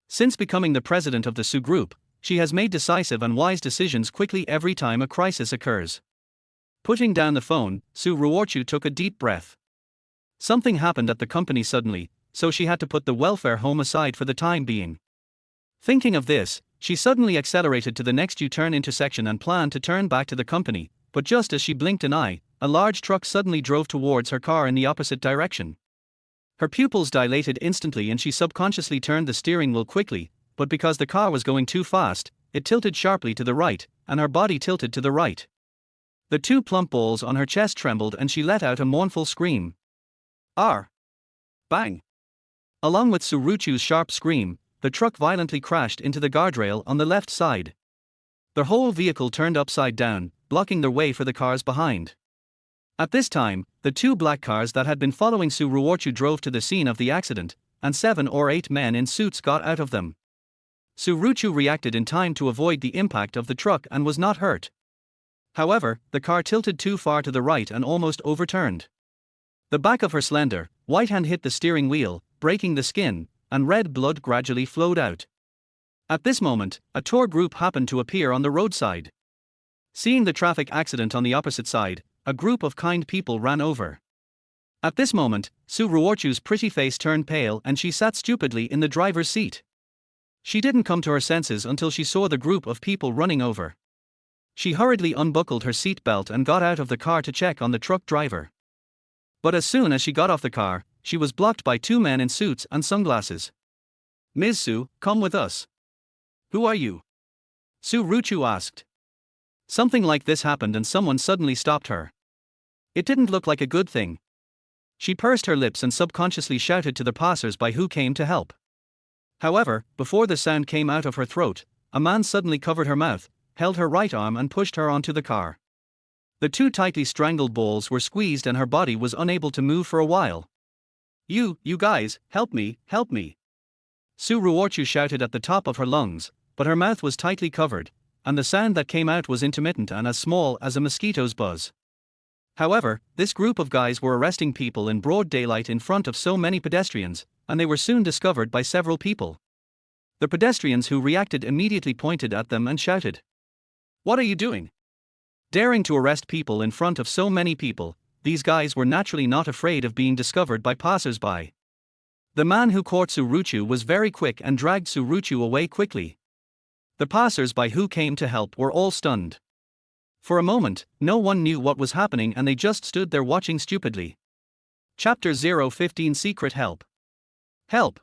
[SPEAKER 1] Since becoming the president of the Su Group, she has made decisive and wise decisions quickly every time a crisis occurs. Putting down the phone, Su Ruochu took a deep breath. Something happened at the company suddenly, so she had to put the welfare home aside for the time being. Thinking of this, she suddenly accelerated to the next U-turn intersection and planned to turn back to the company, but just as she blinked an eye, a large truck suddenly drove towards her car in the opposite direction. Her pupils dilated instantly and she subconsciously turned the steering wheel quickly, but because the car was going too fast, it tilted sharply to the right, and her body tilted to the right. The two plump balls on her chest trembled and she let out a mournful scream. R. Bang! Along with Su Ruochu's sharp scream, the truck violently crashed into the guardrail on the left side. The whole vehicle turned upside down, blocking the way for the cars behind. At this time, the two black cars that had been following Su Ruochu drove to the scene of the accident, and 7 or 8 men in suits got out of them. Su Ruochu reacted in time to avoid the impact of the truck and was not hurt. However, the car tilted too far to the right and almost overturned. The back of her slender, white hand hit the steering wheel, breaking the skin, and red blood gradually flowed out. At this moment, a tour group happened to appear on the roadside. Seeing the traffic accident on the opposite side, a group of kind people ran over. At this moment, Su Ruochu's pretty face turned pale and she sat stupidly in the driver's seat. She didn't come to her senses until she saw the group of people running over. She hurriedly unbuckled her seat belt and got out of the car to check on the truck driver. But as soon as she got off the car, she was blocked by 2 men in suits and sunglasses. Ms. Su, come with us. Who are you? Su Ruochu asked. Something like this happened and someone suddenly stopped her. It didn't look like a good thing. She pursed her lips and subconsciously shouted to the passers-by who came to help. However, before the sound came out of her throat, a man suddenly covered her mouth, held her right arm and pushed her onto the car. The 2 tightly strangled balls were squeezed and her body was unable to move for a while. You guys, help me, help me. Su Ruochu shouted at the top of her lungs, but her mouth was tightly covered, and the sound that came out was intermittent and as small as a mosquito's buzz. However, this group of guys were arresting people in broad daylight in front of so many pedestrians, and they were soon discovered by several people. The pedestrians who reacted immediately pointed at them and shouted, "What are you doing? Daring to arrest people in front of so many people?" These guys were naturally not afraid of being discovered by passers-by. The man who caught Su Ruochu was very quick and dragged Su Ruochu away quickly. The passers-by who came to help were all stunned. For a moment, no one knew what was happening and they just stood there watching stupidly. Chapter 015 Secret Help. Help!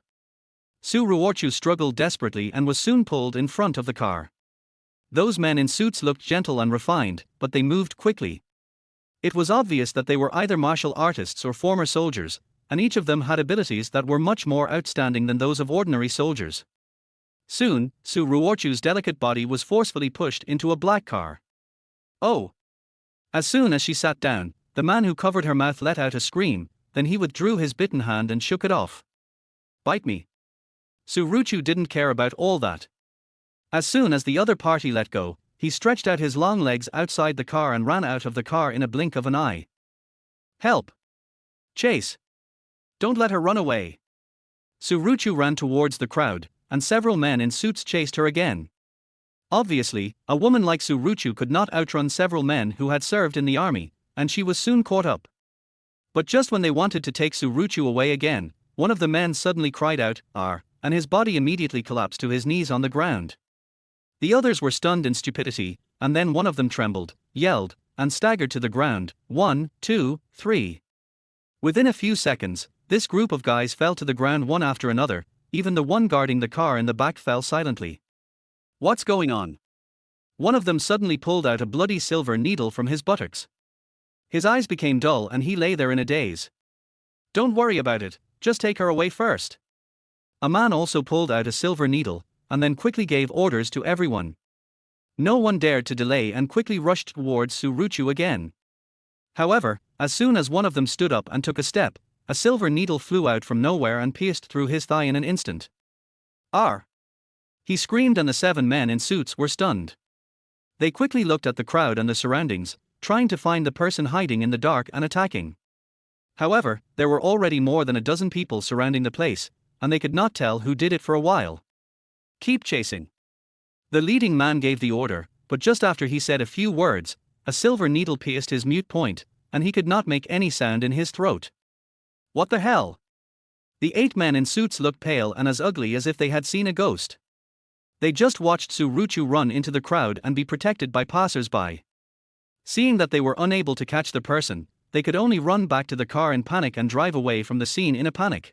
[SPEAKER 1] Su Ruochu struggled desperately and was soon pulled in front of the car. Those men in suits looked gentle and refined, but they moved quickly. It was obvious that they were either martial artists or former soldiers, and each of them had abilities that were much more outstanding than those of ordinary soldiers. Soon, Su Ruochu's delicate body was forcefully pushed into a black car. Oh! As soon as she sat down, the man who covered her mouth let out a scream, then he withdrew his bitten hand and shook it off. Bite me. Su Ruochu didn't care about all that. As soon as the other party let go, he stretched out his long legs outside the car and ran out of the car in a blink of an eye. Help! Chase! Don't let her run away! Su Ruochu ran towards the crowd, and several men in suits chased her again. Obviously, a woman like Su Ruochu could not outrun several men who had served in the army, and she was soon caught up. But just when they wanted to take Su Ruochu away again, one of the men suddenly cried out, "Arr," and his body immediately collapsed to his knees on the ground. The others were stunned in stupidity, and then one of them trembled, yelled, and staggered to the ground. 1, 2, 3. Within a few seconds, this group of guys fell to the ground one after another, even the one guarding the car in the back fell silently. "What's going on?" One of them suddenly pulled out a bloody silver needle from his buttocks. His eyes became dull and he lay there in a daze. "Don't worry about it, just take her away first." A man also pulled out a silver needle, and then quickly gave orders to everyone. No one dared to delay and quickly rushed towards Su Ruochu again. However, as soon as one of them stood up and took a step, a silver needle flew out from nowhere and pierced through his thigh in an instant. "Arr!" he screamed, and the 7 men in suits were stunned. They quickly looked at the crowd and the surroundings, trying to find the person hiding in the dark and attacking. However, there were already more than a dozen people surrounding the place, and they could not tell who did it for a while. "Keep chasing." The leading man gave the order, but just after he said a few words, a silver needle pierced his mute point, and he could not make any sound in his throat. "What the hell?" The 8 men in suits looked pale and as ugly as if they had seen a ghost. They just watched Su Ruochu run into the crowd and be protected by passers-by. Seeing that they were unable to catch the person, they could only run back to the car in panic and drive away from the scene in a panic.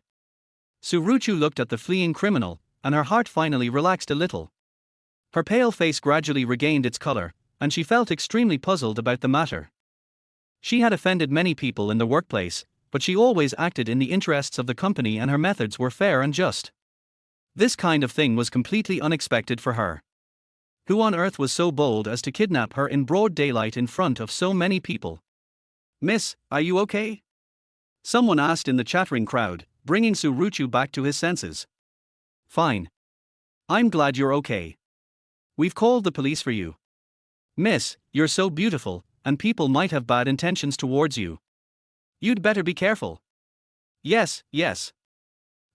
[SPEAKER 1] Su Ruochu looked at the fleeing criminal, and her heart finally relaxed a little. Her pale face gradually regained its color, and she felt extremely puzzled about the matter. She had offended many people in the workplace, but she always acted in the interests of the company and her methods were fair and just. This kind of thing was completely unexpected for her. Who on earth was so bold as to kidnap her in broad daylight in front of so many people? "Miss, are you okay?" someone asked in the chattering crowd, bringing Su Ruochu back to his senses. "Fine. I'm glad you're okay. We've called the police for you. Miss, you're so beautiful, and people might have bad intentions towards you. You'd better be careful." "Yes, yes."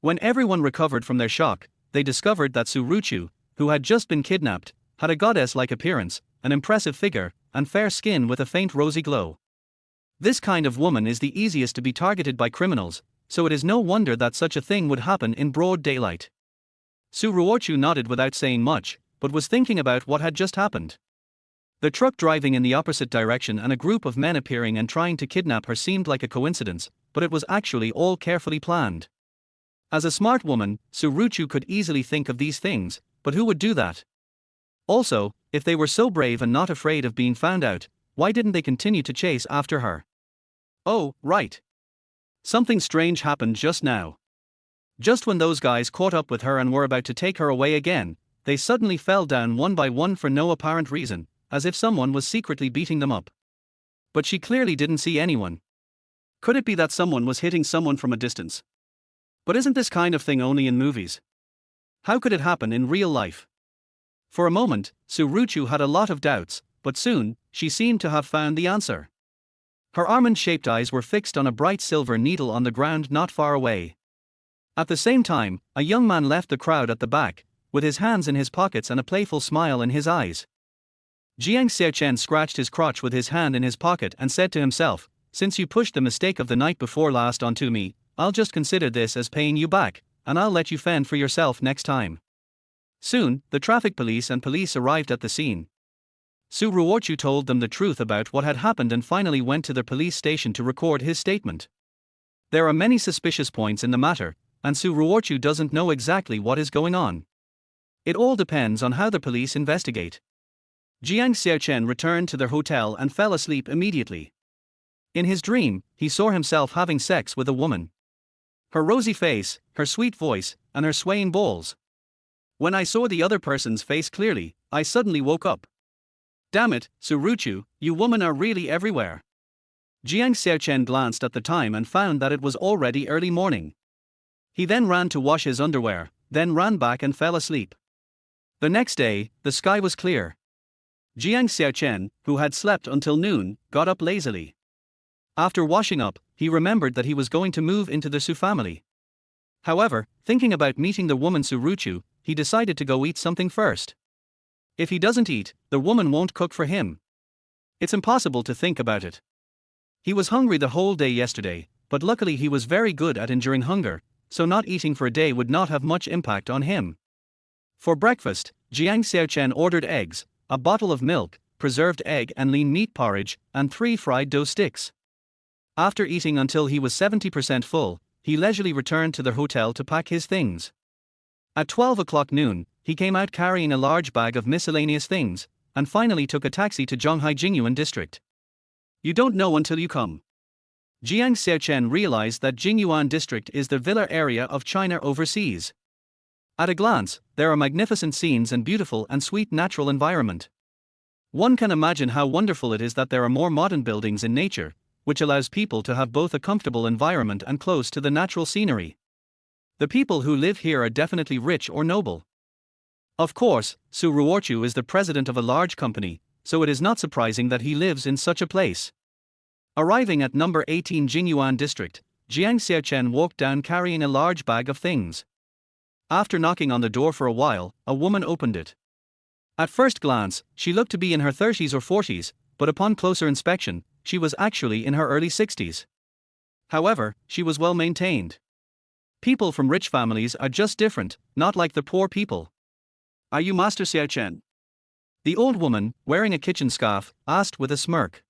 [SPEAKER 1] When everyone recovered from their shock, they discovered that Su Ruochu, who had just been kidnapped, had a goddess-like appearance, an impressive figure, and fair skin with a faint rosy glow. This kind of woman is the easiest to be targeted by criminals, so it is no wonder that such a thing would happen in broad daylight. Su Ruochu nodded without saying much, but was thinking about what had just happened. The truck driving in the opposite direction and a group of men appearing and trying to kidnap her seemed like a coincidence, but it was actually all carefully planned. As a smart woman, Su Ruochu could easily think of these things, but who would do that? Also, if they were so brave and not afraid of being found out, why didn't they continue to chase after her? Oh, right. Something strange happened just now. Just when those guys caught up with her and were about to take her away again, they suddenly fell down one by one for no apparent reason, as if someone was secretly beating them up. But she clearly didn't see anyone. Could it be that someone was hitting someone from a distance? But isn't this kind of thing only in movies? How could it happen in real life? For a moment, Su Ruochu had a lot of doubts, but soon, she seemed to have found the answer. Her almond-shaped eyes were fixed on a bright silver needle on the ground not far away. At the same time, a young man left the crowd at the back, with his hands in his pockets and a playful smile in his eyes. Jiang Xiaocheng scratched his crotch with his hand in his pocket and said to himself, "Since you pushed the mistake of the night before last onto me, I'll just consider this as paying you back, and I'll let you fend for yourself next time." Soon, the traffic police and police arrived at the scene. Su Ruochu told them the truth about what had happened and finally went to the police station to record his statement. There are many suspicious points in the matter, and Su Ruochu doesn't know exactly what is going on. It all depends on how the police investigate. Jiang Xiaocheng returned to their hotel and fell asleep immediately. In his dream, he saw himself having sex with a woman. Her rosy face, her sweet voice, and her swaying balls. When I saw the other person's face clearly, I suddenly woke up. Damn it, Su Ruochu, you women are really everywhere. Jiang Xiaocheng glanced at the time and found that it was already early morning. He then ran to wash his underwear, then ran back and fell asleep. The next day, the sky was clear. Jiang Xiaocheng, who had slept until noon, got up lazily. After washing up, he remembered that he was going to move into the Su family. However, thinking about meeting the woman Su Ruochu, he decided to go eat something first. If he doesn't eat, the woman won't cook for him. It's impossible to think about it. He was hungry the whole day yesterday, but luckily he was very good at enduring hunger, so not eating for a day would not have much impact on him. For breakfast, Jiang Xiaocheng ordered eggs, a bottle of milk, preserved egg and lean meat porridge, and 3 fried dough sticks. After eating until he was 70% full, he leisurely returned to the hotel to pack his things. At 12 o'clock noon, he came out carrying a large bag of miscellaneous things, and finally took a taxi to Zhonghai Jingyuan district. You don't know until you come. Jiang Xiaocheng realized that Jingyuan district is the villa area of China overseas. At a glance, there are magnificent scenes and beautiful and sweet natural environment. One can imagine how wonderful it is that there are more modern buildings in nature, which allows people to have both a comfortable environment and close to the natural scenery. The people who live here are definitely rich or noble. Of course, Su Ruochu is the president of a large company, so it is not surprising that he lives in such a place. Arriving at number 18 Jingyuan district, Jiang Xiaocheng walked down carrying a large bag of things. After knocking on the door for a while, a woman opened it. At first glance, she looked to be in her 30s or 40s, but upon closer inspection, she was actually in her early 60s. However, she was well maintained. People from rich families are just different, not like the poor people. Are you Master Xiaocheng? The old woman, wearing a kitchen scarf, asked with a smirk.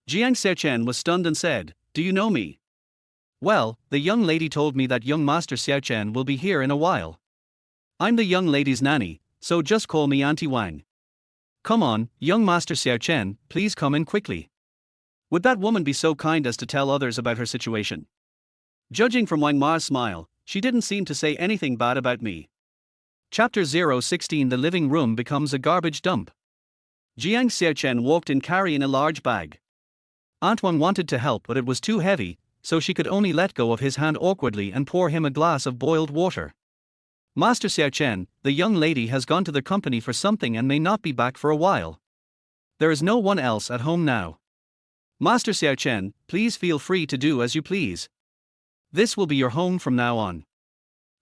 [SPEAKER 1] Jiang Xiaocheng was stunned and said, "Do you know me?" "Well, the young lady told me that young Master Xiaocheng will be here in a while. I'm the young lady's nanny, so just call me Auntie Wang. Come on, young Master Xiaocheng, please come in quickly." Would that woman be so kind as to tell others about her situation? Judging from Wang Ma's smile, she didn't seem to say anything bad about me. Chapter 016 The living room becomes a garbage dump. Jiang Xiaocheng walked in carrying a large bag. Aunt Wang wanted to help but it was too heavy, so she could only let go of his hand awkwardly and pour him a glass of boiled water. "Master Xiaocheng, the young lady has gone to the company for something and may not be back for a while. There is no one else at home now. Master Xiaocheng, please feel free to do as you please. This will be your home from now on."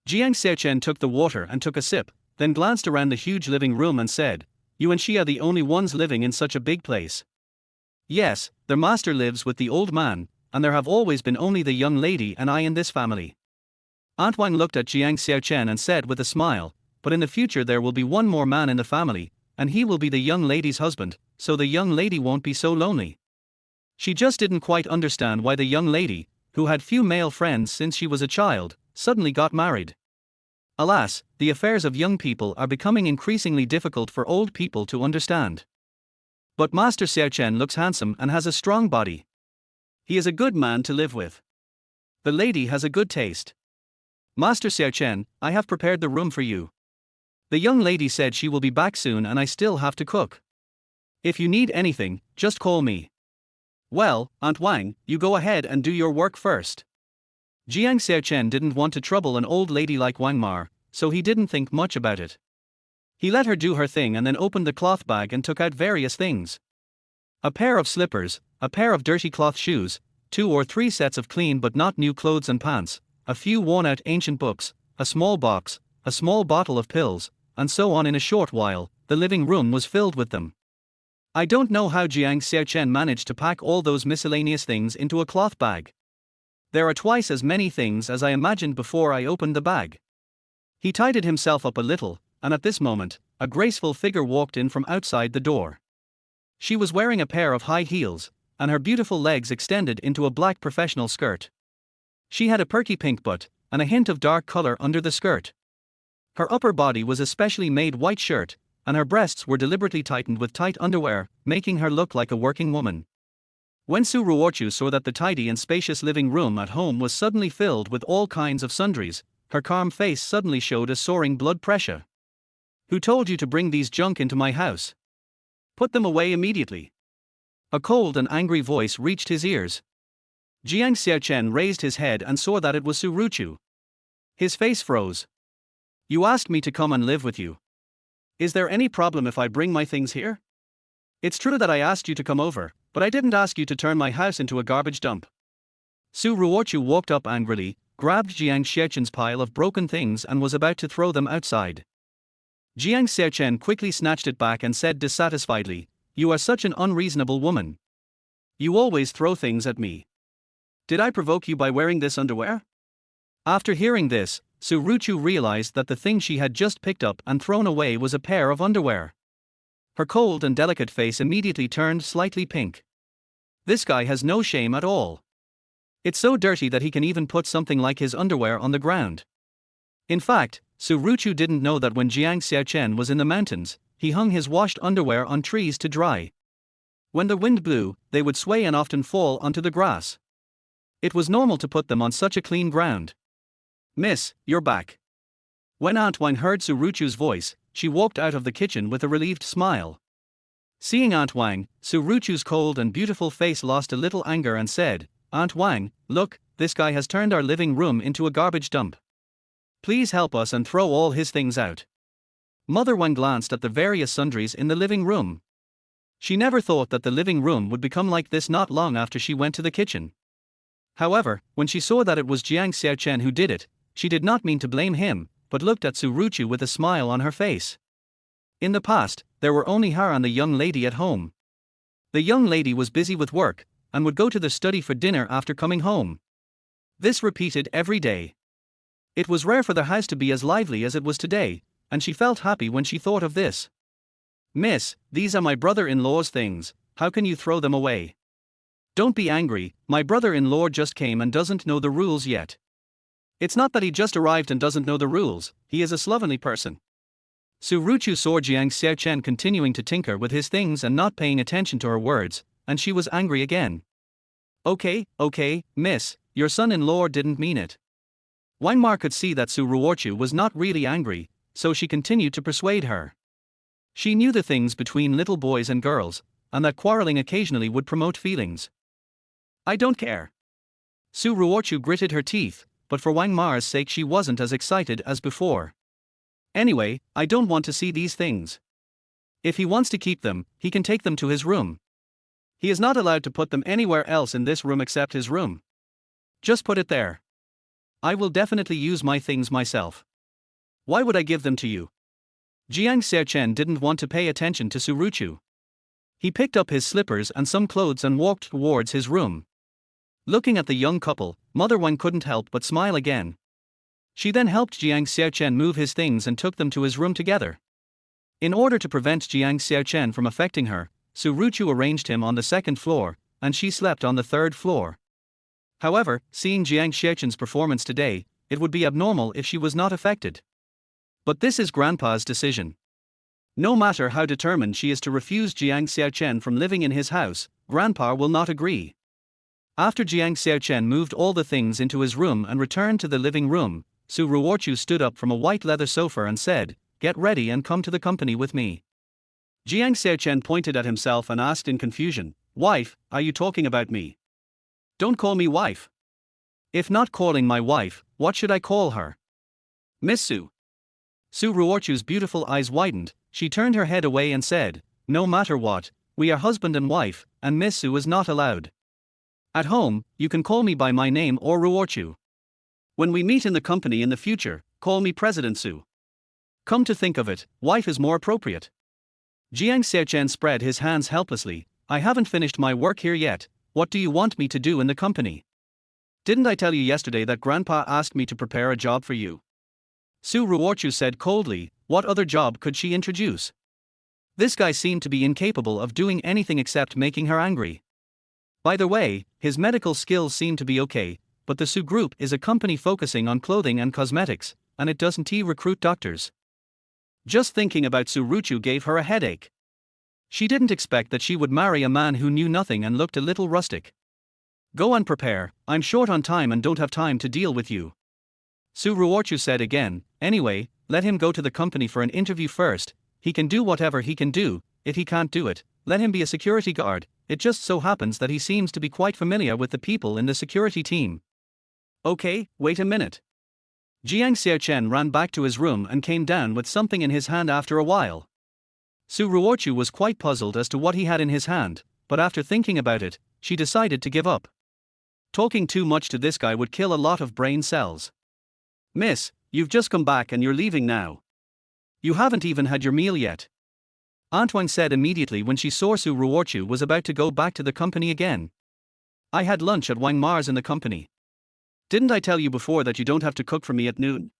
[SPEAKER 1] Jiang Xiaocheng took the water and took a sip, then glanced around the huge living room and said, "You and she are the only ones living in such a big place." "Yes, their master lives with the old man, and there have always been only the young lady and I in this family." Aunt Wang looked at Jiang Xiaocheng and said with a smile, "But in the future there will be one more man in the family, and he will be the young lady's husband, so the young lady won't be so lonely." She just didn't quite understand why the young lady, who had few male friends since she was a child, suddenly got married. Alas, the affairs of young people are becoming increasingly difficult for old people to understand. But Master Xiaocheng looks handsome and has a strong body. He is a good man to live with. The lady has a good taste. "Master Xiaocheng, I have prepared the room for you. The young lady said she will be back soon and I still have to cook. If you need anything, just call me." "Well, Aunt Wang, you go ahead and do your work first." Jiang Xiaocheng didn't want to trouble an old lady like Wang Ma, so he didn't think much about it. He let her do her thing and then opened the cloth bag and took out various things. A pair of slippers, a pair of dirty cloth shoes, 2 or 3 sets of clean but not new clothes and pants, a few worn-out ancient books, a small box, a small bottle of pills, and so on. In a short while, the living room was filled with them. I don't know how Jiang Xiaocheng managed to pack all those miscellaneous things into a cloth bag. There are twice as many things as I imagined before I opened the bag. He tidied himself up a little, and at this moment, a graceful figure walked in from outside the door. She was wearing a pair of high heels, and her beautiful legs extended into a black professional skirt. She had a perky pink butt, and a hint of dark color under the skirt. Her upper body was a specially made white shirt, and her breasts were deliberately tightened with tight underwear, making her look like a working woman. When Su Ruochu saw that the tidy and spacious living room at home was suddenly filled with all kinds of sundries, her calm face suddenly showed a soaring blood pressure. "Who told you to bring these junk into my house? Put them away immediately." A cold and angry voice reached his ears. Jiang Xiaocheng raised his head and saw that it was Su Ruochu. His face froze. "You asked me to come and live with you. Is there any problem if I bring my things here? It's true that I asked you to come over, but I didn't ask you to turn my house into a garbage dump." Su Ruochu walked up angrily, grabbed Jiang Xiaocheng's pile of broken things and was about to throw them outside. Jiang Xiaocheng quickly snatched it back and said dissatisfiedly, "You are such an unreasonable woman. You always throw things at me. Did I provoke you by wearing this underwear?" After hearing this, Su Ruochu realized that the thing she had just picked up and thrown away was a pair of underwear. Her cold and delicate face immediately turned slightly pink. This guy has no shame at all. It's so dirty that he can even put something like his underwear on the ground. In fact, Su Ruochu didn't know that when Jiang Xiaocheng was in the mountains, he hung his washed underwear on trees to dry. When the wind blew, they would sway and often fall onto the grass. It was normal to put them on such a clean ground. "Miss, you're back." When Aunt Wang heard Su Ruochu's voice, she walked out of the kitchen with a relieved smile. Seeing Aunt Wang, Su Ruochu's cold and beautiful face lost a little anger and said, "Aunt Wang, look, this guy has turned our living room into a garbage dump. Please help us and throw all his things out." Mother Wang glanced at the various sundries in the living room. She never thought that the living room would become like this not long after she went to the kitchen. However, when she saw that it was Jiang Xiaocheng who did it, she did not mean to blame him, but looked at Su Ruochu with a smile on her face. In the past, there were only her and the young lady at home. The young lady was busy with work, and would go to the study for dinner after coming home. This repeated every day. It was rare for the house to be as lively as it was today, and she felt happy when she thought of this. "Miss, these are my brother-in-law's things, how can you throw them away?" "Don't be angry, my brother-in-law just came and doesn't know the rules yet." "It's not that he just arrived and doesn't know the rules, he is a slovenly person." Su Ruochu saw Jiang Xiaocheng continuing to tinker with his things and not paying attention to her words, and she was angry again. Okay, miss, your son-in-law didn't mean it." Wang Ma could see that Su Ruochu was not really angry, so she continued to persuade her. She knew the things between little boys and girls, and that quarreling occasionally would promote feelings. "I don't care." Su Ruochu gritted her teeth, but for Wang Ma's sake she wasn't as excited as before. "Anyway, I don't want to see these things. If he wants to keep them, he can take them to his room. He is not allowed to put them anywhere else in this room except his room. Just put it there. I will definitely use my things myself. Why would I give them to you?" Jiang Xiaocheng didn't want to pay attention to Su Ruochu. He picked up his slippers and some clothes and walked towards his room. Looking at the young couple, Mother Wang couldn't help but smile again. She then helped Jiang Xiaocheng move his things and took them to his room together. In order to prevent Jiang Xiaocheng from affecting her, Su Ruochu arranged him on the second floor, and she slept on the third floor. However, seeing Jiang Xiaocheng's performance today, it would be abnormal if she was not affected. But this is Grandpa's decision. No matter how determined she is to refuse Jiang Xiaocheng from living in his house, Grandpa will not agree. After Jiang Xiaocheng moved all the things into his room and returned to the living room, Su Ruochu stood up from a white leather sofa and said, "Get ready and come to the company with me." Jiang Xiaocheng pointed at himself and asked in confusion, "Wife, are you talking about me?" "Don't call me wife." "If not calling my wife, what should I call her?" "Miss Su." Su Ruochu's beautiful eyes widened, she turned her head away and said, "No matter what, we are husband and wife, and Miss Su is not allowed. At home, you can call me by my name or Ruochu. When we meet in the company in the future, call me President Su. Come to think of it, wife is more appropriate." Jiang Xiaocheng spread his hands helplessly. "I haven't finished my work here yet. What do you want me to do in the company? Didn't I tell you yesterday that Grandpa asked me to prepare a job for you?" Su Ruochu said coldly. What other job could she introduce? This guy seemed to be incapable of doing anything except making her angry. By the way, his medical skills seem to be okay, but the Su Group is a company focusing on clothing and cosmetics, and it doesn't recruit doctors. Just thinking about Su Ruochu gave her a headache. She didn't expect that she would marry a man who knew nothing and looked a little rustic. "Go and prepare, I'm short on time and don't have time to deal with you." Su Ruochu said again, "Anyway, let him go to the company for an interview first. He can do whatever he can do. If he can't do it, let him be a security guard. It just so happens that he seems to be quite familiar with the people in the security team." "Okay, wait a minute." Jiang Xiaocheng ran back to his room and came down with something in his hand after a while. Su Ruochu was quite puzzled as to what he had in his hand, but after thinking about it, she decided to give up. Talking too much to this guy would kill a lot of brain cells. "Miss, you've just come back and you're leaving now. You haven't even had your meal yet. Aunt Wang said immediately when she saw Su Ruochu was about to go back to the company again. I had lunch at Wang Ma's in the company. Didn't I tell you before that you don't have to cook for me at noon?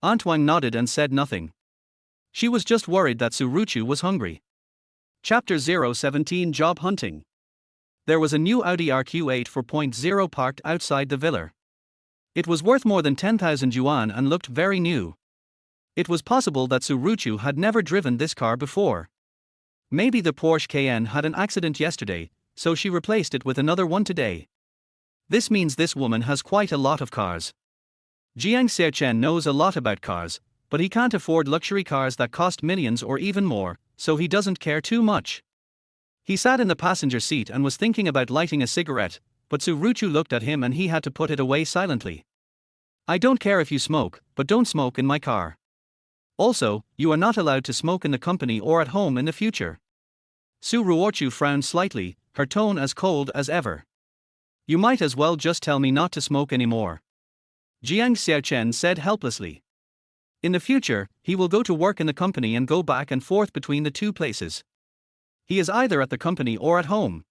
[SPEAKER 1] Aunt Wang nodded and said nothing. She was just worried that Su Ruochu was hungry. Chapter 017 Job Hunting. There was a new Audi RQ8 4.0 parked outside the villa. It was worth more than 10,000 yuan and looked very new. It was possible that Su Ruochu had never driven this car before. Maybe the Porsche Cayenne had an accident yesterday, so she replaced it with another one today. This means this woman has quite a lot of cars. Jiang Xiaocheng knows a lot about cars, but he can't afford luxury cars that cost millions or even more, so he doesn't care too much. He sat in the passenger seat and was thinking about lighting a cigarette, but Su Ruochu looked at him and he had to put it away silently. I don't care if you smoke, but don't smoke in my car. Also, you are not allowed to smoke in the company or at home in the future. Su Ruochu frowned slightly, her tone as cold as ever. You might as well just tell me not to smoke anymore. Jiang Xiaocheng said helplessly. In the future, he will go to work in the company and go back and forth between the two places. He is either at the company or at home.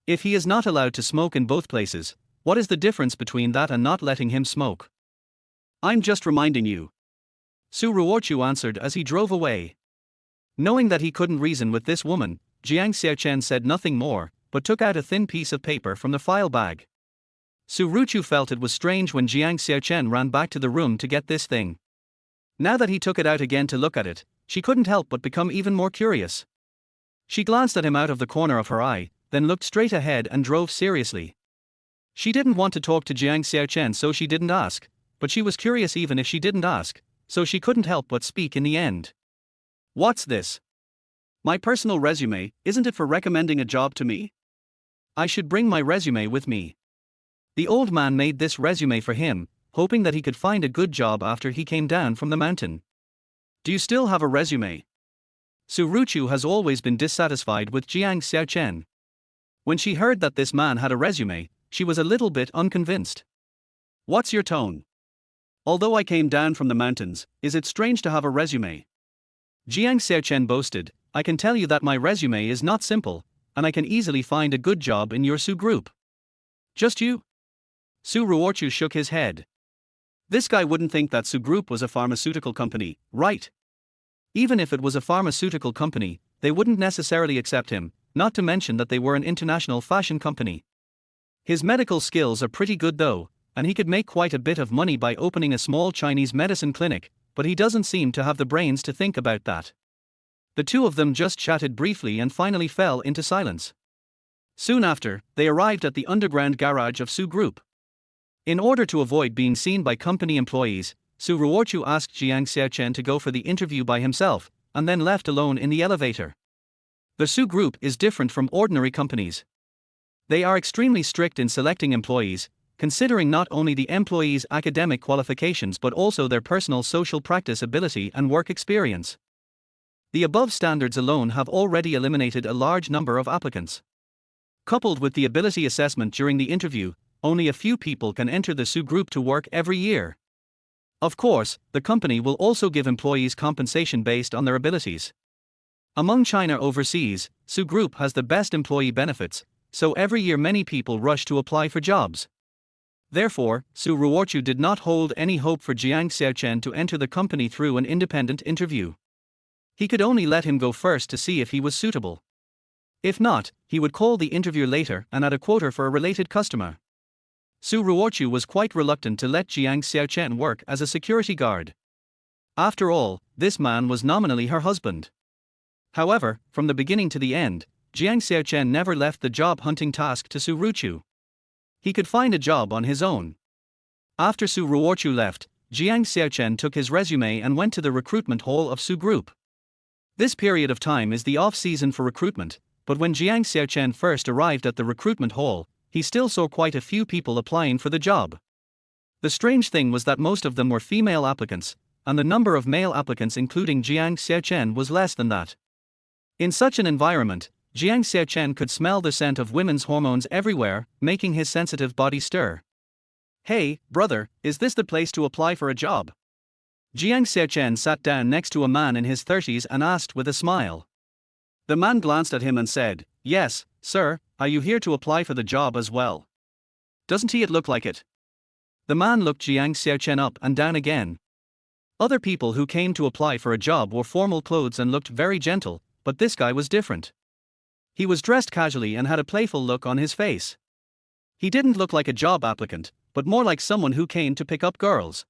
[SPEAKER 1] If he is not allowed to smoke in both places, what is the difference between that and not letting him smoke? I'm just reminding you. Su Ruochu answered as he drove away. Knowing that he couldn't reason with this woman, Jiang Xiaocheng said nothing more, but took out a thin piece of paper from the file bag. Su Ruochu felt it was strange when Jiang Xiaocheng ran back to the room to get this thing. Now that he took it out again to look at it, she couldn't help but become even more curious. She glanced at him out of the corner of her eye, then looked straight ahead and drove seriously. She didn't want to talk to Jiang Xiaocheng, so she didn't ask, but she was curious even if she didn't ask, so she couldn't help but speak in the end. What's this? My personal resume, isn't it for recommending a job to me? I should bring my resume with me. The old man made this resume for him, hoping that he could find a good job after he came down from the mountain. Do you still have a resume? Su Ruochu has always been dissatisfied with Jiang Xiaocheng. When she heard that this man had a resume, she was a little bit unconvinced. What's your tone? Although I came down from the mountains, is it strange to have a resume? Jiang Xiaocheng boasted, I can tell you that my resume is not simple, and I can easily find a good job in your Su group. Just you? Su Ruochu shook his head. This guy wouldn't think that Su Group was a pharmaceutical company, right? Even if it was a pharmaceutical company, they wouldn't necessarily accept him, not to mention that they were an international fashion company. His medical skills are pretty good though, and he could make quite a bit of money by opening a small Chinese medicine clinic, but he doesn't seem to have the brains to think about that. The two of them just chatted briefly and finally fell into silence. Soon after, they arrived at the underground garage of Su Group. In order to avoid being seen by company employees, Su Ruochu asked Jiang Xiaocheng to go for the interview by himself, and then left alone in the elevator. The Su Group is different from ordinary companies. They are extremely strict in selecting employees, considering not only the employees' academic qualifications but also their personal social practice ability and work experience. The above standards alone have already eliminated a large number of applicants. Coupled with the ability assessment during the interview, only a few people can enter the Su Group to work every year. Of course, the company will also give employees compensation based on their abilities. Among China overseas, Su Group has the best employee benefits, so every year many people rush to apply for jobs. Therefore, Su Ruochu did not hold any hope for Jiang Xiaocheng to enter the company through an independent interview. He could only let him go first to see if he was suitable. If not, he would call the interviewer later and add a quota for a related customer. Su Ruochu was quite reluctant to let Jiang Xiaocheng work as a security guard. After all, this man was nominally her husband. However, from the beginning to the end, Jiang Xiaocheng never left the job hunting task to Su Ruochu. He could find a job on his own. After Su Ruochu left, Jiang Xiaocheng took his resume and went to the recruitment hall of Su Group. This period of time is the off-season for recruitment, but when Jiang Xiaocheng first arrived at the recruitment hall, he still saw quite a few people applying for the job. The strange thing was that most of them were female applicants, and the number of male applicants including Jiang Xiaocheng was less than that. In such an environment, Jiang Xiaocheng could smell the scent of women's hormones everywhere, making his sensitive body stir. Hey, brother, is this the place to apply for a job? Jiang Xiaocheng sat down next to a man in his 30s and asked with a smile. The man glanced at him and said, "Yes, sir, are you here to apply for the job as well? Doesn't it look like it?" The man looked Jiang Xiaocheng up and down again. Other people who came to apply for a job wore formal clothes and looked very gentle, but this guy was different. He was dressed casually and had a playful look on his face. He didn't look like a job applicant, but more like someone who came to pick up girls.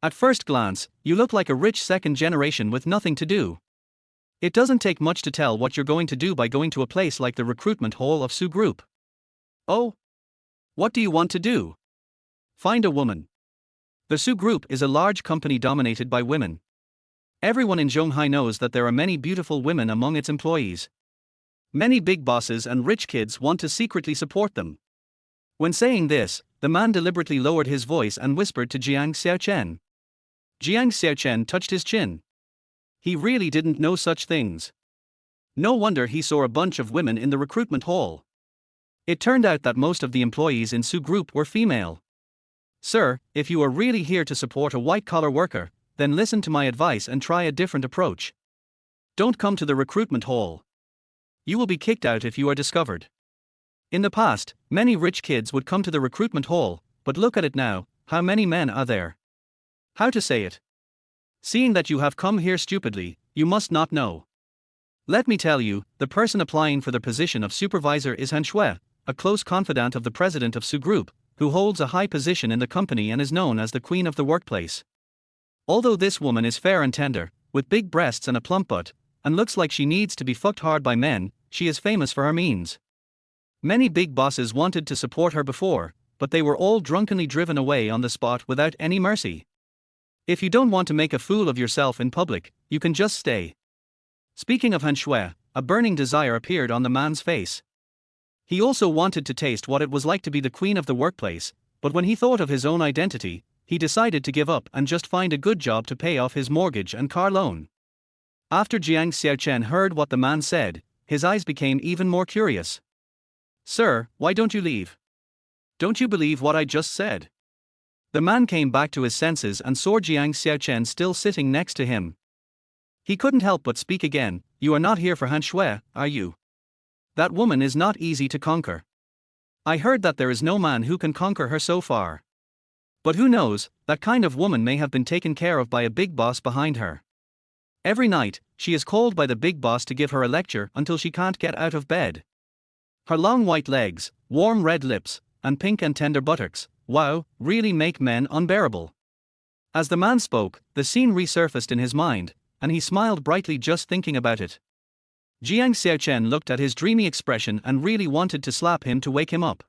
[SPEAKER 1] At first glance, you look like a rich second generation with nothing to do. It doesn't take much to tell what you're going to do by going to a place like the recruitment hall of Su Group. Oh? What do you want to do? Find a woman. The Su Group is a large company dominated by women. Everyone in Shanghai knows that there are many beautiful women among its employees. Many big bosses and rich kids want to secretly support them. When saying this, the man deliberately lowered his voice and whispered to Jiang Xiaocheng. Jiang Xiaocheng touched his chin. He really didn't know such things. No wonder he saw a bunch of women in the recruitment hall. It turned out that most of the employees in Su Group were female. Sir, if you are really here to support a white-collar worker, then listen to my advice and try a different approach. Don't come to the recruitment hall. You will be kicked out if you are discovered. In the past, many rich kids would come to the recruitment hall, but look at it now, how many men are there? How to say it? Seeing that you have come here stupidly, you must not know. Let me tell you, the person applying for the position of supervisor is Han Shui, a close confidant of the president of Su Group, who holds a high position in the company and is known as the queen of the workplace. Although this woman is fair and tender, with big breasts and a plump butt, and looks like she needs to be fucked hard by men, she is famous for her means. Many big bosses wanted to support her before, but they were all drunkenly driven away on the spot without any mercy. If you don't want to make a fool of yourself in public, you can just stay. Speaking of Han Shui, a burning desire appeared on the man's face. He also wanted to taste what it was like to be the queen of the workplace, but when he thought of his own identity, he decided to give up and just find a good job to pay off his mortgage and car loan. After Jiang Xiaocheng heard what the man said, his eyes became even more curious. Sir, why don't you leave? Don't you believe what I just said? The man came back to his senses and saw Jiang Xiaocheng still sitting next to him. He couldn't help but speak again. You are not here for Han Shui, are you? That woman is not easy to conquer. I heard that there is no man who can conquer her so far. But who knows, that kind of woman may have been taken care of by a big boss behind her. Every night, she is called by the big boss to give her a lecture until she can't get out of bed. Her long white legs, warm red lips, and pink and tender buttocks, wow, really make men unbearable. As the man spoke, the scene resurfaced in his mind, and he smiled brightly just thinking about it. Jiang Xiaocheng looked at his dreamy expression and really wanted to slap him to wake him up.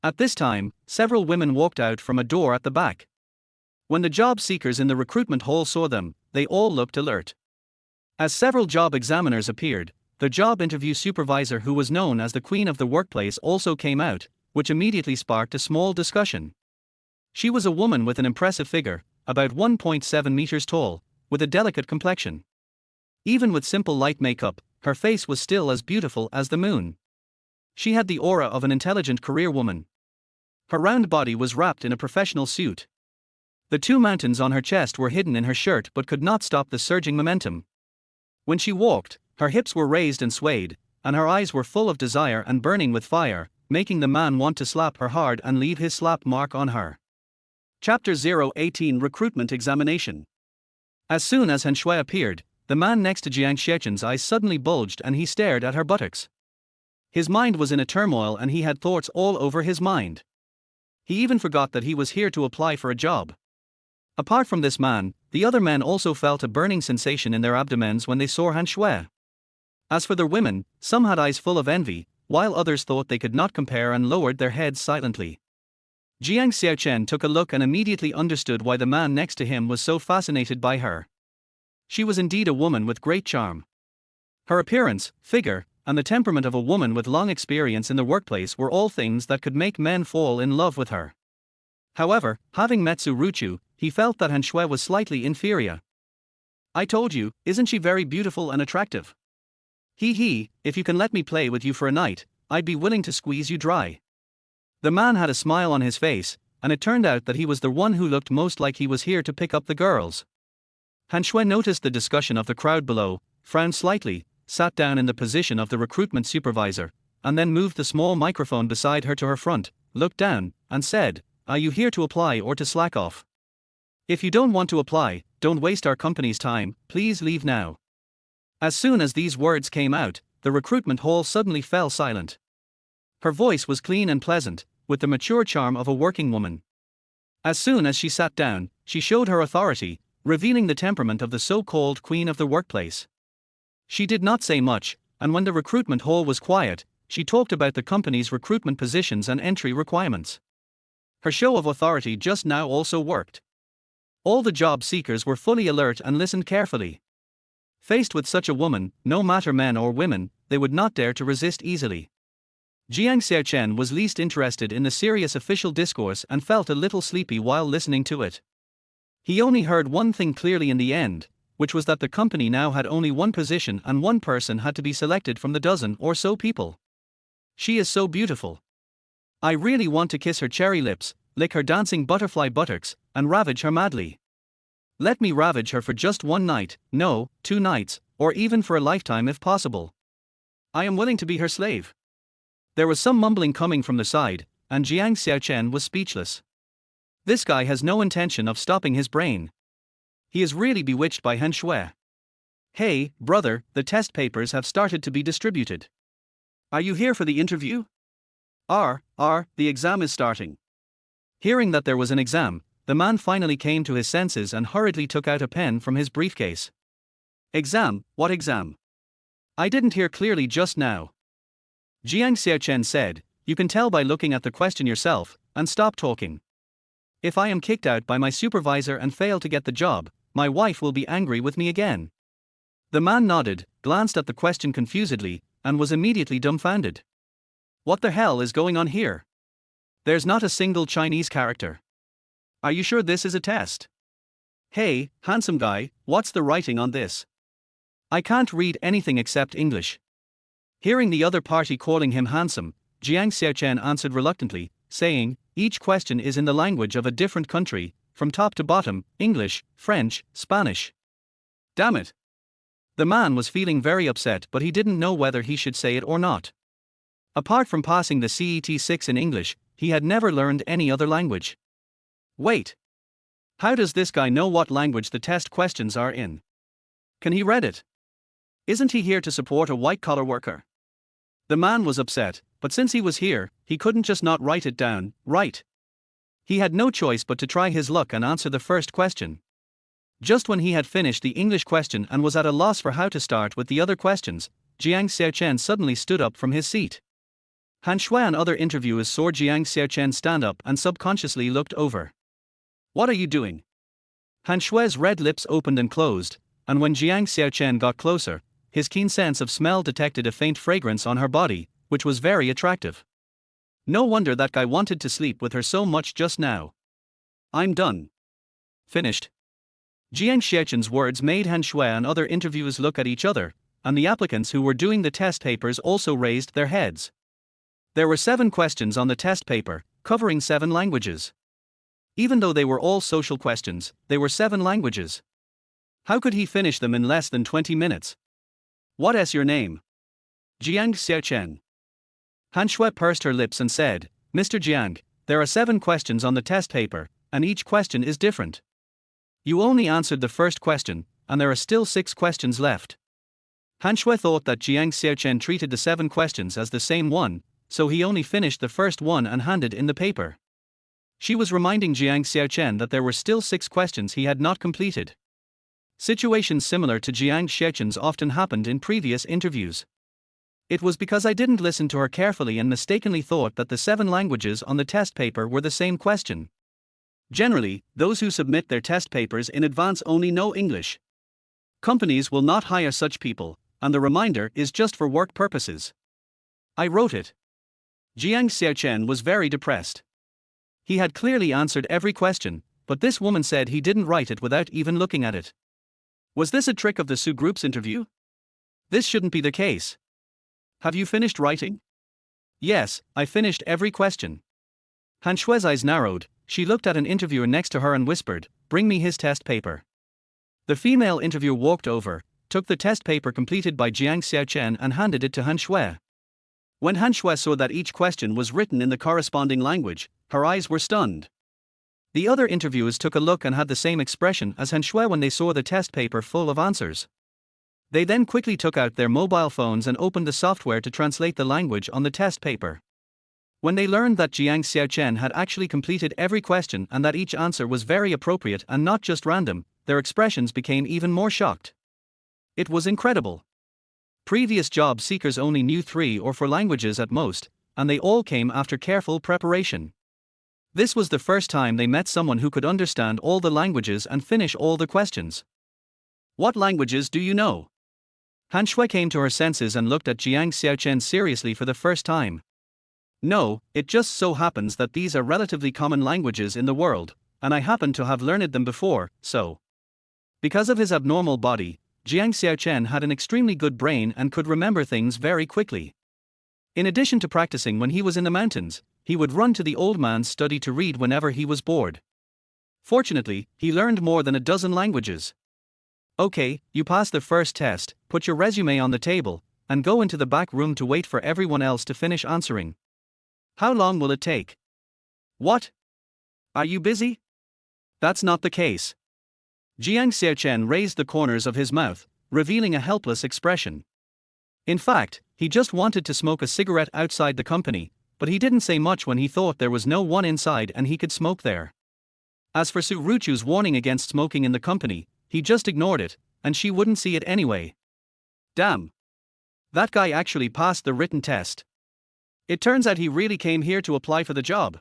[SPEAKER 1] At this time, several women walked out from a door at the back. When the job seekers in the recruitment hall saw them, they all looked alert. As several job examiners appeared, the job interview supervisor, who was known as the queen of the workplace, also came out, which immediately sparked a small discussion. She was a woman with an impressive figure, about 1.7 meters tall, with a delicate complexion. Even with simple light makeup, her face was still as beautiful as the moon. She had the aura of an intelligent career woman. Her round body was wrapped in a professional suit. The 2 mountains on her chest were hidden in her shirt but could not stop the surging momentum. When she walked, her hips were raised and swayed, and her eyes were full of desire and burning with fire, making the man want to slap her hard and leave his slap mark on her. Chapter 018 Recruitment Examination. As soon as Han Shui appeared, the man next to Jiang Xiaocheng's eyes suddenly bulged and he stared at her buttocks. His mind was in a turmoil and he had thoughts all over his mind. He even forgot that he was here to apply for a job. Apart from this man, the other men also felt a burning sensation in their abdomens when they saw Han Shui. As for their women, some had eyes full of envy, while others thought they could not compare and lowered their heads silently. Jiang Xiaocheng took a look and immediately understood why the man next to him was so fascinated by her. She was indeed a woman with great charm. Her appearance, figure, and the temperament of a woman with long experience in the workplace were all things that could make men fall in love with her. However, having met Su Ruochu, he felt that Han Shui was slightly inferior. I told you, isn't she very beautiful and attractive? If you can let me play with you for a night, I'd be willing to squeeze you dry. The man had a smile on his face, and it turned out that he was the one who looked most like he was here to pick up the girls. Han Shui noticed the discussion of the crowd below, frowned slightly, sat down in the position of the recruitment supervisor, and then moved the small microphone beside her to her front, looked down, and said, "Are you here to apply or to slack off? If you don't want to apply, don't waste our company's time, please leave now." As soon as these words came out, the recruitment hall suddenly fell silent. Her voice was clean and pleasant, with the mature charm of a working woman. As soon as she sat down, she showed her authority, revealing the temperament of the so-called queen of the workplace. She did not say much, and when the recruitment hall was quiet, she talked about the company's recruitment positions and entry requirements. Her show of authority just now also worked. All the job seekers were fully alert and listened carefully. Faced with such a woman, no matter men or women, they would not dare to resist easily. Jiang Xiaocheng was least interested in the serious official discourse and felt a little sleepy while listening to it. He only heard one thing clearly in the end, which was that the company now had only one position and one person had to be selected from the dozen or so people. She is so beautiful. I really want to kiss her cherry lips, lick her dancing butterfly buttocks, and ravage her madly. Let me ravage her for just one night, no, 2 nights, or even for a lifetime if possible. I am willing to be her slave. There was some mumbling coming from the side, and Jiang Xiaocheng was speechless. This guy has no intention of stopping his brain. He is really bewitched by Han Shui. Hey, brother, the test papers have started to be distributed. Are you here for the interview? The exam is starting. Hearing that there was an exam, the man finally came to his senses and hurriedly took out a pen from his briefcase. Exam? What exam? I didn't hear clearly just now. Jiang Xiaocheng said, "You can tell by looking at the question yourself, and stop talking. If I am kicked out by my supervisor and fail to get the job, my wife will be angry with me again." The man nodded, glanced at the question confusedly, and was immediately dumbfounded. What the hell is going on here? There's not a single Chinese character. Are you sure this is a test? Hey, handsome guy, what's the writing on this? I can't read anything except English. Hearing the other party calling him handsome, Jiang Xiaocheng answered reluctantly, saying, "Each question is in the language of a different country, from top to bottom, English, French, Spanish." Damn it. The man was feeling very upset, but he didn't know whether he should say it or not. Apart from passing the CET-6 in English, he had never learned any other language. Wait. How does this guy know what language the test questions are in? Can he read it? Isn't he here to support a white-collar worker? The man was upset, but since he was here, he couldn't just not write it down, right? He had no choice but to try his luck and answer the first question. Just when he had finished the English question and was at a loss for how to start with the other questions, Jiang Xiaocheng suddenly stood up from his seat. Han Shui and other interviewers saw Jiang Xiaocheng stand up and subconsciously looked over. What are you doing? Han Shui's red lips opened and closed, and when Jiang Xiaocheng got closer, his keen sense of smell detected a faint fragrance on her body, which was very attractive. No wonder that guy wanted to sleep with her so much just now. I'm done. Finished. Jiang Xiaocheng's words made Han Shui and other interviewers look at each other, and the applicants who were doing the test papers also raised their heads. There were 7 questions on the test paper, covering 7 languages. Even though they were all social questions, they were 7 languages. How could he finish them in less than 20 minutes? What is your name? Jiang Xiaocheng. Han Shui pursed her lips and said, "Mr. Jiang, there are 7 questions on the test paper, and each question is different. You only answered the first question, and there are still 6 questions left." Han Shui thought that Jiang Xiaocheng treated the 7 questions as the same one, so he only finished the first one and handed in the paper. She was reminding Jiang Xiaocheng that there were still 6 questions he had not completed. Situations similar to Jiang Xiaocheng's often happened in previous interviews. It was because I didn't listen to her carefully and mistakenly thought that the 7 languages on the test paper were the same question. Generally, those who submit their test papers in advance only know English. Companies will not hire such people, and the reminder is just for work purposes. I wrote it. Jiang Xiaocheng was very depressed. He had clearly answered every question, but this woman said he didn't write it without even looking at it. Was this a trick of the Su Group's interview? This shouldn't be the case. Have you finished writing? Yes, I finished every question. Han Shui's eyes narrowed, she looked at an interviewer next to her and whispered, "Bring me his test paper." The female interviewer walked over, took the test paper completed by Jiang Xiaocheng and handed it to Han Shui. When Han Shui saw that each question was written in the corresponding language, her eyes were stunned. The other interviewers took a look and had the same expression as Han Shui when they saw the test paper full of answers. They then quickly took out their mobile phones and opened the software to translate the language on the test paper. When they learned that Jiang Xiaocheng had actually completed every question and that each answer was very appropriate and not just random, their expressions became even more shocked. It was incredible. Previous job seekers only knew 3 or 4 languages at most, and they all came after careful preparation. This was the first time they met someone who could understand all the languages and finish all the questions. "What languages do you know?" Han Shui came to her senses and looked at Jiang Xiaocheng seriously for the first time. "No, it just so happens that these are relatively common languages in the world, and I happen to have learned them before, so." Because of his abnormal body, Jiang Xiaocheng had an extremely good brain and could remember things very quickly. In addition to practicing when he was in the mountains, he would run to the old man's study to read whenever he was bored. Fortunately, he learned more than a dozen languages. "Okay, you passed the first test, put your resume on the table, and go into the back room to wait for everyone else to finish answering. How long will it take?" "What? Are you busy?" "That's not the case." Jiang Xiaocheng raised the corners of his mouth, revealing a helpless expression. In fact, he just wanted to smoke a cigarette outside the company, but he didn't say much when he thought there was no one inside and he could smoke there. As for Su Ruochu's warning against smoking in the company, he just ignored it, and she wouldn't see it anyway. Damn. That guy actually passed the written test. It turns out he really came here to apply for the job.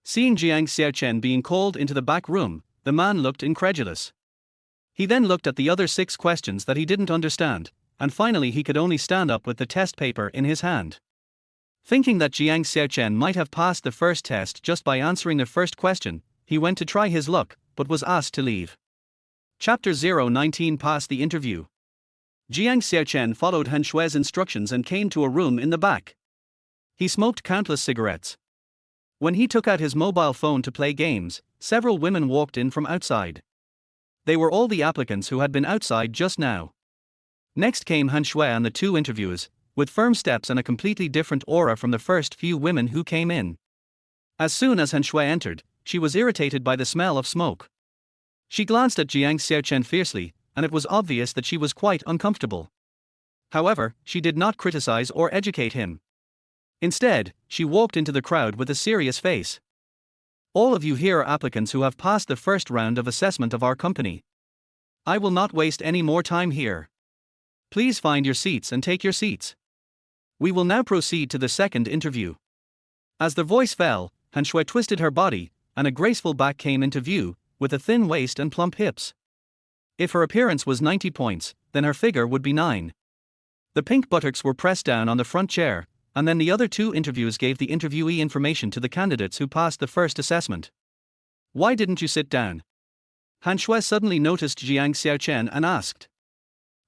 [SPEAKER 1] Seeing Jiang Xiaocheng being called into the back room, the man looked incredulous. He then looked at the other 6 questions that he didn't understand, and finally he could only stand up with the test paper in his hand. Thinking that Jiang Xiaocheng might have passed the first test just by answering the first question, he went to try his luck, but was asked to leave. Chapter 019 Passed the interview. Jiang Xiaocheng followed Han Shui's instructions and came to a room in the back. He smoked countless cigarettes. When he took out his mobile phone to play games, several women walked in from outside. They were all the applicants who had been outside just now. Next came Han Shui and the 2 interviewers, with firm steps and a completely different aura from the first few women who came in. As soon as Han Shui entered, she was irritated by the smell of smoke. She glanced at Jiang Xiaocheng fiercely, and it was obvious that she was quite uncomfortable. However, she did not criticize or educate him. Instead, she walked into the crowd with a serious face. "All of you here are applicants who have passed the first round of assessment of our company. I will not waste any more time here. Please find your seats and take your seats. We will now proceed to the second interview." As the voice fell, Han Shui twisted her body, and a graceful back came into view, with a thin waist and plump hips. If her appearance was 90 points, then her figure would be 9. The pink buttocks were pressed down on the front chair, and then the other 2 interviews gave the interviewee information to the candidates who passed the first assessment. "Why didn't you sit down?" Han Shui suddenly noticed Jiang Xiaocheng and asked.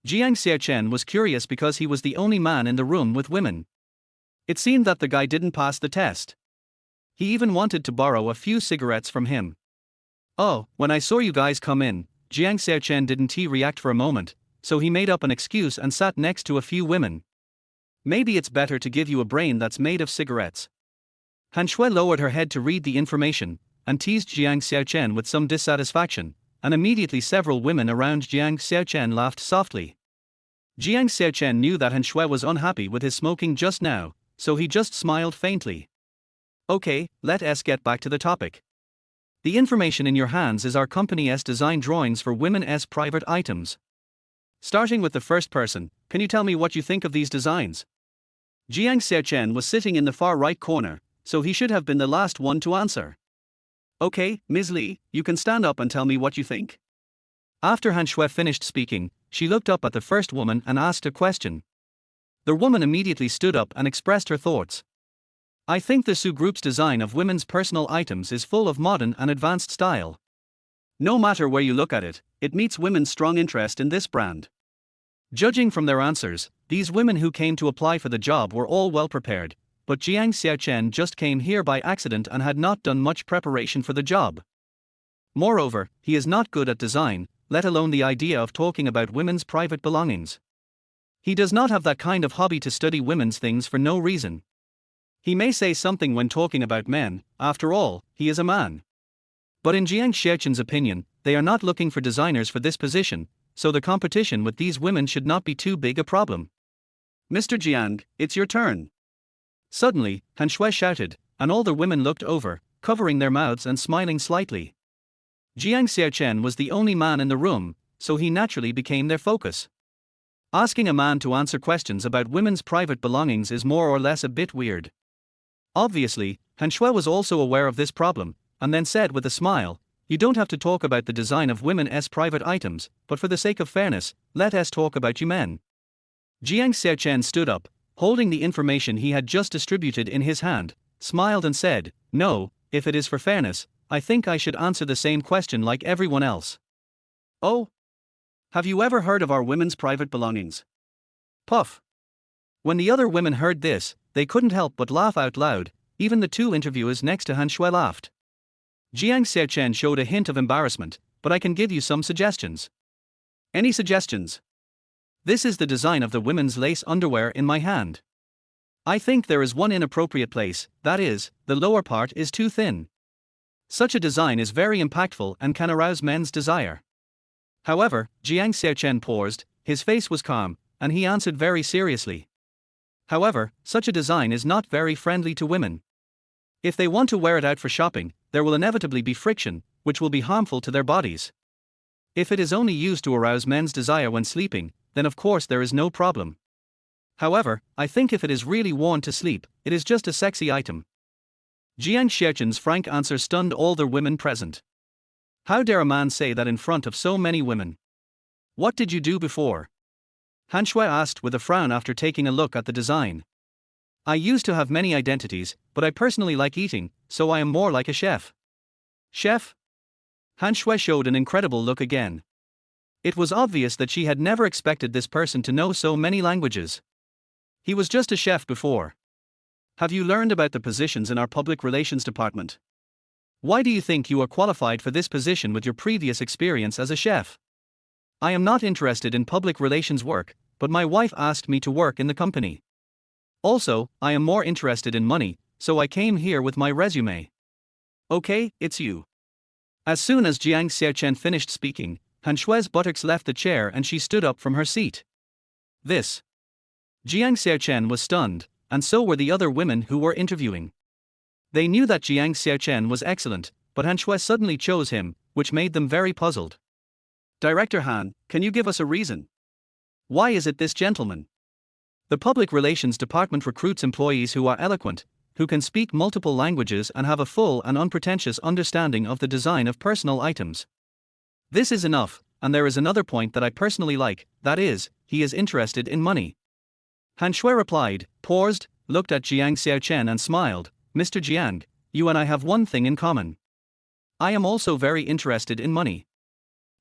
[SPEAKER 1] Jiang Xiaocheng was curious because he was the only man in the room with women. It seemed that the guy didn't pass the test. He even wanted to borrow a few cigarettes from him. "Oh, when I saw you guys come in," Jiang Xiaocheng didn't react for a moment, so he made up an excuse and sat next to a few women. "Maybe it's better to give you a brain that's made of cigarettes." Han Shui lowered her head to read the information, and teased Jiang Xiaocheng with some dissatisfaction, and immediately several women around Jiang Xiaocheng laughed softly. Jiang Xiaocheng knew that Han Shui was unhappy with his smoking just now, so he just smiled faintly. "Okay, let us get back to the topic. The information in your hands is our company's design drawings for women's private items. Starting with the first person, can you tell me what you think of these designs?" Jiang Xiaocheng was sitting in the far right corner, so he should have been the last one to answer. "Okay, Ms. Li, you can stand up and tell me what you think." After Han Shui finished speaking, she looked up at the first woman and asked a question. The woman immediately stood up and expressed her thoughts. "I think the Su Group's design of women's personal items is full of modern and advanced style. No matter where you look at it, it meets women's strong interest in this brand." Judging from their answers, these women who came to apply for the job were all well prepared, but Jiang Xiaocheng just came here by accident and had not done much preparation for the job. Moreover, he is not good at design, let alone the idea of talking about women's private belongings. He does not have that kind of hobby to study women's things for no reason. He may say something when talking about men, after all, he is a man. But in Jiang Xiaocheng's opinion, they are not looking for designers for this position, so the competition with these women should not be too big a problem. "Mr. Jiang, it's your turn." Suddenly, Han Shui shouted, and all the women looked over, covering their mouths and smiling slightly. Jiang Xiaocheng was the only man in the room, so he naturally became their focus. Asking a man to answer questions about women's private belongings is more or less a bit weird. Obviously, Han Shui was also aware of this problem, and then said with a smile, "You don't have to talk about the design of women's private items, but for the sake of fairness, let us talk about you men." Jiang Xiaocheng stood up, holding the information he had just distributed in his hand, smiled and said, "No, if it is for fairness, I think I should answer the same question like everyone else." "Oh? Have you ever heard of our women's private belongings?" Puff. When the other women heard this, they couldn't help but laugh out loud, even the two interviewers next to Han Shui laughed. Jiang Xiaocheng showed a hint of embarrassment, "But I can give you some suggestions." "Any suggestions?" "This is the design of the women's lace underwear in my hand. I think there is one inappropriate place, that is, the lower part is too thin. Such a design is very impactful and can arouse men's desire." However, Jiang Xiaocheng paused, his face was calm, and he answered very seriously. "However, such a design is not very friendly to women. If they want to wear it out for shopping, there will inevitably be friction, which will be harmful to their bodies. If it is only used to arouse men's desire when sleeping, then of course there is no problem. However, I think if it is really worn to sleep, it is just a sexy item." Jiang Xiaocheng's frank answer stunned all the women present. How dare a man say that in front of so many women? "What did you do before?" Han Shui asked with a frown after taking a look at the design. "I used to have many identities, but I personally like eating, so I am more like a chef." "Chef?" Han Shui showed an incredible look again. It was obvious that she had never expected this person to know so many languages. He was just a chef before. "Have you learned about the positions in our public relations department? Why do you think you are qualified for this position with your previous experience as a chef?" "I am not interested in public relations work, but my wife asked me to work in the company. Also, I am more interested in money, so I came here with my resume." "Okay, it's you." As soon as Jiang Xiaocheng finished speaking, Han Shui's buttocks left the chair and she stood up from her seat. This. Jiang Xiaocheng was stunned, and so were the other women who were interviewing. They knew that Jiang Xiaocheng was excellent, but Han Shui suddenly chose him, which made them very puzzled. "Director Han, can you give us a reason? Why is it this gentleman?" The Public Relations Department recruits employees who are eloquent, who can speak multiple languages and have a full and unpretentious understanding of the design of personal items. This is enough, and there is another point that I personally like, that is, he is interested in money. Han Shui replied, paused, looked at Jiang Xiaocheng and smiled. "Mr. Jiang, you and I have one thing in common. I am also very interested in money.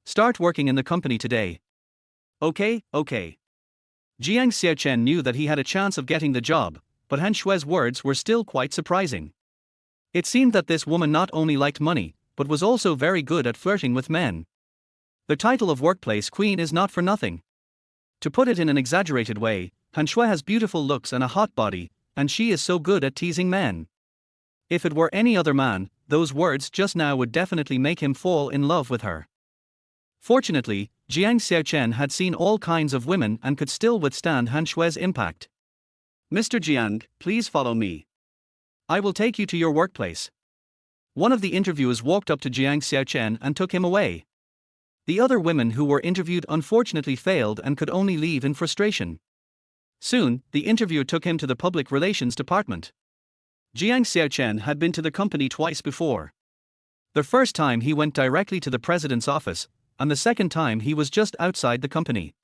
[SPEAKER 1] Start working in the company today." Okay. Jiang Xiaocheng knew that he had a chance of getting the job, but Han Shui's words were still quite surprising. It seemed that this woman not only liked money, but was also very good at flirting with men. The title of workplace queen is not for nothing. To put it in an exaggerated way, Han Shui has beautiful looks and a hot body, and she is so good at teasing men. If it were any other man, those words just now would definitely make him fall in love with her. Fortunately, Jiang Xiaocheng had seen all kinds of women and could still withstand Han Shui's impact. "Mr. Jiang, please follow me. I will take you to your workplace." One of the interviewers walked up to Jiang Xiaocheng and took him away. The other women who were interviewed unfortunately failed and could only leave in frustration. Soon, the interviewer took him to the Public Relations Department. Jiang Xiaocheng had been to the company twice before. The first time he went directly to the president's office, and the second time he was just outside the company.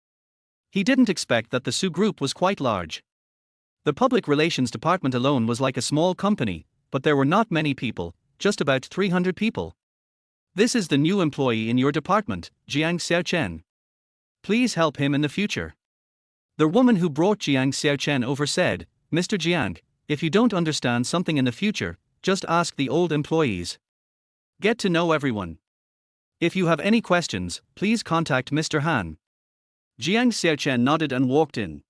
[SPEAKER 1] He didn't expect that the Su Group was quite large. The Public Relations Department alone was like a small company, but there were not many people, just about 300 people. "This is the new employee in your department, Jiang Xiaocheng. Please help him in the future." The woman who brought Jiang Xiaocheng over said, "Mr. Jiang, if you don't understand something in the future, just ask the old employees. Get to know everyone. If you have any questions, please contact Mr. Han. Jiang Xiaocheng nodded and walked in.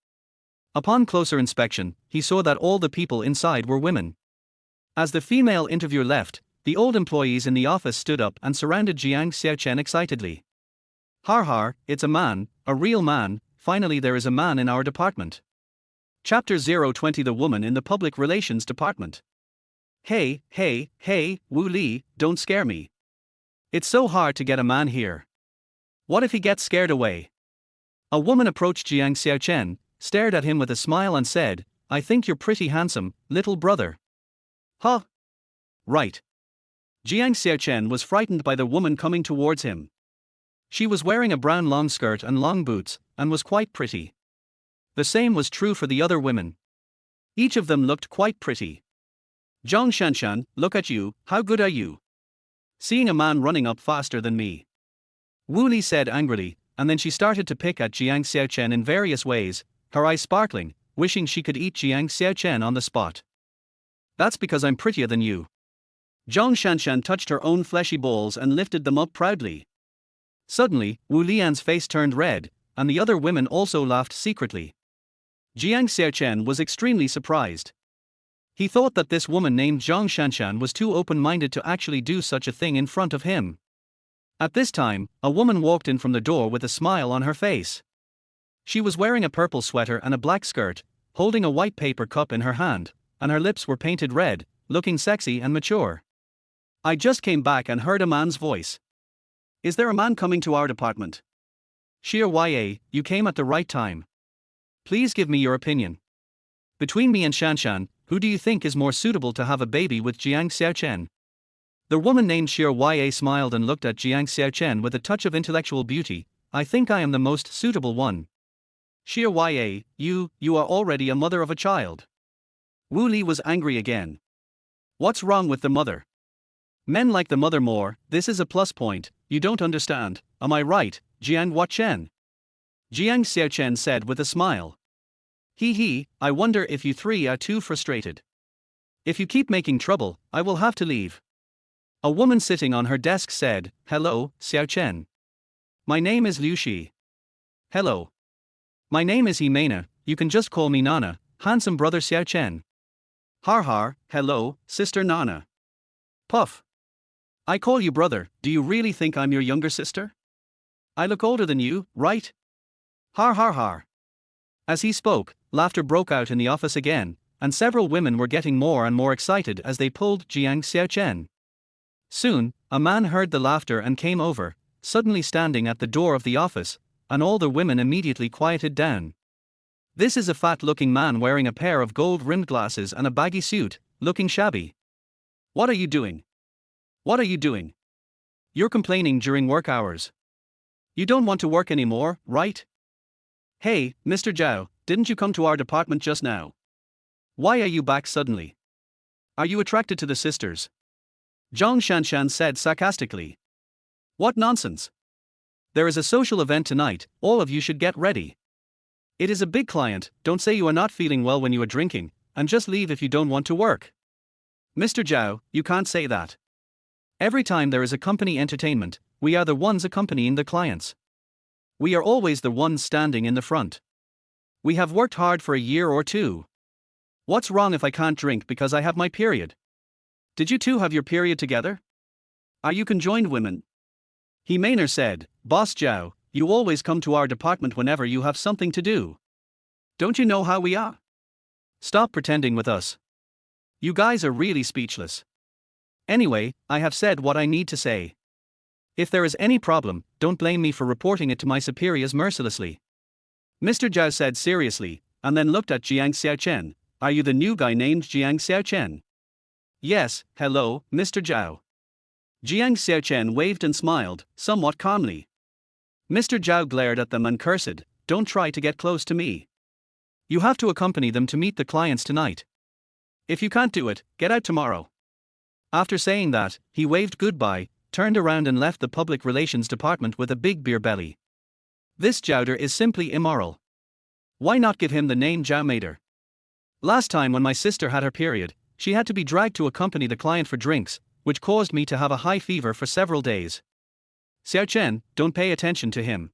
[SPEAKER 1] Upon closer inspection, he saw that all the people inside were women. As the female interviewer left, the old employees in the office stood up and surrounded Jiang Xiaocheng excitedly. Har har, it's a man, a real man, finally there is a man in our department. Chapter 020 The Woman in the Public Relations Department. Hey, Wu Li, don't scare me. It's so hard to get a man here. What if he gets scared away? A woman approached Jiang Xiaocheng, stared at him with a smile and said, I think you're pretty handsome, little brother. Huh? Right. Jiang Xiaocheng was frightened by the woman coming towards him. She was wearing a brown long skirt and long boots, and was quite pretty. The same was true for the other women. Each of them looked quite pretty. Jiang Xiaocheng, look at you, how good are you? Seeing a man running up faster than me. Wu Li said angrily, and then she started to pick at Jiang Xiaocheng in various ways, her eyes sparkling, wishing she could eat Jiang Xiaocheng on the spot. That's because I'm prettier than you. Jiang Xiaocheng touched her own fleshy balls and lifted them up proudly. Suddenly, Wu Lian's face turned red, and the other women also laughed secretly. Jiang Xiaocheng was extremely surprised. He thought that this woman named Jiang Xiaocheng was too open-minded to actually do such a thing in front of him. At this time, a woman walked in from the door with a smile on her face. She was wearing a purple sweater and a black skirt, holding a white paper cup in her hand, and her lips were painted red, looking sexy and mature. I just came back and heard a man's voice. Is there a man coming to our department? Xie, you came at the right time. Please give me your opinion. Between me and Shanshan, who do you think is more suitable to have a baby with Jiang Xiaocheng? The woman named Xie smiled and looked at Jiang Xiaocheng with a touch of intellectual beauty. I think I am the most suitable one. Xie, you are already a mother of a child. Wu Li was angry again. What's wrong with the mother? Men like the mother more, this is a plus point, you don't understand, am I right, Jiang Xiaocheng? Jiang Xiaocheng said with a smile. I wonder if you three are too frustrated. If you keep making trouble, I will have to leave. A woman sitting on her desk said, Hello, Xiaocheng. My name is Liu Shi. Hello. My name is Himena, you can just call me Nana, handsome brother Xiaocheng. Har, hello, sister Nana. Puff. I call you brother, do you really think I'm your younger sister? I look older than you, right? Har. As he spoke, laughter broke out in the office again, and several women were getting more and more excited as they pulled Jiang Xiaocheng. Soon, a man heard the laughter and came over, suddenly standing at the door of the office, and all the women immediately quieted down. This is a fat-looking man wearing a pair of gold-rimmed glasses and a baggy suit, looking shabby. What are you doing? What are you doing? You're complaining during work hours. You don't want to work anymore, right? Hey, Mr. Zhao, didn't you come to our department just now? Why are you back suddenly? Are you attracted to the sisters? Jiang Xiaocheng said sarcastically. What nonsense! There is a social event tonight, all of you should get ready. It is a big client, don't say you are not feeling well when you are drinking, and just leave if you don't want to work. Mr. Zhao, you can't say that. Every time there is a company entertainment, we are the ones accompanying the clients. We are always the ones standing in the front. We have worked hard for a year or two. What's wrong if I can't drink because I have my period? Did you two have your period together? Are you conjoined women? Himena said, Boss Zhao, you always come to our department whenever you have something to do. Don't you know how we are? Stop pretending with us. You guys are really speechless. Anyway, I have said what I need to say. If there is any problem, don't blame me for reporting it to my superiors mercilessly. Mr. Zhao said seriously, and then looked at Jiang Xiaocheng. Are you the new guy named Jiang Xiaocheng? Yes, hello, Mr. Zhao. Jiang Xiaocheng waved and smiled, somewhat calmly. Mr. Zhao glared at them and cursed, don't try to get close to me. You have to accompany them to meet the clients tonight. If you can't do it, get out tomorrow. After saying that, he waved goodbye, turned around and left the public relations department with a big beer belly. This Zhaoder is simply immoral. Why not give him the name Zhao Mater? Last time when my sister had her period, she had to be dragged to accompany the client for drinks, which caused me to have a high fever for several days. Xiaocheng, don't pay attention to him.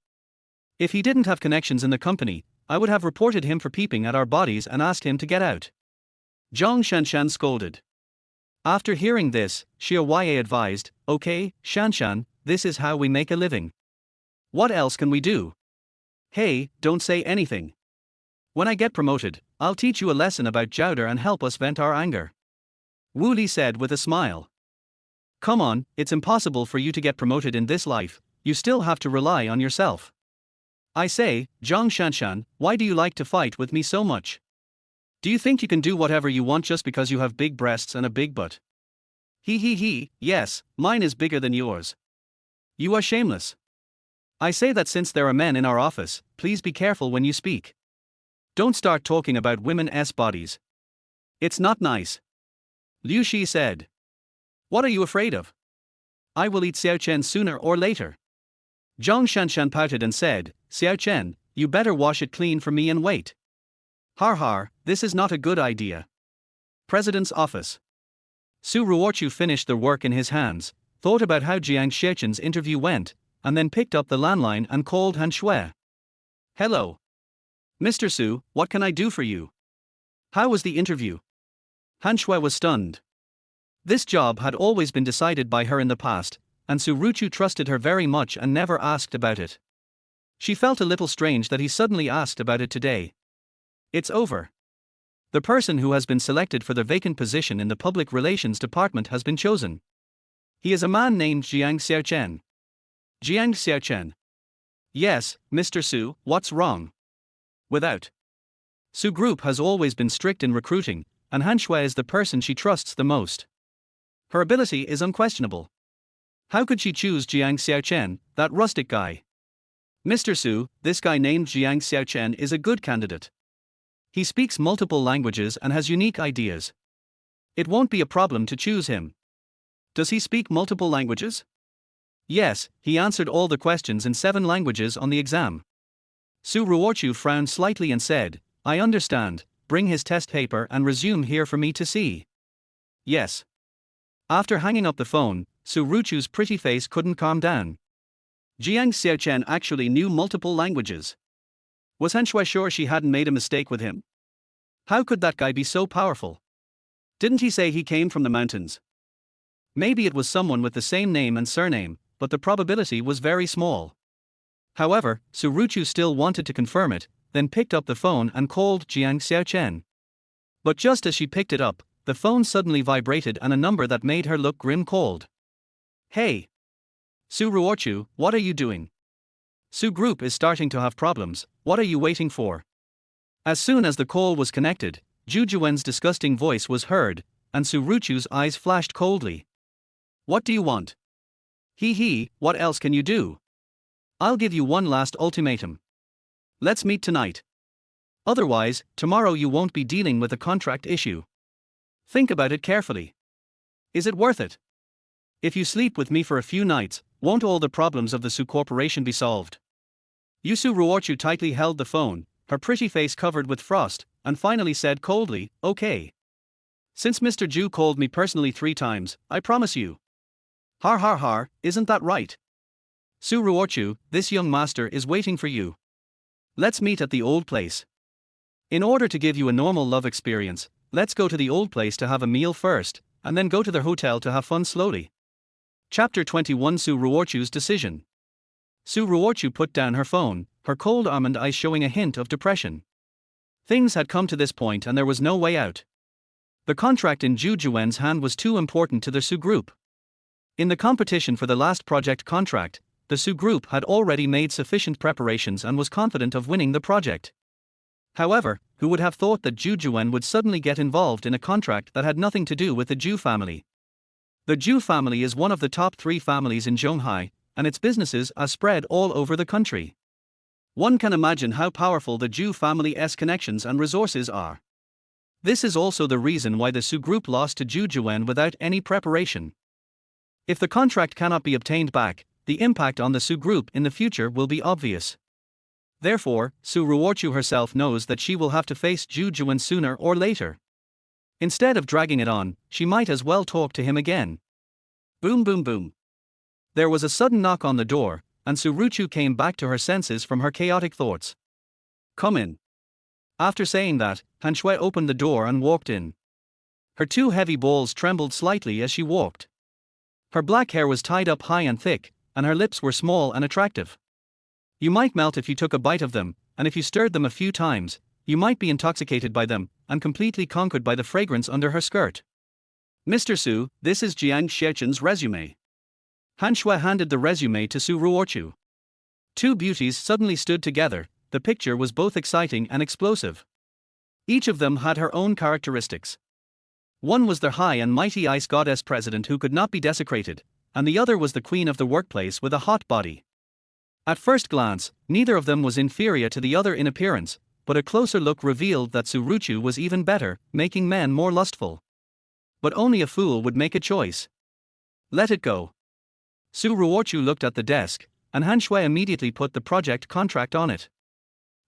[SPEAKER 1] If he didn't have connections in the company, I would have reported him for peeping at our bodies and asked him to get out. Jiang Xiaocheng scolded. After hearing this, Xiaoye advised, okay, Shanshan, this is how we make a living. What else can we do? Hey, don't say anything. When I get promoted, I'll teach you a lesson about Jiaoder and help us vent our anger. Wu Li said with a smile. Come on, it's impossible for you to get promoted in this life, you still have to rely on yourself. I say, Jiang Shanshan, why do you like to fight with me so much? Do you think you can do whatever you want just because you have big breasts and a big butt? He, yes, mine is bigger than yours. You are shameless. I say that since there are men in our office, please be careful when you speak. Don't start talking about women's bodies. It's not nice. Liu Shi said. What are you afraid of? I will eat Xiaocheng sooner or later. Jiang Shanshan pouted and said, Xiaocheng, you better wash it clean for me and wait. Har, this is not a good idea. President's office. Su Ruochu finished the work in his hands, thought about how Jiang Xiaocheng's interview went, and then picked up the landline and called Han Shui. Hello. Mr. Su, what can I do for you? How was the interview? Han Shui was stunned. This job had always been decided by her in the past, and Su Ruochu trusted her very much and never asked about it. She felt a little strange that he suddenly asked about it today. It's over. The person who has been selected for the vacant position in the public relations department has been chosen. He is a man named Jiang Xiaocheng. Jiang Xiaocheng. Yes, Mr. Su, what's wrong? Without. Su Group has always been strict in recruiting, and Han Shui is the person she trusts the most. Her ability is unquestionable. How could she choose Jiang Xiaocheng, that rustic guy? Mr. Su, this guy named Jiang Xiaocheng is a good candidate. He speaks multiple languages and has unique ideas. It won't be a problem to choose him. Does he speak multiple languages? Yes, he answered all the questions in 7 languages on the exam. Su Ruochu frowned slightly and said, I understand, bring his test paper and resume here for me to see. Yes. After hanging up the phone, Su Ruochu's pretty face couldn't calm down. Jiang Xiaocheng actually knew multiple languages. Was Han Shui sure she hadn't made a mistake with him? How could that guy be so powerful? Didn't he say he came from the mountains? Maybe it was someone with the same name and surname, but the probability was very small. However, Su Ruochu still wanted to confirm it, then picked up the phone and called Jiang Xiaocheng. But just as she picked it up, the phone suddenly vibrated and a number that made her look grim called. Hey! Su Ruochu, what are you doing? Su Group is starting to have problems, what are you waiting for? As soon as the call was connected, Zhu Juwen's disgusting voice was heard, and Su Ruochu's eyes flashed coldly. What do you want? What else can you do? I'll give you one last ultimatum. Let's meet tonight. Otherwise, tomorrow you won't be dealing with a contract issue. Think about it carefully. Is it worth it? If you sleep with me for a few nights, won't all the problems of the Su Corporation be solved? Su Ruochu tightly held the phone, her pretty face covered with frost, and finally said coldly, okay. Since Mr. Zhu called me personally 3 times, I promise you. Har, isn't that right? Su Ruochu, this young master is waiting for you. Let's meet at the old place. In order to give you a normal love experience, let's go to the old place to have a meal first, and then go to the hotel to have fun slowly. Chapter 21 Su Ruochu's decision. Su Ruochu put down her phone, her cold almond eyes showing a hint of depression. Things had come to this point and there was no way out. The contract in Zhu Juwen's hand was too important to the Su Group. In the competition for the last project contract, the Su Group had already made sufficient preparations and was confident of winning the project. However, who would have thought that Zhu Juen would suddenly get involved in a contract that had nothing to do with the Zhu family? The Zhu family is one of the top 3 families in Zhonghai, and its businesses are spread all over the country. One can imagine how powerful the Zhu family's connections and resources are. This is also the reason why the Su Group lost to Zhu Juen without any preparation. If the contract cannot be obtained back, the impact on the Su Group in the future will be obvious. Therefore, Su Ruochu herself knows that she will have to face Zhu Juan sooner or later. Instead of dragging it on, she might as well talk to him again. Boom boom boom. There was a sudden knock on the door, and Su Ruochu came back to her senses from her chaotic thoughts. Come in. After saying that, Han Shui opened the door and walked in. Her two heavy balls trembled slightly as she walked. Her black hair was tied up high and thick, and her lips were small and attractive. You might melt if you took a bite of them, and if you stirred them a few times, you might be intoxicated by them, and completely conquered by the fragrance under her skirt. Mr. Su, this is Jiang Xiaocheng's resume. Han Shui handed the resume to Su Ruochu. Two beauties suddenly stood together. The picture was both exciting and explosive. Each of them had her own characteristics. One was the high and mighty ice goddess president who could not be desecrated, and the other was the queen of the workplace with a hot body. At first glance, neither of them was inferior to the other in appearance, but a closer look revealed that Su Ruochu was even better, making men more lustful. But only a fool would make a choice. Let it go. Su Ruochu looked at the desk, and Han Shui immediately put the project contract on it.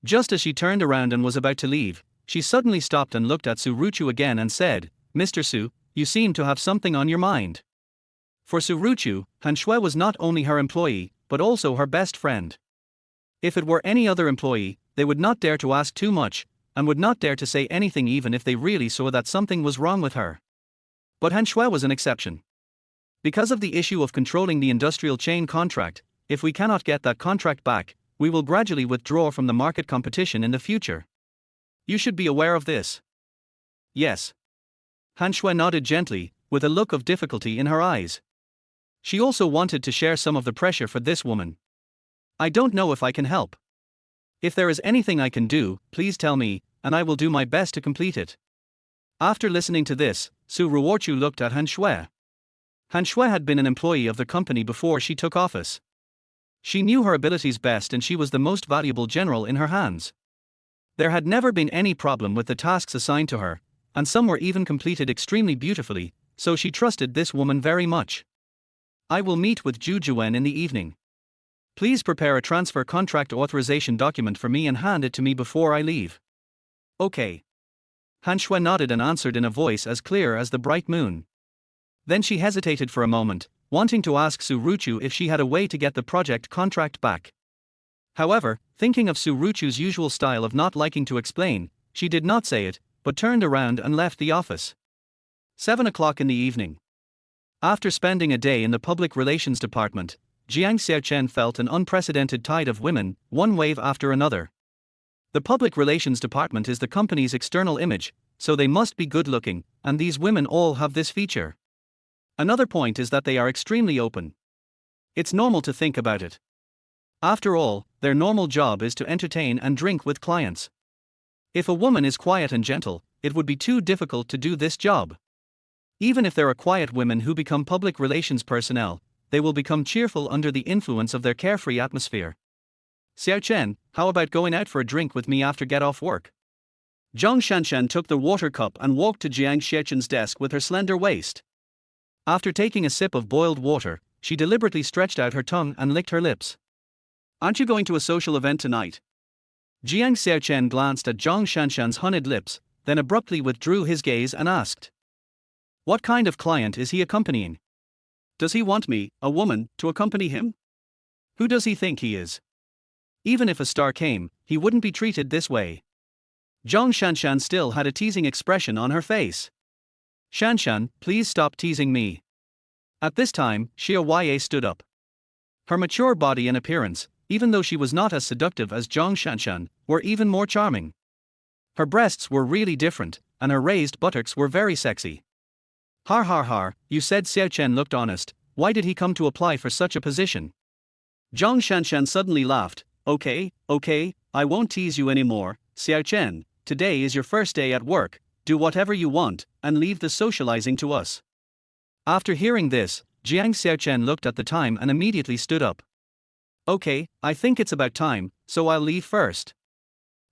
[SPEAKER 1] Just as she turned around and was about to leave, she suddenly stopped and looked at Su Ruochu again and said, Mr. Su, you seem to have something on your mind. For Su Ruochu, Han Shui was not only her employee, but also her best friend. If it were any other employee, they would not dare to ask too much, and would not dare to say anything even if they really saw that something was wrong with her. But Han Shui was an exception. Because of the issue of controlling the industrial chain contract, if we cannot get that contract back, we will gradually withdraw from the market competition in the future. You should be aware of this. Yes. Han Shui nodded gently, with a look of difficulty in her eyes. She also wanted to share some of the pressure for this woman. I don't know if I can help. If there is anything I can do, please tell me, and I will do my best to complete it. After listening to this, Su Ruochu looked at Han Shui. Han Shui had been an employee of the company before she took office. She knew her abilities best and she was the most valuable general in her hands. There had never been any problem with the tasks assigned to her, and some were even completed extremely beautifully, so she trusted this woman very much. I will meet with Zhu Juan in the evening. Please prepare a transfer contract authorization document for me and hand it to me before I leave. Okay. Han Shui nodded and answered in a voice as clear as the bright moon. Then she hesitated for a moment, wanting to ask Su Ruochu if she had a way to get the project contract back. However, thinking of Su Ruochu's usual style of not liking to explain, she did not say it, but turned around and left the office. 7 o'clock in the evening. After spending a day in the public relations department, Jiang Xiaocheng felt an unprecedented tide of women, one wave after another. The public relations department is the company's external image, so they must be good-looking, and these women all have this feature. Another point is that they are extremely open. It's normal to think about it. After all, their normal job is to entertain and drink with clients. If a woman is quiet and gentle, it would be too difficult to do this job. Even if there are quiet women who become public relations personnel, they will become cheerful under the influence of their carefree atmosphere. Xiaocheng, how about going out for a drink with me after get off work? Jiang Xiaocheng took the water cup and walked to Jiang Xiaocheng's desk with her slender waist. After taking a sip of boiled water, she deliberately stretched out her tongue and licked her lips. Aren't you going to a social event tonight? Jiang Xiaocheng glanced at Jiang Xiaocheng's honeyed lips, then abruptly withdrew his gaze and asked. What kind of client is he accompanying? Does he want me, a woman, to accompany him? Who does he think he is? Even if a star came, he wouldn't be treated this way. Jiang Xiaocheng still had a teasing expression on her face. Xiaocheng, please stop teasing me. At this time, Xia Ye stood up. Her mature body and appearance, even though she was not as seductive as Jiang Xiaocheng, were even more charming. Her breasts were really different, and her raised buttocks were very sexy. Har har har, you said Xiaocheng looked honest, why did he come to apply for such a position? Jiang Xiaocheng suddenly laughed. Okay, I won't tease you anymore, Xiaocheng, today is your first day at work, do whatever you want, and leave the socializing to us. After hearing this, Jiang Xiaocheng looked at the time and immediately stood up. Okay, I think it's about time, so I'll leave first.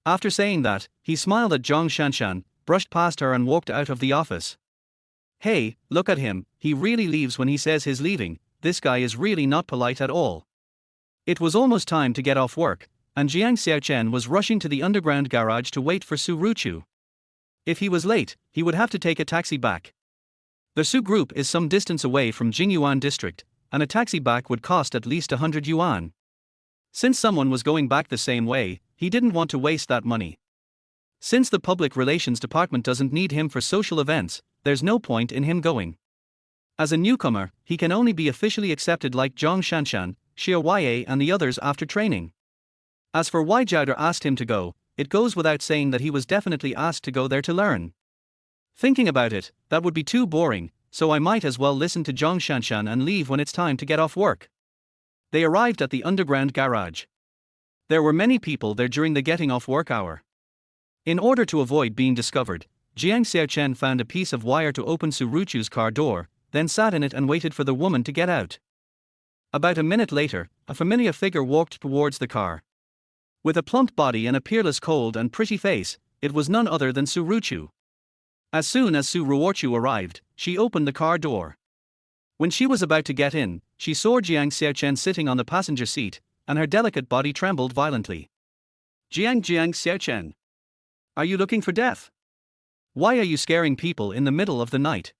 [SPEAKER 1] After saying that, he smiled at Jiang Xiaocheng, brushed past her and walked out of the office. Hey, look at him, he really leaves when he says he's leaving, this guy is really not polite at all. It was almost time to get off work, and Jiang Xiaocheng was rushing to the underground garage to wait for Su Ruochu. If he was late, he would have to take a taxi back. The Su group is some distance away from Jingyuan district, and a taxi back would cost at least 100 yuan. Since someone was going back the same way, he didn't want to waste that money. Since the public relations department doesn't need him for social events, there's no point in him going. As a newcomer, he can only be officially accepted like Jiang Xiaocheng, Xie Ye and the others after training. As for why Jiaoder asked him to go, it goes without saying that he was definitely asked to go there to learn. Thinking about it, that would be too boring, so I might as well listen to Jiang Xiaocheng and leave when it's time to get off work. They arrived at the underground garage. There were many people there during the getting off work hour. In order to avoid being discovered, Jiang Xiaocheng found a piece of wire to open Su Ruochu's car door, then sat in it and waited for the woman to get out. About a minute later, a familiar figure walked towards the car. With a plump body and a peerless cold and pretty face, it was none other than Su Ruochu. As soon as Su Ruochu arrived, she opened the car door. When she was about to get in, she saw Jiang Xiaocheng sitting on the passenger seat, and her delicate body trembled violently. Jiang Xiaocheng. Are you looking for death? Why are you scaring people in the middle of the night?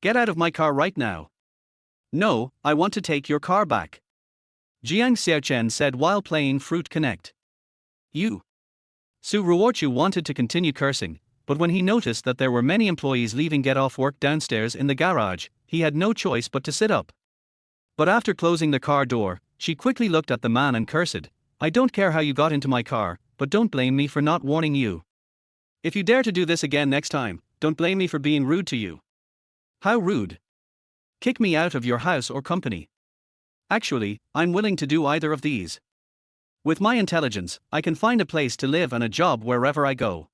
[SPEAKER 1] Get out of my car right now. No, I want to take your car back. Jiang Xiaocheng said while playing Fruit Connect. You. Su Ruochu wanted to continue cursing, but when he noticed that there were many employees leaving get off work downstairs in the garage, he had no choice but to sit up. But after closing the car door, she quickly looked at the man and cursed, I don't care how you got into my car, but don't blame me for not warning you. If you dare to do this again next time, don't blame me for being rude to you. How rude? Kick me out of your house or company. Actually, I'm willing to do either of these. With my intelligence, I can find a place to live and a job wherever I go.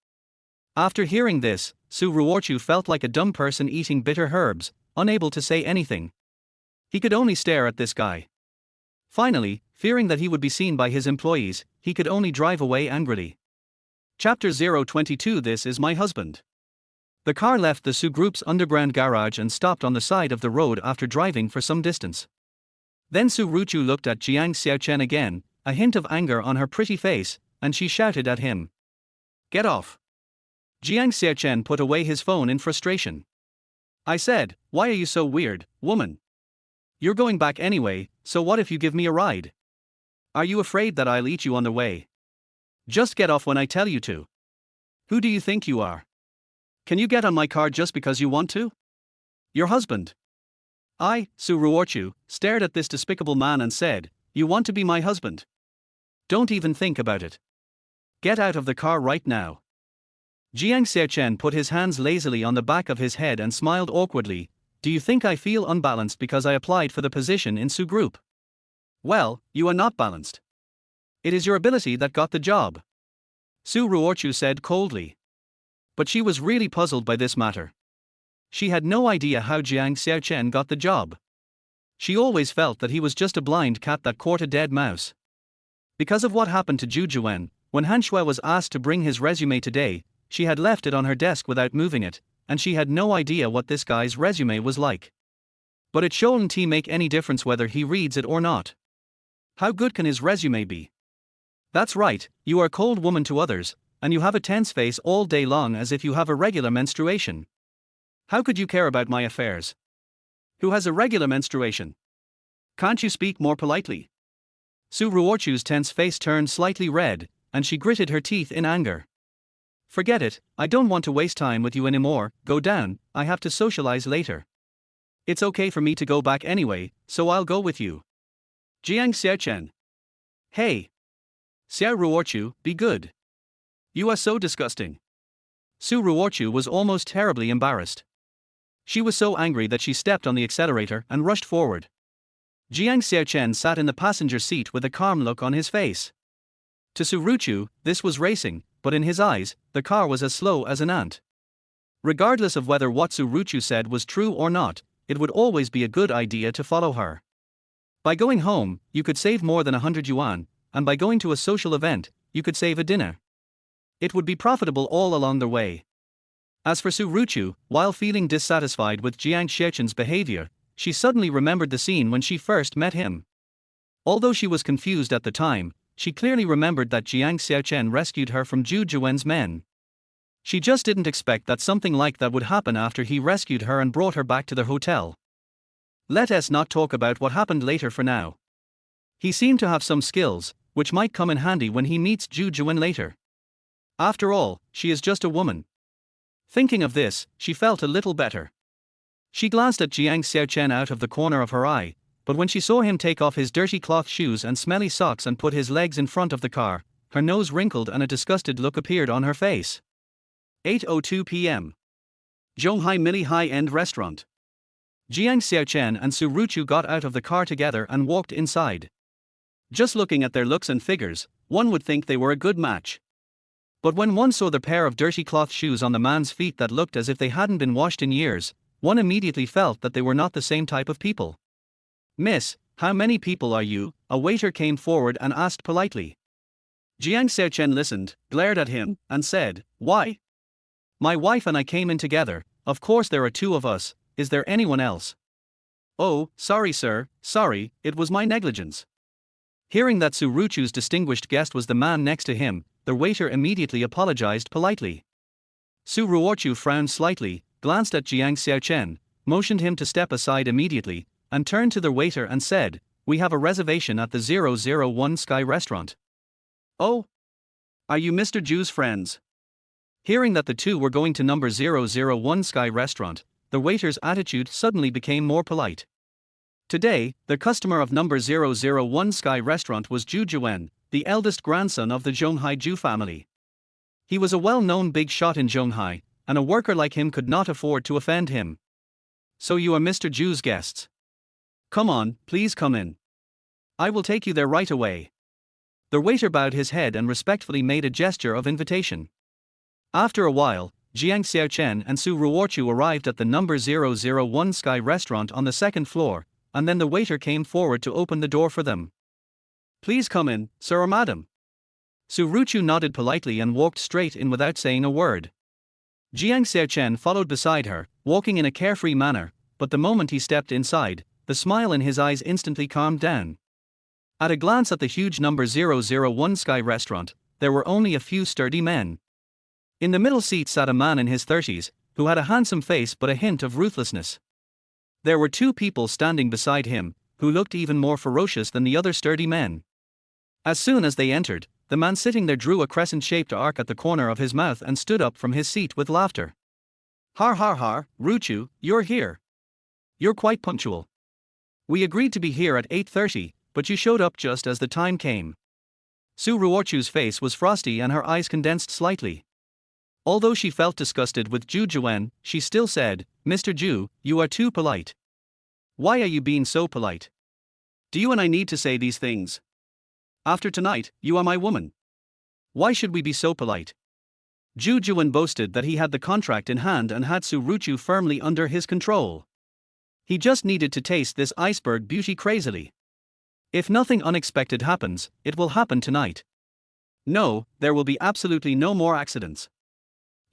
[SPEAKER 1] After hearing this, Su Ruochu felt like a dumb person eating bitter herbs, unable to say anything. He could only stare at this guy. Finally, fearing that he would be seen by his employees, he could only drive away angrily. Chapter 022 This is my husband. The car left the Su Group's underground garage and stopped on the side of the road after driving for some distance. Then Su Ruochu looked at Jiang Xiaocheng again, a hint of anger on her pretty face, and she shouted at him. Get off. Jiang Xiaocheng put away his phone in frustration. I said, why are you so weird, woman? You're going back anyway, so what if you give me a ride? Are you afraid that I'll eat you on the way? Just get off when I tell you to. Who do you think you are? Can you get on my car just because you want to? Your husband. I, Su Ruochu, stared at this despicable man and said, you want to be my husband? Don't even think about it. Get out of the car right now. Jiang Xiaocheng put his hands lazily on the back of his head and smiled awkwardly. Do you think I feel unbalanced because I applied for the position in Su Group? Well, you are not balanced. It is your ability that got the job. Su Ruochu said coldly. But she was really puzzled by this matter. She had no idea how Jiang Xiaocheng got the job. She always felt that he was just a blind cat that caught a dead mouse. Because of what happened to Zhu Juan, when Han Shui was asked to bring his resume today, she had left it on her desk without moving it, and she had no idea what this guy's resume was like. But it shouldn't make any difference whether he reads it or not. How good can his resume be? That's right, you are a cold woman to others, and you have a tense face all day long as if you have a regular menstruation. How could you care about my affairs? Who has a regular menstruation? Can't you speak more politely? Su Ruochu's tense face turned slightly red, and she gritted her teeth in anger. Forget it, I don't want to waste time with you anymore, go down, I have to socialize later. It's okay for me to go back anyway, so I'll go with you. Jiang Xiaocheng. Hey. Su Ruochu, be good. You are so disgusting. Su Ruochu was almost terribly embarrassed. She was so angry that she stepped on the accelerator and rushed forward. Jiang Xiaocheng sat in the passenger seat with a calm look on his face. To Su Ruochu, this was racing, but in his eyes, the car was as slow as an ant. Regardless of whether what Su Ruochu said was true or not, it would always be a good idea to follow her. By going home, you could save more than 100 yuan, and by going to a social event, you could save a dinner. It would be profitable all along the way. As for Su Ruochu, while feeling dissatisfied with Jiang Xiaocheng's behavior, she suddenly remembered the scene when she first met him. Although she was confused at the time, she clearly remembered that Jiang Xiaocheng rescued her from Zhu Juwen's men. She just didn't expect that something like that would happen after he rescued her and brought her back to the hotel. Let us not talk about what happened later for now. He seemed to have some skills, which might come in handy when he meets Zhu Juen later. After all, she is just a woman. Thinking of this, she felt a little better. She glanced at Jiang Xiaocheng out of the corner of her eye, but when she saw him take off his dirty cloth shoes and smelly socks and put his legs in front of the car, her nose wrinkled and a disgusted look appeared on her face. 8:02 p.m. Zhonghai Mili high-end restaurant. Jiang Xiaocheng and Su Ruochu got out of the car together and walked inside. Just looking at their looks and figures, one would think they were a good match. But when one saw the pair of dirty cloth shoes on the man's feet that looked as if they hadn't been washed in years, one immediately felt that they were not the same type of people. "Miss, how many people are you?" a waiter came forward and asked politely. Jiang Xiaocheng listened, glared at him, and said, "Why? My wife and I came in together, of course there are two of us, is there anyone else?" "Oh, sorry sir, sorry, it was my negligence." Hearing that Su Ruochu's distinguished guest was the man next to him, the waiter immediately apologized politely. Su Ruochu frowned slightly, glanced at Jiang Xiaocheng, motioned him to step aside immediately, and turned to the waiter and said, "We have a reservation at the 001 Sky restaurant." "Oh? Are you Mr. Zhu's friends?" Hearing that the two were going to number 001 Sky restaurant, the waiter's attitude suddenly became more polite. Today, the customer of number 001 Sky restaurant was Zhu Juen, the eldest grandson of the Zhonghai Zhu family. He was a well-known big shot in Zhonghai, and a worker like him could not afford to offend him. "So you are Mr. Zhu's guests? Come on, please come in. I will take you there right away." The waiter bowed his head and respectfully made a gesture of invitation. After a while, Jiang Xiaocheng and Su Ruochu arrived at the number 001 Sky restaurant on the second floor, and then the waiter came forward to open the door for them. "Please come in, sir or madam." Su Ruochu nodded politely and walked straight in without saying a word. Jiang Xiaocheng followed beside her, walking in a carefree manner, but the moment he stepped inside, the smile in his eyes instantly calmed down. At a glance at the huge number 001 Sky restaurant, there were only a few sturdy men. In the middle seat sat a man in his 30s, who had a handsome face but a hint of ruthlessness. There were two people standing beside him, who looked even more ferocious than the other sturdy men. As soon as they entered, the man sitting there drew a crescent-shaped arc at the corner of his mouth and stood up from his seat with laughter. "Har har har, Ruochu, you're here. You're quite punctual. We agreed to be here at 8:30, but you showed up just as the time came." Su Ruochu's face was frosty and her eyes condensed slightly. Although she felt disgusted with Zhu Juen, she still said, "Mr. Zhu, you are too polite." "Why are you being so polite? Do you and I need to say these things? After tonight, you are my woman. Why should we be so polite?" Zhu Juen boasted that he had the contract in hand and had Su Ruochu firmly under his control. He just needed to taste this iceberg beauty crazily. If nothing unexpected happens, it will happen tonight. No, there will be absolutely no more accidents.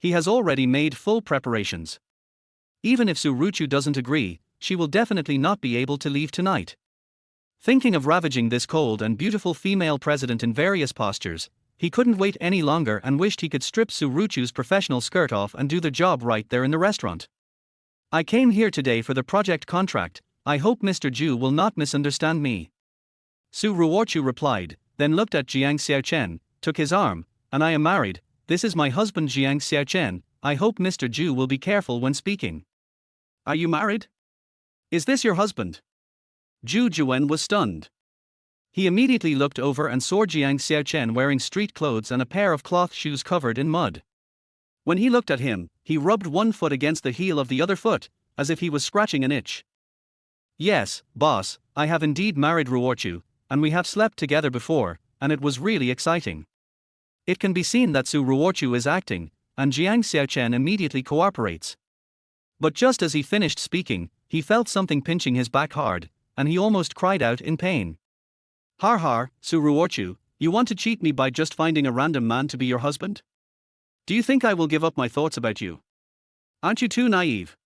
[SPEAKER 1] He has already made full preparations. Even if Su Ruochu doesn't agree, she will definitely not be able to leave tonight. Thinking of ravaging this cold and beautiful female president in various postures, he couldn't wait any longer and wished he could strip Su Ruochu's professional skirt off and do the job right there in the restaurant. "I came here today for the project contract, I hope Mr. Zhu will not misunderstand me." Su Ruochu replied, then looked at Jiang Xiaocheng, took his arm, "And I am married, this is my husband Jiang Xiaocheng, I hope Mr. Zhu will be careful when speaking." "Are you married? Is this your husband?" Zhu Juen was stunned. He immediately looked over and saw Jiang Xiaocheng wearing street clothes and a pair of cloth shoes covered in mud. When he looked at him, he rubbed one foot against the heel of the other foot, as if he was scratching an itch. "Yes, boss, I have indeed married Ruochu, and we have slept together before, and it was really exciting." It can be seen that Su Ruochu is acting, and Jiang Xiaocheng immediately cooperates. But just as he finished speaking, he felt something pinching his back hard, and he almost cried out in pain. "Har har, Su Ruochu, you want to cheat me by just finding a random man to be your husband? Do you think I will give up my thoughts about you? Aren't you too naive?"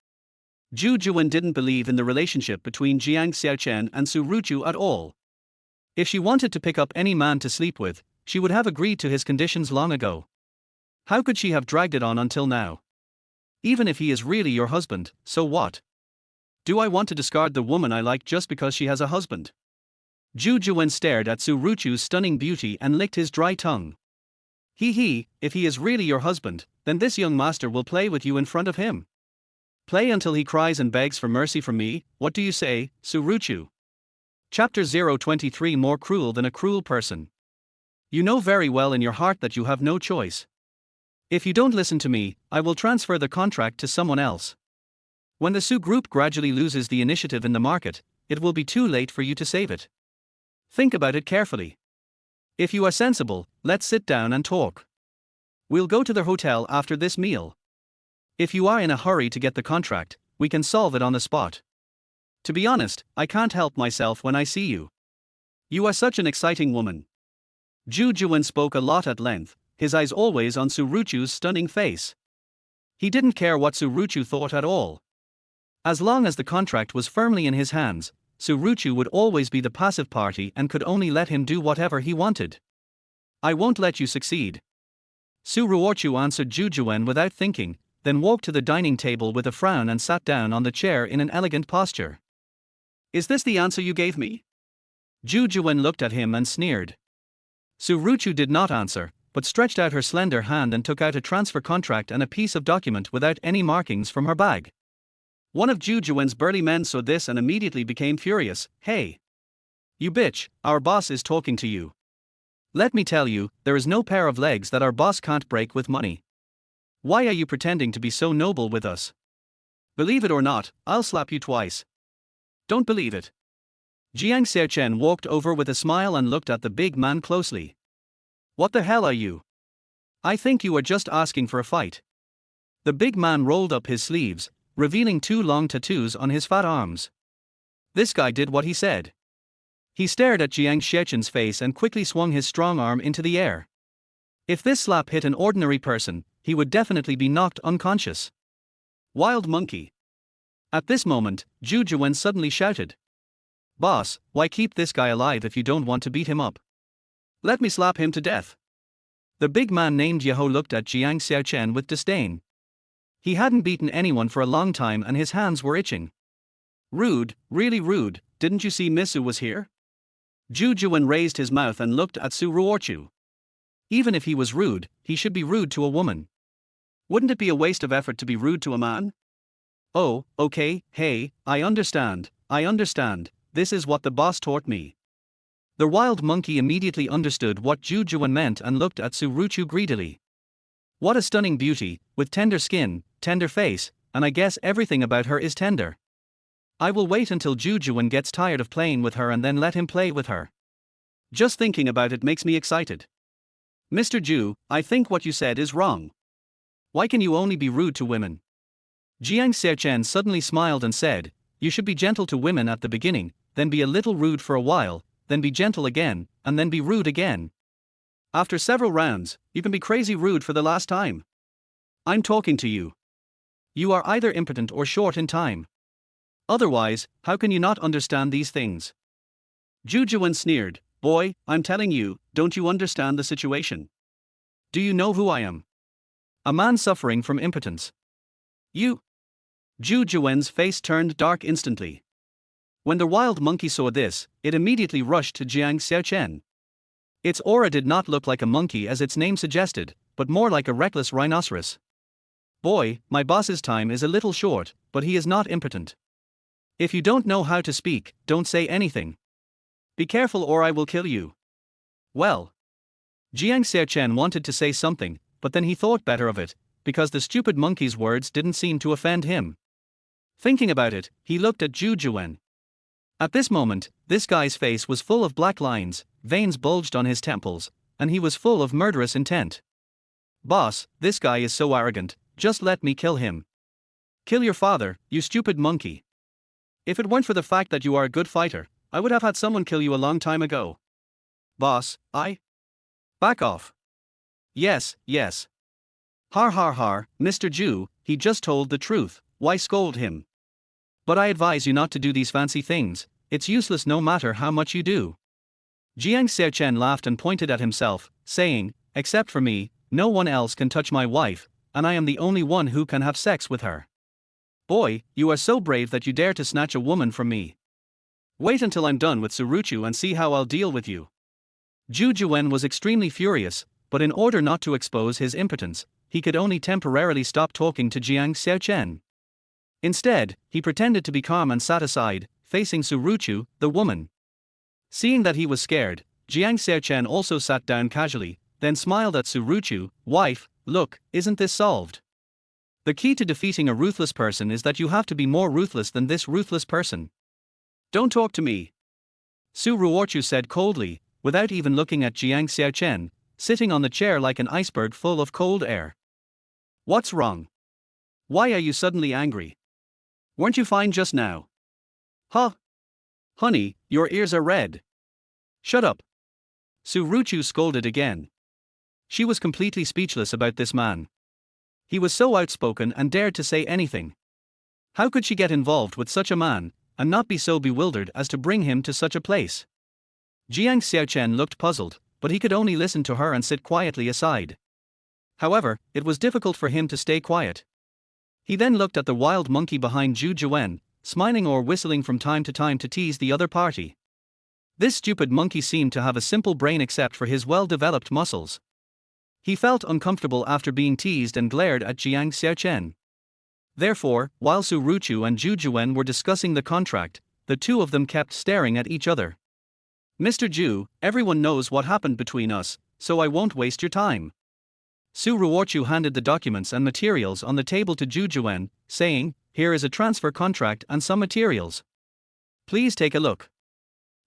[SPEAKER 1] Zhu Juen didn't believe in the relationship between Jiang Xiaocheng and Su Ruochu at all. If she wanted to pick up any man to sleep with, she would have agreed to his conditions long ago. How could she have dragged it on until now? Even if he is really your husband, so what? Do I want to discard the woman I like just because she has a husband? Zhu Juwen stared at Su Ruochu's stunning beauty and licked his dry tongue. If he is really your husband, then this young master will play with you in front of him. Play until he cries and begs for mercy from me, what do you say, Su Ruochu? Chapter 023 More cruel than a cruel person. You know very well in your heart that you have no choice. If you don't listen to me, I will transfer the contract to someone else. When the Su Group gradually loses the initiative in the market, it will be too late for you to save it. Think about it carefully. If you are sensible, let's sit down and talk. We'll go to the hotel after this meal. If you are in a hurry to get the contract, we can solve it on the spot. To be honest, I can't help myself when I see you. You are such an exciting woman. Zhu Juwen spoke a lot at length, his eyes always on Su Ruochu's stunning face. He didn't care what Su Ruochu thought at all. As long as the contract was firmly in his hands, Su Ruochu would always be the passive party and could only let him do whatever he wanted. I won't let you succeed. Su Ruochu answered Zhu Juwen without thinking, then walked to the dining table with a frown and sat down on the chair in an elegant posture. Is this the answer you gave me? Zhu Juwen looked at him and sneered. Su Ruochu did not answer, but stretched out her slender hand and took out a transfer contract and a piece of document without any markings from her bag. One of Zhu Juwen's burly men saw this and immediately became furious. Hey! You bitch, our boss is talking to you. Let me tell you, there is no pair of legs that our boss can't break with money. Why are you pretending to be so noble with us? Believe it or not, I'll slap you twice. Don't believe it. Jiang Xiaocheng walked over with a smile and looked at the big man closely. What the hell are you? I think you are just asking for a fight. The big man rolled up his sleeves, revealing 2 long tattoos on his fat arms. This guy did what he said. He stared at Jiang Xiaocheng's face and quickly swung his strong arm into the air. If this slap hit an ordinary person, he would definitely be knocked unconscious. Wild monkey. At this moment, Zhu Juwen suddenly shouted. Boss, why keep this guy alive if you don't want to beat him up? Let me slap him to death. The big man named Yeho looked at Jiang Xiaocheng with disdain. He hadn't beaten anyone for a long time and his hands were itching. Rude, really rude, didn't you see Miss Su was here? Zhu Juwen raised his mouth and looked at Su Ruochu. Even if he was rude, he should be rude to a woman. Wouldn't it be a waste of effort to be rude to a man? Oh, okay, hey, I understand, this is what the boss taught me. The wild monkey immediately understood what Zhu Juwen meant and looked at Su Ruochu greedily. What a stunning beauty, with tender skin, tender face, and I guess everything about her is tender. I will wait until Zhu Juwen gets tired of playing with her and then let him play with her. Just thinking about it makes me excited. Mr. Zhu, I think what you said is wrong. Why can you only be rude to women? Jiang Xiaocheng suddenly smiled and said, you should be gentle to women at the beginning, then be a little rude for a while, then be gentle again, and then be rude again. After several rounds, you can be crazy rude for the last time. I'm talking to you. You are either impotent or short in time. Otherwise, how can you not understand these things? Zhu Juwen sneered, boy, I'm telling you, don't you understand the situation? Do you know who I am? A man suffering from impotence. You? Zhu Juwen's face turned dark instantly. When the wild monkey saw this, it immediately rushed to Jiang Xiaocheng. Its aura did not look like a monkey as its name suggested, but more like a reckless rhinoceros. Boy, my boss's time is a little short, but he is not impotent. If you don't know how to speak, don't say anything. Be careful or I will kill you. Well. Jiang Xiaocheng wanted to say something, but then he thought better of it, because the stupid monkey's words didn't seem to offend him. Thinking about it, he looked at Zhu Juwen. At this moment, this guy's face was full of black lines, veins bulged on his temples, and he was full of murderous intent. Boss, this guy is so arrogant, just let me kill him. Kill your father, you stupid monkey. If it weren't for the fact that you are a good fighter, I would have had someone kill you a long time ago. Boss, back off. Yes. Har, Mr. Zhu, he just told the truth, why scold him? But I advise you not to do these fancy things, it's useless no matter how much you do. Jiang Xiaocheng laughed and pointed at himself, saying, "Except for me, no one else can touch my wife, and I am the only one who can have sex with her. Boy, you are so brave that you dare to snatch a woman from me. Wait until I'm done with Su Ruochu and see how I'll deal with you." Zhu Juwen was extremely furious, but in order not to expose his impotence, he could only temporarily stop talking to Jiang Xiaocheng. Instead, he pretended to be calm and sat aside, facing Su Ruochu, the woman. Seeing that he was scared, Jiang Xiaocheng also sat down casually, then smiled at Su Ruochu. "Wife, look, isn't this solved? The key to defeating a ruthless person is that you have to be more ruthless than this ruthless person. Don't talk to me," Su Ruochu said coldly, without even looking at Jiang Xiaocheng, sitting on the chair like an iceberg full of cold air. "What's wrong? Why are you suddenly angry? Weren't you fine just now?" "Huh? Honey, your ears are red." "Shut up," Su Ruochu scolded again. She was completely speechless about this man. He was so outspoken and dared to say anything. How could she get involved with such a man, and not be so bewildered as to bring him to such a place? Jiang Xiaocheng looked puzzled, but he could only listen to her and sit quietly aside. However, it was difficult for him to stay quiet. He then looked at the wild monkey behind Zhu Juwen, smiling or whistling from time to tease the other party. This stupid monkey seemed to have a simple brain except for his well-developed muscles. He felt uncomfortable after being teased and glared at Jiang Xiaocheng. Therefore, while Su Ruochu and Zhu Juwen were discussing the contract, the two of them kept staring at each other. "Mr. Zhu, everyone knows what happened between us, so I won't waste your time." Su Ruochu handed the documents and materials on the table to Zhu Juwen, saying, "Here is a transfer contract and some materials. Please take a look."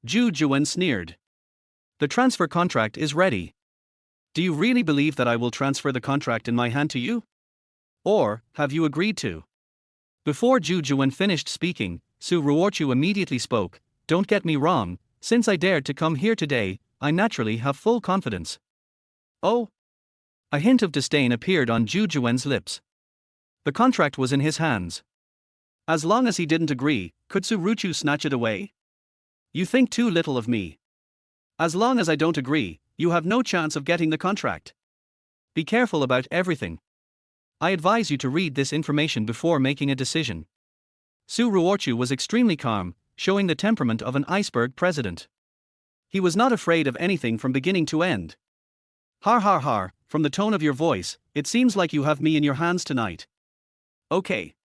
[SPEAKER 1] Zhu Juwen sneered. "The transfer contract is ready. Do you really believe that I will transfer the contract in my hand to you? Or, have you agreed to?" Before Zhu Juwen finished speaking, Su Ruochu immediately spoke, "Don't get me wrong, since I dared to come here today, I naturally have full confidence." "Oh?" A hint of disdain appeared on Zhu Juwen's lips. The contract was in his hands. As long as he didn't agree, could Su Ruochu snatch it away? "You think too little of me. As long as I don't agree, you have no chance of getting the contract. Be careful about everything. I advise you to read this information before making a decision." Su Ruochu was extremely calm, showing the temperament of an iceberg president. He was not afraid of anything from beginning to end. "Har har har, from the tone of your voice, it seems like you have me in your hands tonight. Okay.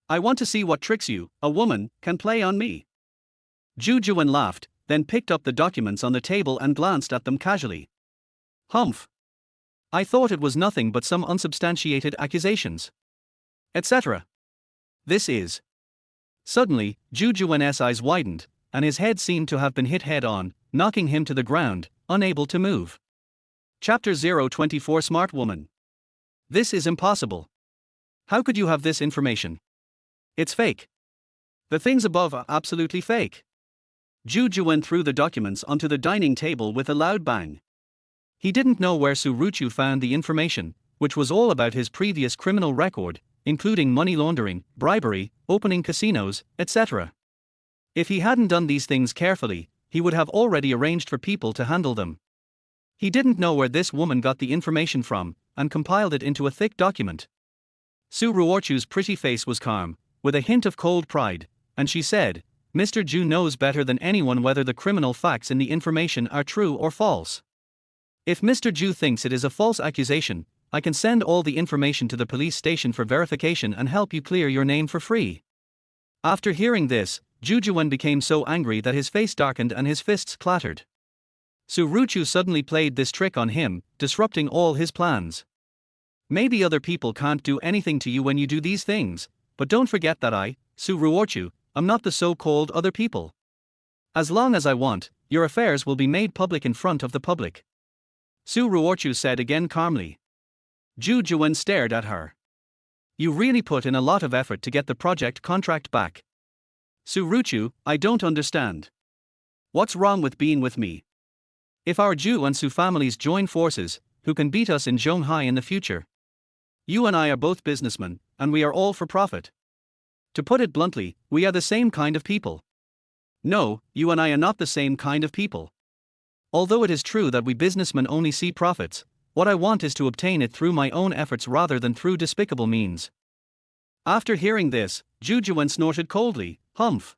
[SPEAKER 1] I want to see what tricks you, a woman, can play on me." Zhu Juwen laughed, then picked up the documents on the table and glanced at them casually. "Humph. I thought it was nothing but some unsubstantiated accusations. Etc. This is." Suddenly, Zhu Juwen's eyes widened, and his head seemed to have been hit head-on, knocking him to the ground, unable to move. Chapter 024 Smart Woman. "This is impossible. How could you have this information? It's fake. The things above are absolutely fake." Zhu Juwen threw the documents onto the dining table with a loud bang. He didn't know where Su Ruochu found the information, which was all about his previous criminal record, including money laundering, bribery, opening casinos, etc. If he hadn't done these things carefully, he would have already arranged for people to handle them. He didn't know where this woman got the information from, and compiled it into a thick document. Su Ruochu's pretty face was calm, with a hint of cold pride, and she said, "Mr. Zhu knows better than anyone whether the criminal facts in the information are true or false. If Mr. Zhu thinks it is a false accusation, I can send all the information to the police station for verification and help you clear your name for free." After hearing this, Zhu Juwen became so angry that his face darkened and his fists clattered. Su Ruochu suddenly played this trick on him, disrupting all his plans. "Maybe other people can't do anything to you when you do these things, but don't forget that I, Su Ruochu, am not the so-called other people. As long as I want, your affairs will be made public in front of the public." Su Ruochu said again calmly. Zhu Juwen stared at her. "You really put in a lot of effort to get the project contract back. Su Ruochu, I don't understand. What's wrong with being with me? If our Zhu and Su families join forces, who can beat us in Zhonghai in the future? You and I are both businessmen, and we are all for profit. To put it bluntly, we are the same kind of people." "No, you and I are not the same kind of people. Although it is true that we businessmen only see profits, what I want is to obtain it through my own efforts rather than through despicable means. After hearing this, Zhu Juwen snorted coldly, "Humph.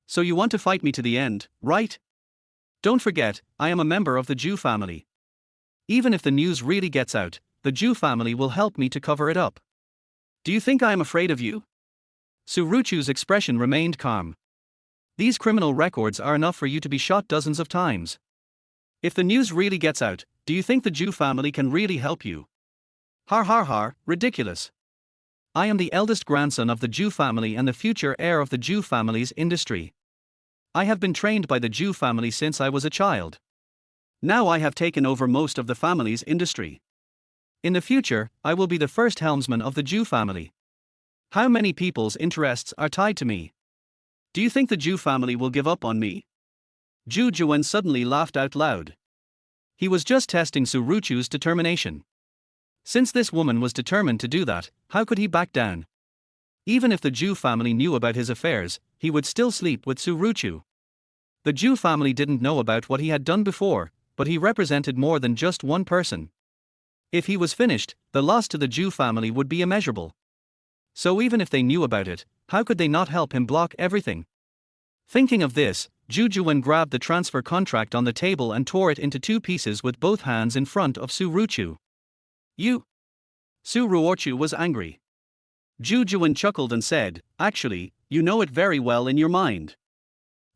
[SPEAKER 1] So you want to fight me to the end, right? Don't forget, I am a member of the Zhu family. Even if the news really gets out, the Zhu family will help me to cover it up. Do you think I am afraid of you?" Su Ruochu's expression remained calm. "These criminal records are enough for you to be shot dozens of times. If the news really gets out, do you think the Zhu family can really help you?" "Har har har, ridiculous. I am the eldest grandson of the Zhu family and the future heir of the Zhu family's industry. I have been trained by the Zhu family since I was a child. Now I have taken over most of the family's industry. In the future, I will be the first helmsman of the Zhu family. How many people's interests are tied to me? Do you think the Zhu family will give up on me?" Zhu Juwen suddenly laughed out loud. He was just testing Su Ruochu's determination. Since this woman was determined to do that, how could he back down? Even if the Zhu family knew about his affairs, he would still sleep with Su Ruochu. The Zhu family didn't know about what he had done before, but he represented more than just one person. If he was finished, the loss to the Zhu family would be immeasurable. So even if they knew about it, how could they not help him block everything? Thinking of this, Zhu Juwen grabbed the transfer contract on the table and tore it into two pieces with both hands in front of Su Ruochu. "You?" Su Ruochu was angry. Zhu Juwen chuckled and said, "Actually, you know it very well in your mind.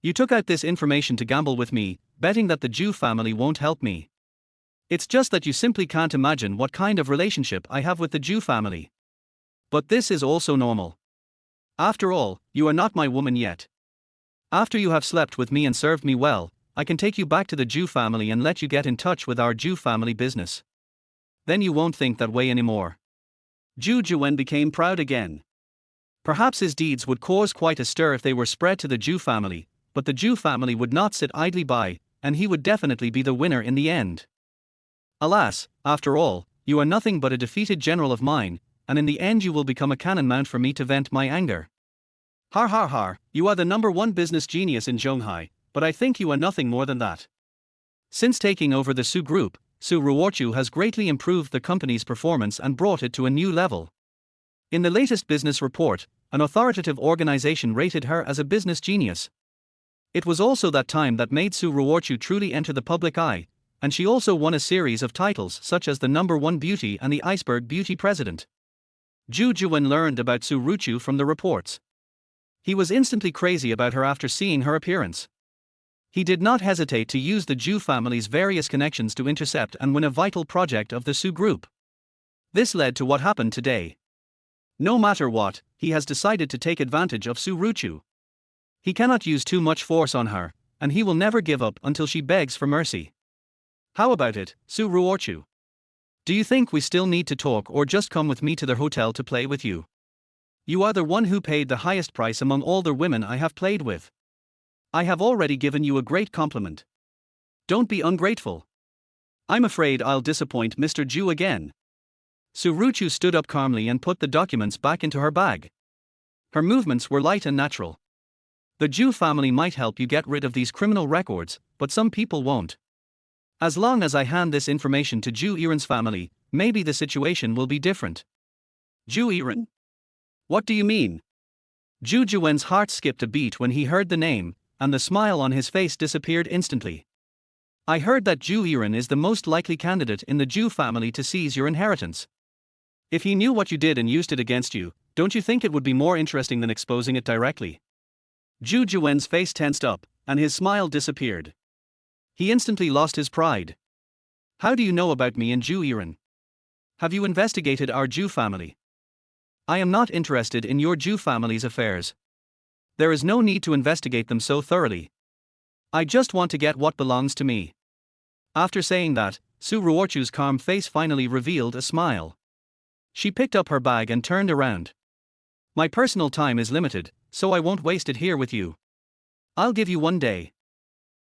[SPEAKER 1] You took out this information to gamble with me, betting that the Zhu family won't help me. It's just that you simply can't imagine what kind of relationship I have with the Zhu family. But this is also normal. After all, you are not my woman yet. After you have slept with me and served me well, I can take you back to the Zhu family and let you get in touch with our Zhu family business. Then you won't think that way anymore." Zhu Juwen became proud again. Perhaps his deeds would cause quite a stir if they were spread to the Zhu family, but the Zhu family would not sit idly by, and he would definitely be the winner in the end. "Alas, after all, you are nothing but a defeated general of mine, and in the end you will become a cannon mount for me to vent my anger. Har har har, you are the #1 business genius in Zhonghai, but I think you are nothing more than that." Since taking over the Su Group, Su Ruochu has greatly improved the company's performance and brought it to a new level. In the latest business report, an authoritative organization rated her as a business genius. It was also that time that made Su Ruochu truly enter the public eye, and she also won a series of titles such as the #1 Beauty and the Iceberg Beauty President. Zhu Juwen learned about Su Ruochu from the reports. He was instantly crazy about her after seeing her appearance. He did not hesitate to use the Zhu family's various connections to intercept and win a vital project of the Su Group. This led to what happened today. No matter what, he has decided to take advantage of Su Ruochu. He cannot use too much force on her, and he will never give up until she begs for mercy. How about it, Su Ruochu? Do you think we still need to talk or just come with me to the hotel to play with you? You are the one who paid the highest price among all the women I have played with. I have already given you a great compliment. Don't be ungrateful. I'm afraid I'll disappoint Mr. Zhu again." Su Ruochu stood up calmly and put the documents back into her bag. Her movements were light and natural. "The Zhu family might help you get rid of these criminal records, but some people won't. As long as I hand this information to Zhu Yiren's family, maybe the situation will be different." "Zhu Yiren? What do you mean?" Zhu Juwen's heart skipped a beat when he heard the name, and the smile on his face disappeared instantly. "I heard that Zhu Yiren is the most likely candidate in the Zhu family to seize your inheritance. If he knew what you did and used it against you, don't you think it would be more interesting than exposing it directly?" Zhu Juwen's face tensed up, and his smile disappeared. He instantly lost his pride. "How do you know about me and Zhu Yiren? Have you investigated our Zhu family?" "I am not interested in your Zhu family's affairs. There is no need to investigate them so thoroughly. I just want to get what belongs to me." After saying that, Su Ruochu's calm face finally revealed a smile. She picked up her bag and turned around. "My personal time is limited, so I won't waste it here with you. I'll give you 1 day.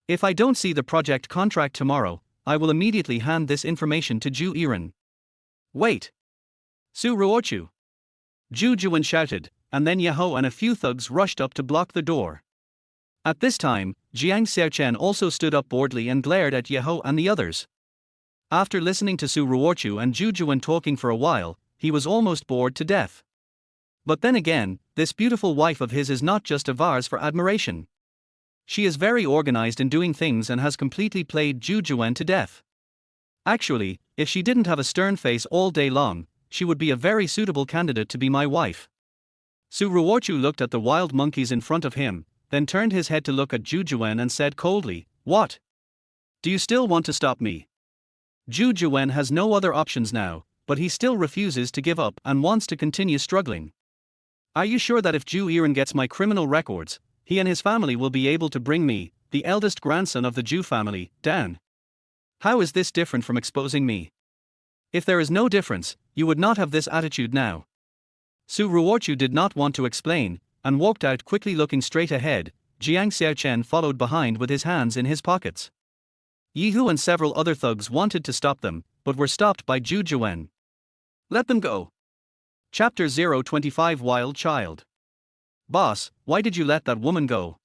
[SPEAKER 1] If I don't see the project contract tomorrow, I will immediately hand this information to Zhu Yiren." "Wait! Su Ruochu!" Zhu Juwen shouted, and then Yaho and a few thugs rushed up to block the door. At this time, Jiang Xiaocheng also stood up boredly and glared at Yeho and the others. After listening to Su Ruochu and Zhu Juwen talking for a while, he was almost bored to death. But then again, this beautiful wife of his is not just a vase for admiration. She is very organized in doing things and has completely played Zhu Juwen to death. Actually, if she didn't have a stern face all day long, she would be a very suitable candidate to be my wife. Su Ruochu looked at the wild monkeys in front of him, then turned his head to look at Zhu Juwen and said coldly, "What? Do you still want to stop me?" Zhu Juwen has no other options now, but he still refuses to give up and wants to continue struggling. "Are you sure that if Zhu Yiren gets my criminal records, he and his family will be able to bring me, the eldest grandson of the Zhu family, down? How is this different from exposing me? If there is no difference, you would not have this attitude now." Su Ruochu did not want to explain, and walked out quickly looking straight ahead. Jiang Xiaocheng followed behind with his hands in his pockets. Yihu and several other thugs wanted to stop them, but were stopped by Zhu Juwen. "Let them go." Chapter 025 Wild Child. "Boss, why did you let that woman go?"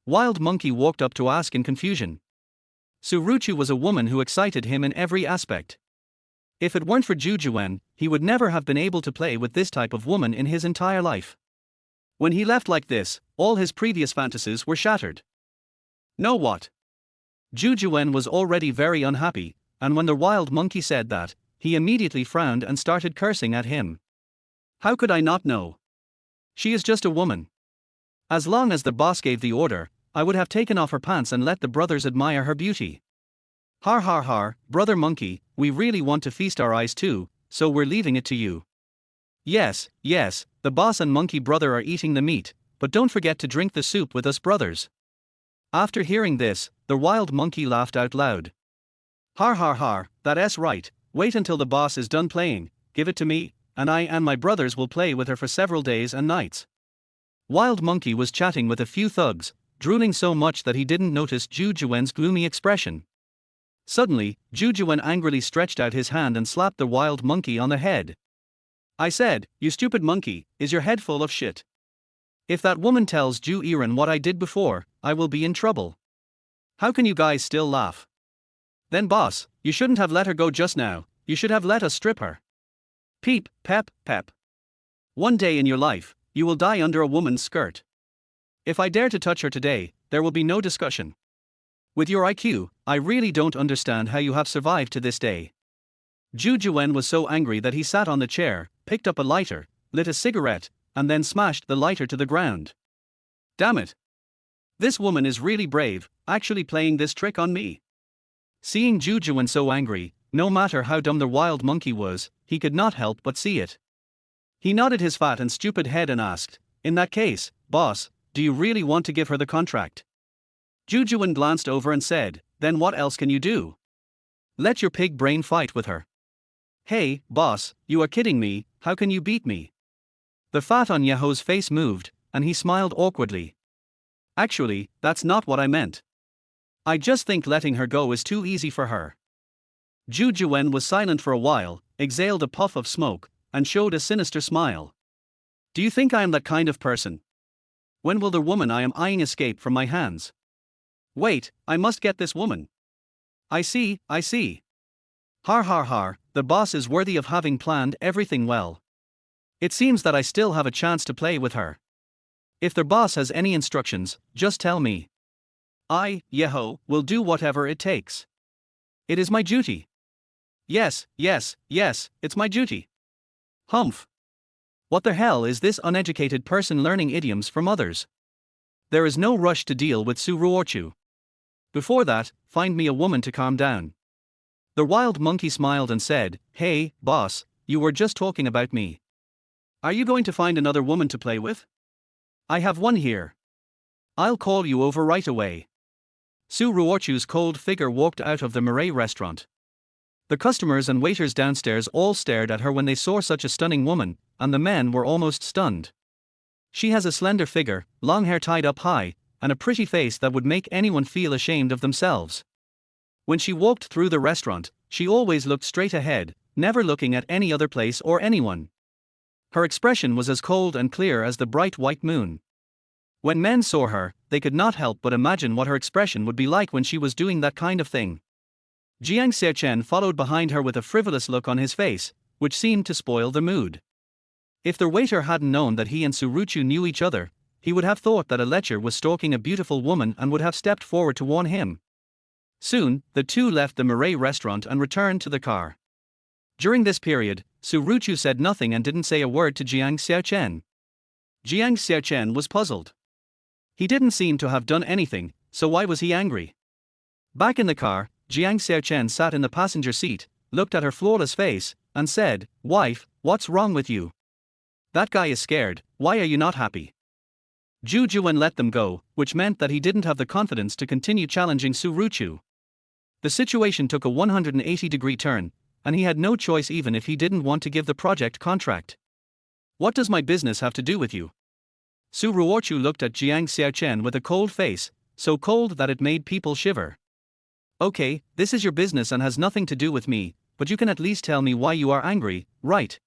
[SPEAKER 1] Wild Monkey walked up to ask in confusion. Su Ruochu was a woman who excited him in every aspect. If it weren't for Zhu Juwen, he would never have been able to play with this type of woman in his entire life. When he left like this, all his previous fantasies were shattered. Know what? Zhu Juwen was already very unhappy, and when the wild monkey said that, he immediately frowned and started cursing at him. "How could I not know? She is just a woman. As long as the boss gave the order, I would have taken off her pants and let the brothers admire her beauty. Har har har, brother monkey, we really want to feast our eyes too, so we're leaving it to you. Yes, yes, the boss and monkey brother are eating the meat, but don't forget to drink the soup with us brothers." After hearing this, the wild monkey laughed out loud. "Har har har, that's right, wait until the boss is done playing, give it to me, and I and my brothers will play with her for several days and nights." Wild Monkey was chatting with a few thugs, drooling so much that he didn't notice Zhu Juwen's gloomy expression. Suddenly, Zhu Juwen angrily stretched out his hand and slapped the wild monkey on the head. "I said, you stupid monkey, is your head full of shit? If that woman tells Zhu Yiren what I did before, I will be in trouble. How can you guys still laugh? Then boss, you shouldn't have let her go just now, you should have let us strip her. Peep, pep, pep. One day in your life, you will die under a woman's skirt. If I dare to touch her today, there will be no discussion. With your IQ, I really don't understand how you have survived to this day." Zhu Juwen was so angry that he sat on the chair, picked up a lighter, lit a cigarette, and then smashed the lighter to the ground. "Damn it! This woman is really brave, actually playing this trick on me." Seeing Zhu Juwen so angry, no matter how dumb the wild monkey was, he could not help but see it. He nodded his fat and stupid head and asked, "In that case, boss, do you really want to give her the contract?" Zhu Juwen glanced over and said, "Then what else can you do? Let your pig brain fight with her." "Hey, boss, you are kidding me, how can you beat me?" The fat on Yeho's face moved, and he smiled awkwardly. "Actually, that's not what I meant. I just think letting her go is too easy for her." Zhu Juwen was silent for a while, exhaled a puff of smoke, and showed a sinister smile. "Do you think I am that kind of person? When will the woman I am eyeing escape from my hands? Wait, I must get this woman. I see. Har har har, the boss is worthy of having planned everything well. It seems that I still have a chance to play with her. If the boss has any instructions, just tell me. I, Yeho, will do whatever it takes. It is my duty. Yes, it's my duty. Humph. What the hell is this uneducated person learning idioms from others? There is no rush to deal with Su Ruochu. Before that, find me a woman to calm down." The wild monkey smiled and said, "Hey, boss, you were just talking about me. Are you going to find another woman to play with? I have one here. I'll call you over right away." Su Ruochu's cold figure walked out of the Murray restaurant. The customers and waiters downstairs all stared at her when they saw such a stunning woman, and the men were almost stunned. She has a slender figure, long hair tied up high, and a pretty face that would make anyone feel ashamed of themselves. When she walked through the restaurant, she always looked straight ahead, never looking at any other place or anyone. Her expression was as cold and clear as the bright white moon. When men saw her, they could not help but imagine what her expression would be like when she was doing that kind of thing. Jiang Xiaocheng followed behind her with a frivolous look on his face, which seemed to spoil the mood. If the waiter hadn't known that he and Su Ruochu knew each other, he would have thought that a lecher was stalking a beautiful woman and would have stepped forward to warn him. Soon, the two left the Marais restaurant and returned to the car. During this period, Su Ruochu said nothing and didn't say a word to Jiang Xiaocheng. Jiang Xiaocheng was puzzled. He didn't seem to have done anything, so why was he angry? Back in the car, Jiang Xiaocheng sat in the passenger seat, looked at her flawless face, and said, "Wife, what's wrong with you? That guy is scared, why are you not happy?" Zhu Juan let them go, which meant that he didn't have the confidence to continue challenging Su Ruochu. The situation took a 180-degree turn, and he had no choice even if he didn't want to give the project contract. "What does my business have to do with you?" Su Ruochu looked at Jiang Xiaocheng with a cold face, so cold that it made people shiver. "Okay, this is your business and has nothing to do with me, but you can at least tell me why you are angry, right?"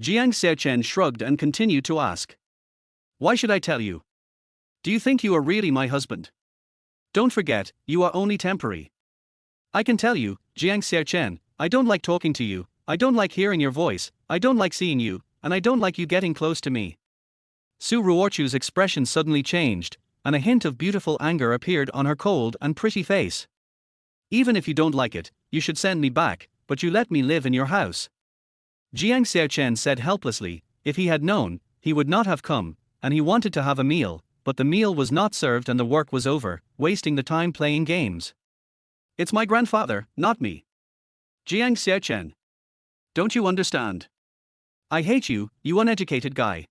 [SPEAKER 1] Jiang Xiaocheng shrugged and continued to ask. "Why should I tell you? Do you think you are really my husband? Don't forget, you are only temporary. I can tell you, Jiang Xiaocheng, I don't like talking to you, I don't like hearing your voice, I don't like seeing you, and I don't like you getting close to me." Su Ruochu's expression suddenly changed, and a hint of beautiful anger appeared on her cold and pretty face. "Even if you don't like it, you should send me back, but you let me live in your house." Jiang Xiaocheng said helplessly, if he had known, he would not have come, and he wanted to have a meal, but the meal was not served and the work was over, wasting the time playing games. "It's my grandfather, not me. Jiang Xiaocheng. Don't you understand? I hate you, you uneducated guy.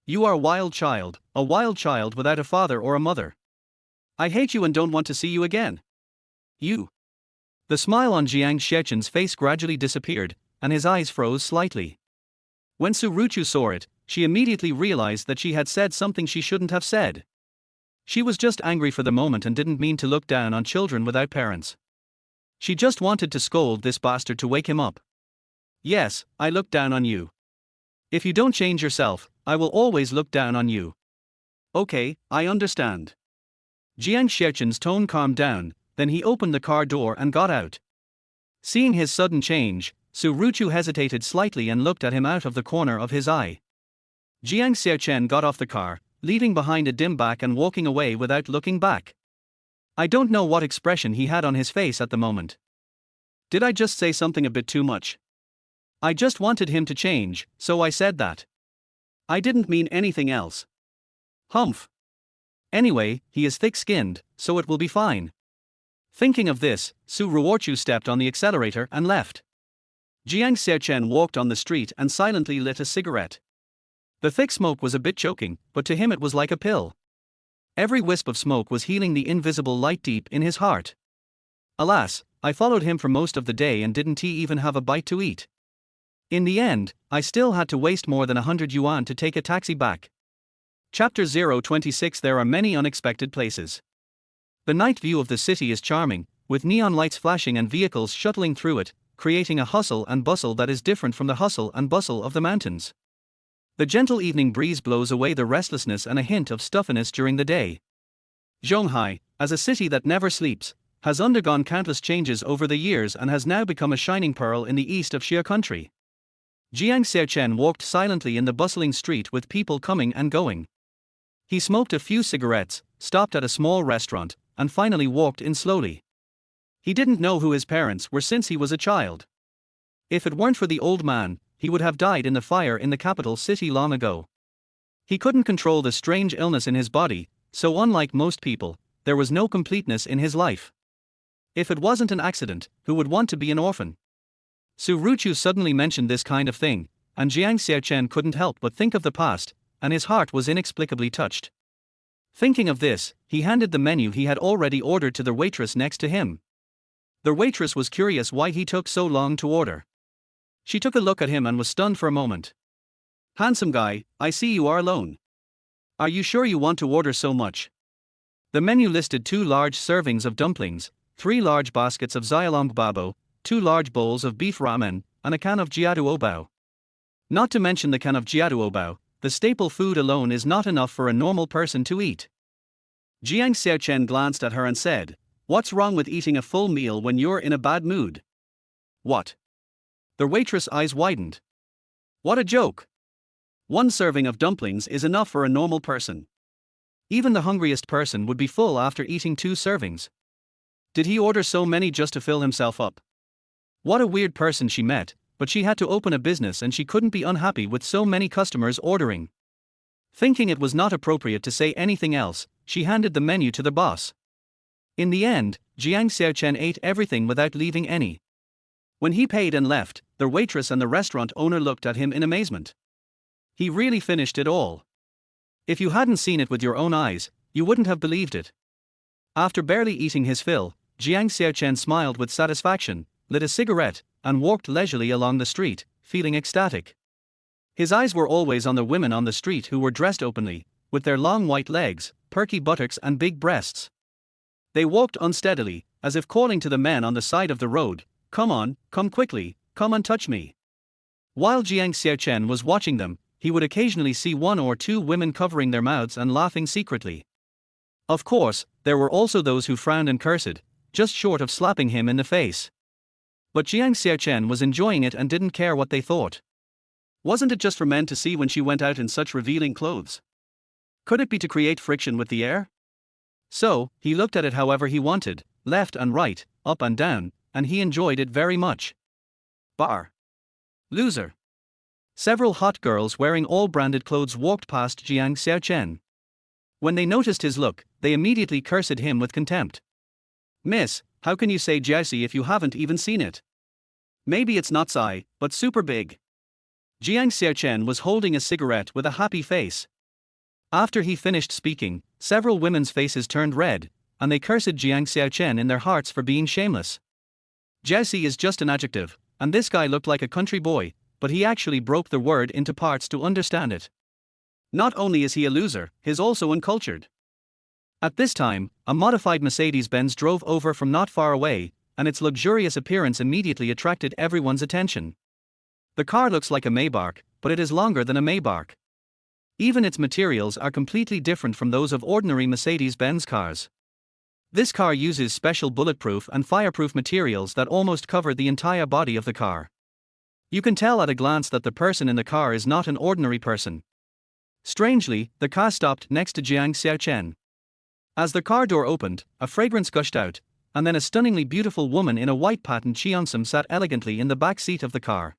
[SPEAKER 1] You are a wild child without a father or a mother. I hate you and don't want to see you again. You." The smile on Jiang Xiaocheng's face gradually disappeared, and his eyes froze slightly. When Su Ruochu saw it, she immediately realized that she had said something she shouldn't have said. She was just angry for the moment and didn't mean to look down on children without parents. She just wanted to scold this bastard to wake him up. "Yes, I look down on you. If you don't change yourself, I will always look down on you." "Okay, I understand." Jiang Xiaocheng's tone calmed down, then he opened the car door and got out. Seeing his sudden change, Su Ruochu hesitated slightly and looked at him out of the corner of his eye. Jiang Xiaocheng got off the car, leaving behind a dim back and walking away without looking back. I don't know what expression he had on his face at the moment. Did I just say something a bit too much? I just wanted him to change, so I said that. I didn't mean anything else. Humph. Anyway, he is thick-skinned, so it will be fine. Thinking of this, Su Ruochu stepped on the accelerator and left. Jiang Xiaocheng walked on the street and silently lit a cigarette. The thick smoke was a bit choking, but to him it was like a pill. Every wisp of smoke was healing the invisible light deep in his heart. Alas, I followed him for most of the day and didn't he even have a bite to eat. In the end, I still had to waste more than 100 yuan to take a taxi back. Chapter 026. There are many unexpected places. The night view of the city is charming, with neon lights flashing and vehicles shuttling through it, creating a hustle and bustle that is different from the hustle and bustle of the mountains. The gentle evening breeze blows away the restlessness and a hint of stuffiness during the day. Zhonghai, as a city that never sleeps, has undergone countless changes over the years and has now become a shining pearl in the east of Xia country. Jiang Xiaocheng walked silently in the bustling street with people coming and going. He smoked a few cigarettes, stopped at a small restaurant, and finally walked in slowly. He didn't know who his parents were since he was a child. If it weren't for the old man, he would have died in the fire in the capital city long ago. He couldn't control the strange illness in his body, so unlike most people, there was no completeness in his life. If it wasn't an accident, who would want to be an orphan? Su Ruochu suddenly mentioned this kind of thing, and Jiang Xiaocheng couldn't help but think of the past, and his heart was inexplicably touched. Thinking of this, he handed the menu he had already ordered to the waitress next to him. The waitress was curious why he took so long to order. She took a look at him and was stunned for a moment. "Handsome guy, I see you are alone. Are you sure you want to order so much?" The menu listed 2 large servings of dumplings, 3 large baskets of xiaolong babo, 2 large bowls of beef ramen, and a can of jiaduobao. Not to mention the can of jiaduobao, the staple food alone is not enough for a normal person to eat. Jiang Xiaocheng glanced at her and said, "What's wrong with eating a full meal when you're in a bad mood?" "What?" The waitress' eyes widened. "What a joke! One serving of dumplings is enough for a normal person. Even the hungriest person would be full after eating 2 servings. Did he order so many just to fill himself up? What a weird person she met, but she had to open a business and she couldn't be unhappy with so many customers ordering." Thinking it was not appropriate to say anything else, she handed the menu to the boss. In the end, Jiang Xiaocheng ate everything without leaving any. When he paid and left, the waitress and the restaurant owner looked at him in amazement. He really finished it all. If you hadn't seen it with your own eyes, you wouldn't have believed it. After barely eating his fill, Jiang Xiaocheng smiled with satisfaction, lit a cigarette, and walked leisurely along the street, feeling ecstatic. His eyes were always on the women on the street who were dressed openly, with their long white legs, perky buttocks and big breasts. They walked unsteadily, as if calling to the men on the side of the road, "Come on, come quickly, come and touch me." While Jiang Xiaocheng was watching them, he would occasionally see 1 or 2 women covering their mouths and laughing secretly. Of course, there were also those who frowned and cursed, just short of slapping him in the face. But Jiang Xiaocheng was enjoying it and didn't care what they thought. Wasn't it just for men to see when she went out in such revealing clothes? Could it be to create friction with the air? So, he looked at it however he wanted, left and right, up and down, and he enjoyed it very much. Bar. Loser. Several hot girls wearing all branded clothes walked past Jiang Xiaocheng. When they noticed his look, they immediately cursed him with contempt. "Miss, how can you say Jiaxi if you haven't even seen it? Maybe it's not Sai, but super big." Jiang Xiaocheng was holding a cigarette with a happy face. After he finished speaking, several women's faces turned red, and they cursed Jiang Xiaocheng in their hearts for being shameless. Jiaxi is just an adjective, and this guy looked like a country boy, but he actually broke the word into parts to understand it. Not only is he a loser, he's also uncultured. At this time, a modified Mercedes-Benz drove over from not far away, and its luxurious appearance immediately attracted everyone's attention. The car looks like a Maybach, but it is longer than a Maybach. Even its materials are completely different from those of ordinary Mercedes-Benz cars. This car uses special bulletproof and fireproof materials that almost cover the entire body of the car. You can tell at a glance that the person in the car is not an ordinary person. Strangely, the car stopped next to Jiang Xiaocheng. As the car door opened, a fragrance gushed out, and then a stunningly beautiful woman in a white patterned cheongsam sat elegantly in the back seat of the car.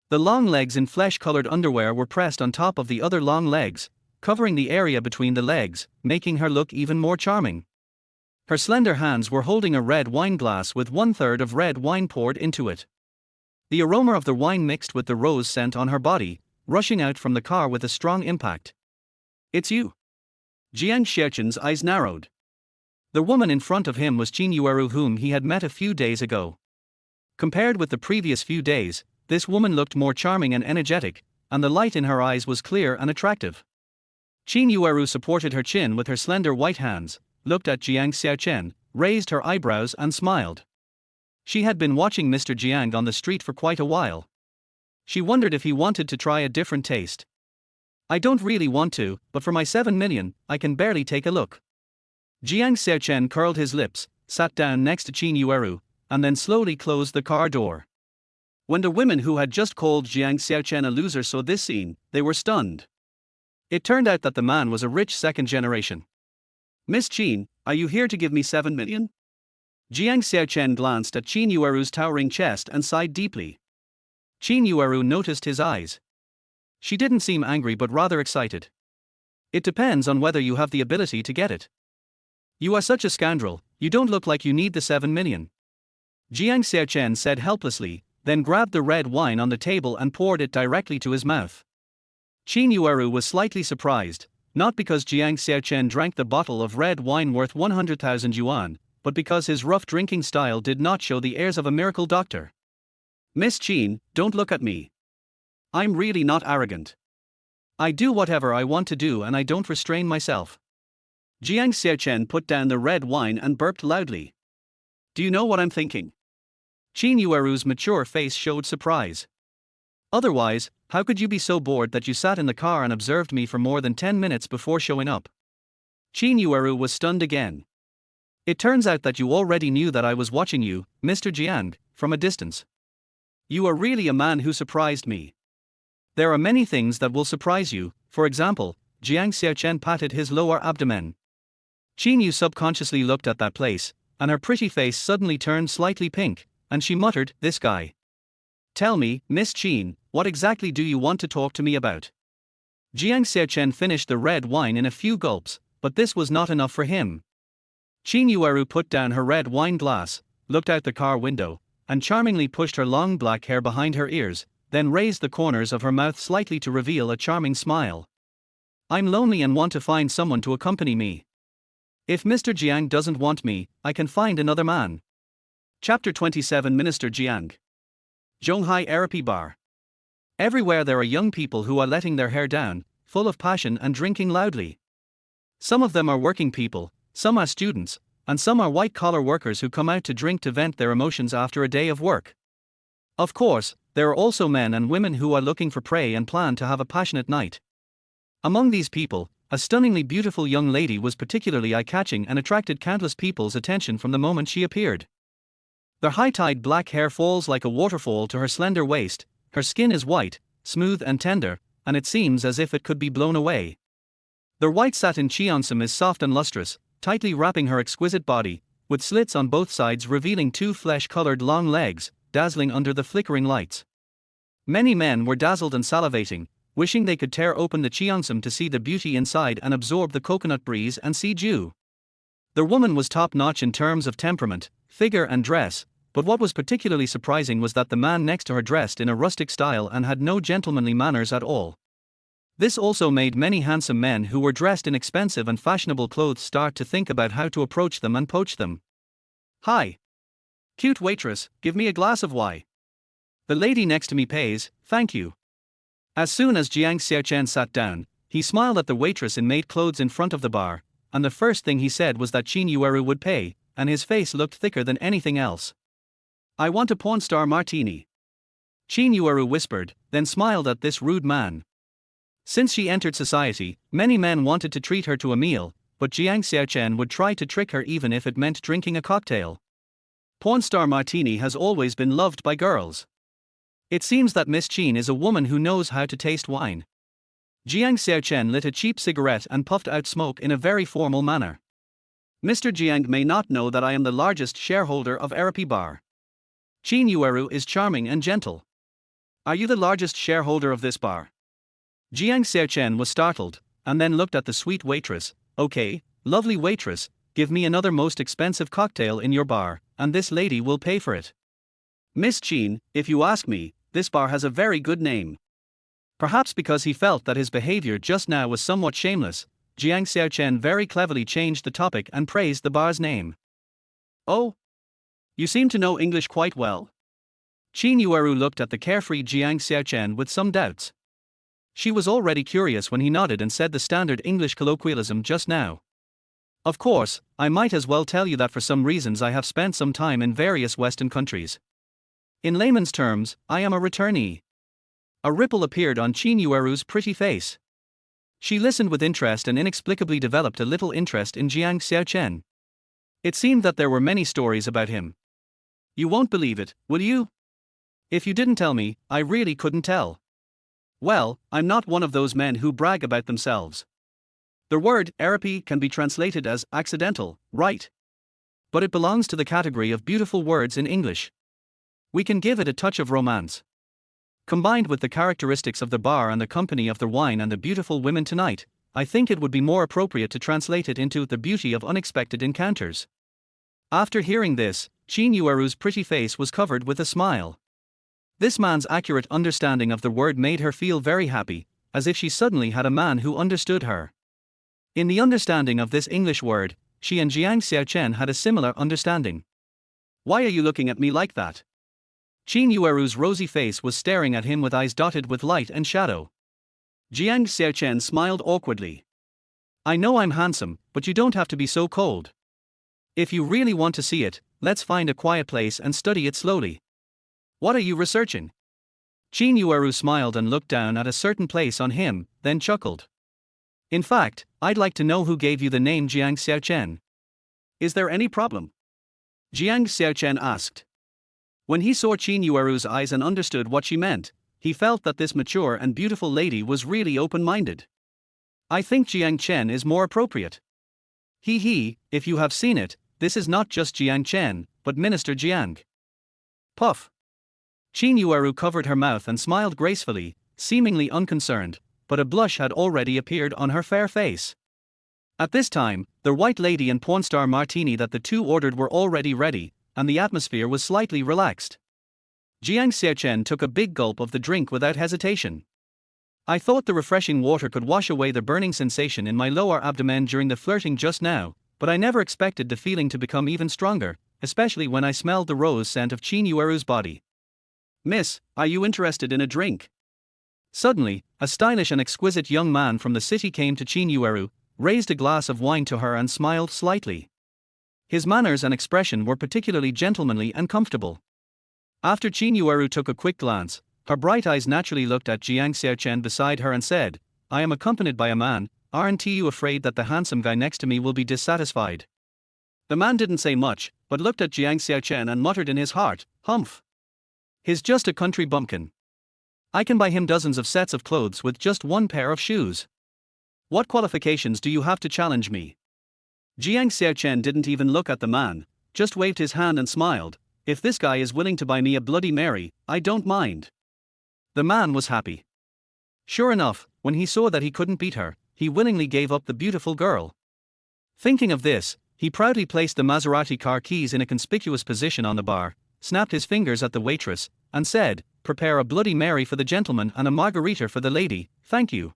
[SPEAKER 1] The long legs in flesh-colored underwear were pressed on top of the other long legs, covering the area between the legs, making her look even more charming. Her slender hands were holding a red wine glass with 1/3 of red wine poured into it. The aroma of the wine mixed with the rose scent on her body, rushing out from the car with a strong impact. "It's you." Jiang Xiaocheng's eyes narrowed. The woman in front of him was Qin Yueru, whom he had met a few days ago. Compared with the previous few days, this woman looked more charming and energetic, and the light in her eyes was clear and attractive. Qin Yueru supported her chin with her slender white hands, looked at Jiang Xiaocheng, raised her eyebrows and smiled. She had been watching Mr. Jiang on the street for quite a while. She wondered if he wanted to try a different taste. "I don't really want to, but for my 7 million, I can barely take a look." Jiang Xiaocheng curled his lips, sat down next to Qin Yueru, and then slowly closed the car door. When the women who had just called Jiang Xiaocheng a loser saw this scene, they were stunned. It turned out that the man was a rich second generation. "Miss Qin, are you here to give me 7 million? Jiang Xiaocheng glanced at Qin Yueru's towering chest and sighed deeply. Qin Yueru noticed his eyes. She didn't seem angry but rather excited. "It depends on whether you have the ability to get it. You are such a scoundrel, you don't look like you need the 7 million. Jiang Xiaocheng said helplessly, then grabbed the red wine on the table and poured it directly to his mouth. Qin Yueru was slightly surprised, not because Jiang Xiaocheng drank the bottle of red wine worth 100,000 yuan, but because his rough drinking style did not show the airs of a miracle doctor. "Miss Qin, don't look at me. I'm really not arrogant. I do whatever I want to do and I don't restrain myself." Jiang Xiaocheng put down the red wine and burped loudly. "Do you know what I'm thinking?" Qin Yueru's mature face showed surprise. Otherwise, how could you be so bored that you sat in the car and observed me for more than 10 minutes before showing up? Qin Yueru was stunned again. It turns out that you already knew that I was watching you, Mr. Jiang, from a distance. You are really a man who surprised me. There are many things that will surprise you. For example, Jiang Xiaocheng patted his lower abdomen. Qin Yu subconsciously looked at that place, and her pretty face suddenly turned slightly pink, and she muttered, "This guy. Tell me, Miss Qin, what exactly do you want to talk to me about?" Jiang Xiaocheng finished the red wine in a few gulps, but this was not enough for him. Qin Yueru put down her red wine glass, looked out the car window, and charmingly pushed her long black hair behind her ears, then raised the corners of her mouth slightly to reveal a charming smile. "I'm lonely and want to find someone to accompany me. If Mr. Jiang doesn't want me, I can find another man." Chapter 27 Minister Jiang. Zhonghai Erapi Bar. Everywhere there are young people who are letting their hair down, full of passion and drinking loudly. Some of them are working people, some are students, and some are white-collar workers who come out to drink to vent their emotions after a day of work. Of course, there are also men and women who are looking for prey and plan to have a passionate night. Among these people, a stunningly beautiful young lady was particularly eye-catching and attracted countless people's attention from the moment she appeared. Their high-tied black hair falls like a waterfall to her slender waist, her skin is white, smooth and tender, and it seems as if it could be blown away. Their white satin cheongsam is soft and lustrous, tightly wrapping her exquisite body, with slits on both sides revealing two flesh-colored long legs, dazzling under the flickering lights. Many men were dazzled and salivating, wishing they could tear open the cheongsam to see the beauty inside and absorb the coconut breeze and sea dew. The woman was top-notch in terms of temperament, figure and dress, but what was particularly surprising was that the man next to her dressed in a rustic style and had no gentlemanly manners at all. This also made many handsome men who were dressed in expensive and fashionable clothes start to think about how to approach them and poach them. "Hi. Cute waitress, give me a glass of wine. The lady next to me pays, thank you." As soon as Jiang Xiaocheng sat down, he smiled at the waitress in maid clothes in front of the bar, and the first thing he said was that Qin Yueru would pay, and his face looked thicker than anything else. "I want a porn star martini." Qin Yueru whispered, then smiled at this rude man. Since she entered society, many men wanted to treat her to a meal, but Jiang Xiaocheng would try to trick her even if it meant drinking a cocktail. Porn star martini has always been loved by girls. It seems that Miss Qin is a woman who knows how to taste wine. Jiang Xiaocheng lit a cheap cigarette and puffed out smoke in a very formal manner. "Mr. Jiang may not know that I am the largest shareholder of Erapi Bar. Qin Yueru is charming and gentle. Are you the largest shareholder of this bar?" Jiang Xiaocheng was startled, and then looked at the sweet waitress. "Okay, lovely waitress, give me another most expensive cocktail in your bar, and this lady will pay for it." "Miss Qin, if you ask me, this bar has a very good name." Perhaps because he felt that his behavior just now was somewhat shameless, Jiang Xiaocheng very cleverly changed the topic and praised the bar's name. "Oh? You seem to know English quite well." Qin Yueru looked at the carefree Jiang Xiaocheng with some doubts. She was already curious when he nodded and said the standard English colloquialism just now. "Of course, I might as well tell you that for some reasons I have spent some time in various Western countries. In layman's terms, I am a returnee." A ripple appeared on Qin Yueru's pretty face. She listened with interest and inexplicably developed a little interest in Jiang Xiaocheng. It seemed that there were many stories about him. "You won't believe it, will you? If you didn't tell me, I really couldn't tell. Well, I'm not one of those men who brag about themselves. The word Erapi can be translated as accidental, right? But it belongs to the category of beautiful words in English. We can give it a touch of romance. Combined with the characteristics of the bar and the company of the wine and the beautiful women tonight, I think it would be more appropriate to translate it into the beauty of unexpected encounters." After hearing this, Qin Yueru's pretty face was covered with a smile. This man's accurate understanding of the word made her feel very happy, as if she suddenly had a man who understood her. In the understanding of this English word, she and Jiang Xiaocheng had a similar understanding. "Why are you looking at me like that?" Qin Yueru's rosy face was staring at him with eyes dotted with light and shadow. Jiang Xiaocheng smiled awkwardly. "I know I'm handsome, but you don't have to be so cold. If you really want to see it, let's find a quiet place and study it slowly." "What are you researching?" Qin Yueru smiled and looked down at a certain place on him, then chuckled. In fact, I'd like to know who gave you the name Jiang Xiaocheng. Is there any problem? Jiang Xiaocheng asked. When he saw Qin Yueru's eyes and understood what she meant, he felt that this mature and beautiful lady was really open-minded. I think Jiang Chen is more appropriate. If you have seen it, this is not just Jiang Chen, but Minister Jiang. Puff. Qin Yueru covered her mouth and smiled gracefully, seemingly unconcerned, but a blush had already appeared on her fair face. At this time, the white lady and porn star martini that the two ordered were already ready, and the atmosphere was slightly relaxed. Jiang Xiaocheng took a big gulp of the drink without hesitation. I thought the refreshing water could wash away the burning sensation in my lower abdomen during the flirting just now, but I never expected the feeling to become even stronger, especially when I smelled the rose scent of Qin Yueru's body. Miss, are you interested in a drink? Suddenly, a stylish and exquisite young man from the city came to Qin Yueru, raised a glass of wine to her and smiled slightly. His manners and expression were particularly gentlemanly and comfortable. After Qin Yueru took a quick glance, her bright eyes naturally looked at Jiang Xiaocheng beside her and said, I am accompanied by a man, aren't you afraid that the handsome guy next to me will be dissatisfied? The man didn't say much, but looked at Jiang Xiaocheng and muttered in his heart, humph. He's just a country bumpkin. I can buy him dozens of sets of clothes with just one pair of shoes. What qualifications do you have to challenge me? Jiang Xiaocheng didn't even look at the man, just waved his hand and smiled, if this guy is willing to buy me a Bloody Mary, I don't mind. The man was happy. Sure enough, when he saw that he couldn't beat her, he willingly gave up the beautiful girl. Thinking of this, he proudly placed the Maserati car keys in a conspicuous position on the bar, snapped his fingers at the waitress, and said, prepare a Bloody Mary for the gentleman and a margarita for the lady, thank you.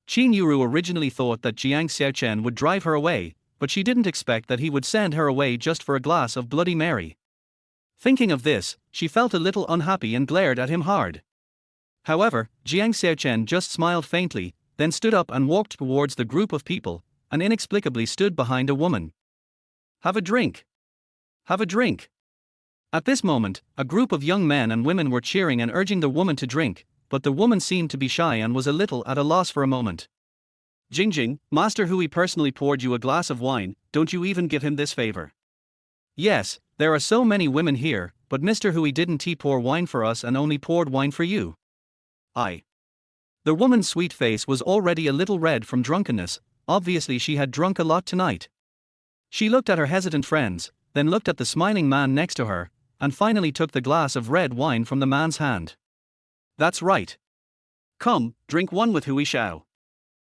[SPEAKER 1] Qin Yueru originally thought that Jiang Xiaocheng would drive her away, but she didn't expect that he would send her away just for a glass of Bloody Mary. Thinking of this, she felt a little unhappy and glared at him hard. However, Jiang Xiaocheng just smiled faintly, then stood up and walked towards the group of people, and inexplicably stood behind a woman. Have a drink. Have a drink. At this moment, a group of young men and women were cheering and urging the woman to drink, but the woman seemed to be shy and was a little at a loss for a moment. Jingjing, Master Hui personally poured you a glass of wine, don't you even give him this favor? Yes, there are so many women here, but Mr. Hui didn't pour wine for us and only poured wine for you. The woman's sweet face was already a little red from drunkenness, obviously she had drunk a lot tonight. She looked at her hesitant friends, then looked at the smiling man next to her, and finally took the glass of red wine from the man's hand. That's right. Come, drink one with Hui Xiao.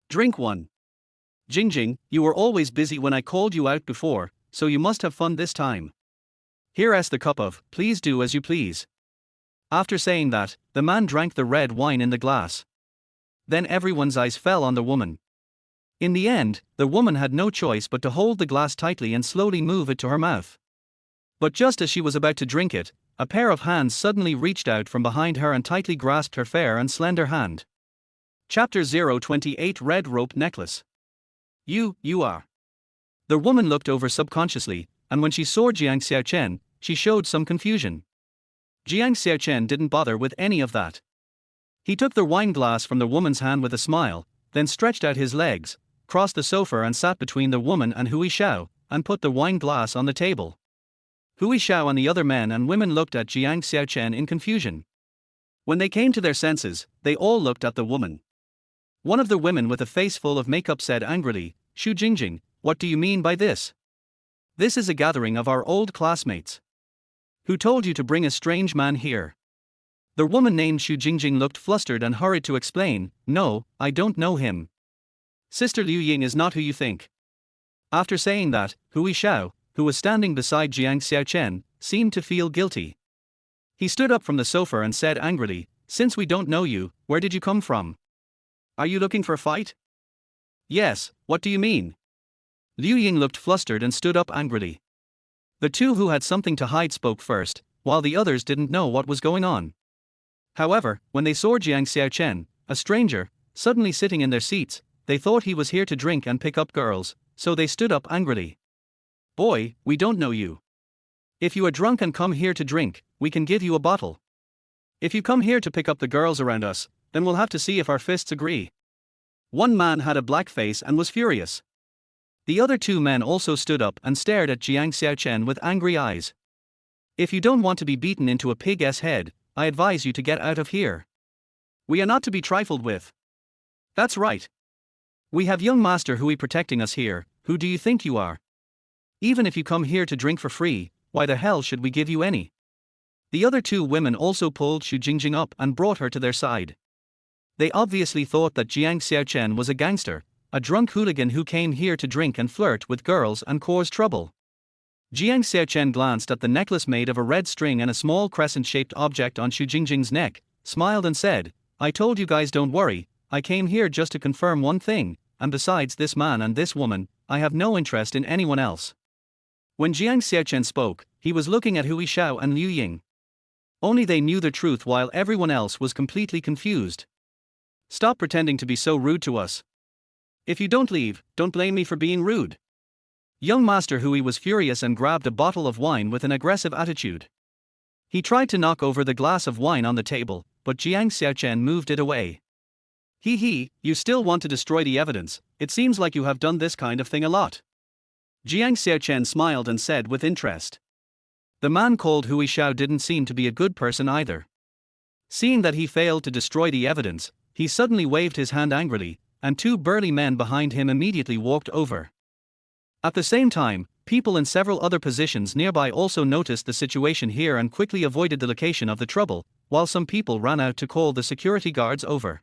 [SPEAKER 1] Drink one. Jingjing, you were always busy when I called you out before, so you must have fun this time. Here's the cup of, please do as you please. After saying that, the man drank the red wine in the glass. Then everyone's eyes fell on the woman. In the end, the woman had no choice but to hold the glass tightly and slowly move it to her mouth. But just as she was about to drink it, a pair of hands suddenly reached out from behind her and tightly grasped her fair and slender hand. Chapter 028 Red Rope Necklace. You are. The woman looked over subconsciously, and when she saw Jiang Xiaocheng, she showed some confusion. Jiang Xiaocheng didn't bother with any of that. He took the wine glass from the woman's hand with a smile, then stretched out his legs, crossed the sofa and sat between the woman and Hui Xiao, and put the wine glass on the table. Hui Xiao and the other men and women looked at Jiang Xiaocheng in confusion. When they came to their senses, they all looked at the woman. One of the women with a face full of makeup said angrily, Shu Jingjing, what do you mean by this? This is a gathering of our old classmates. Who told you to bring a strange man here? The woman named Shu Jingjing looked flustered and hurried to explain, no, I don't know him. Sister Liu Ying is not who you think. After saying that, Hui Xiao, who was standing beside Jiang Xiaocheng, seemed to feel guilty. He stood up from the sofa and said angrily, since we don't know you, where did you come from? Are you looking for a fight? Yes, what do you mean? Liu Ying looked flustered and stood up angrily. The two who had something to hide spoke first, while the others didn't know what was going on. However, when they saw Jiang Xiaocheng, a stranger, suddenly sitting in their seats, they thought he was here to drink and pick up girls, so they stood up angrily. Boy, we don't know you. If you are drunk and come here to drink, we can give you a bottle. If you come here to pick up the girls around us, then we'll have to see if our fists agree. One man had a black face and was furious. The other two men also stood up and stared at Jiang Xiaocheng with angry eyes. If you don't want to be beaten into a pig's head, I advise you to get out of here. We are not to be trifled with. That's right. We have young Master Hui protecting us here. Who do you think you are? Even if you come here to drink for free, why the hell should we give you any? The other two women also pulled Su Jingjing up and brought her to their side. They obviously thought that Jiang Xiaocheng was a gangster, a drunk hooligan who came here to drink and flirt with girls and cause trouble. Jiang Xiaocheng glanced at the necklace made of a red string and a small crescent-shaped object on Su Jingjing's neck, smiled and said, I told you guys don't worry, I came here just to confirm one thing, and besides this man and this woman, I have no interest in anyone else. When Jiang Xiaocheng spoke, he was looking at Hui Xiao and Liu Ying. Only they knew the truth while everyone else was completely confused. Stop pretending to be so rude to us. If you don't leave, don't blame me for being rude. Young Master Hui was furious and grabbed a bottle of wine with an aggressive attitude. He tried to knock over the glass of wine on the table, but Jiang Xiaocheng moved it away. You still want to destroy the evidence, it seems like you have done this kind of thing a lot. Jiang Xiaocheng smiled and said with interest. The man called Hui Xiao didn't seem to be a good person either. Seeing that he failed to destroy the evidence, he suddenly waved his hand angrily, and two burly men behind him immediately walked over. At the same time, people in several other positions nearby also noticed the situation here and quickly avoided the location of the trouble, while some people ran out to call the security guards over.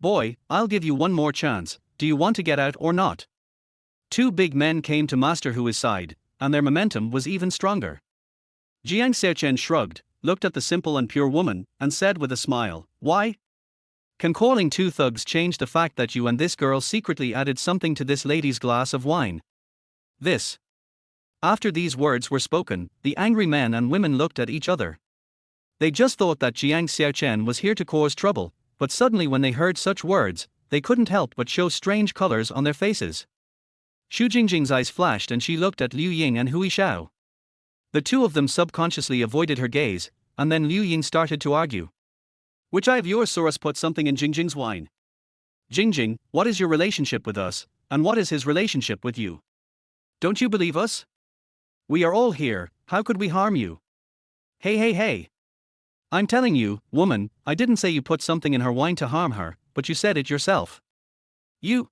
[SPEAKER 1] Boy, I'll give you one more chance, do you want to get out or not? Two big men came to Master Hui's side, and their momentum was even stronger. Jiang Xiaocheng shrugged, looked at the simple and pure woman, and said with a smile, why? Can calling two thugs change the fact that you and this girl secretly added something to this lady's glass of wine? This. After these words were spoken, the angry men and women looked at each other. They just thought that Jiang Xiaocheng was here to cause trouble, but suddenly when they heard such words, they couldn't help but show strange colors on their faces. Su Jingjing's eyes flashed and she looked at Liu Ying and Hui Xiao. The two of them subconsciously avoided her gaze, and then Liu Ying started to argue. Which eye of yours saw us put something in Jingjing's wine? Jingjing, what is your relationship with us, and what is his relationship with you? Don't you believe us? We are all here, how could we harm you? Hey. I'm telling you, woman, I didn't say you put something in her wine to harm her, but you said it yourself. You.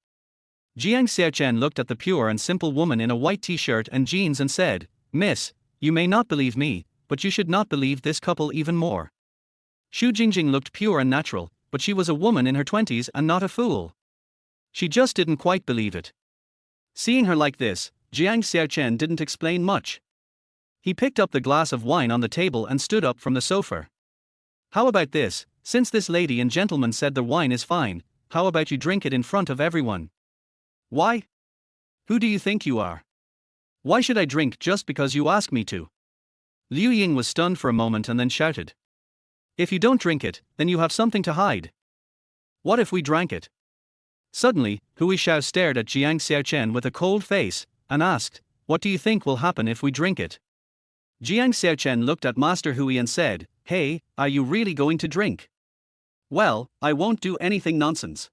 [SPEAKER 1] Jiang Xiaocheng looked at the pure and simple woman in a white t-shirt and jeans and said, Miss, you may not believe me, but you should not believe this couple even more. Su Jingjing looked pure and natural, but she was a woman in her 20s and not a fool. She just didn't quite believe it. Seeing her like this, Jiang Xiaocheng didn't explain much. He picked up the glass of wine on the table and stood up from the sofa. How about this, since this lady and gentleman said the wine is fine, how about you drink it in front of everyone? Why? Who do you think you are? Why should I drink just because you ask me to? Liu Ying was stunned for a moment and then shouted. If you don't drink it, then you have something to hide. What if we drank it? Suddenly, Hui Xiao stared at Jiang Xiaocheng with a cold face, and asked, what do you think will happen if we drink it? Jiang Xiaocheng looked at Master Hui and said, hey, are you really going to drink? Well, I won't do anything nonsense.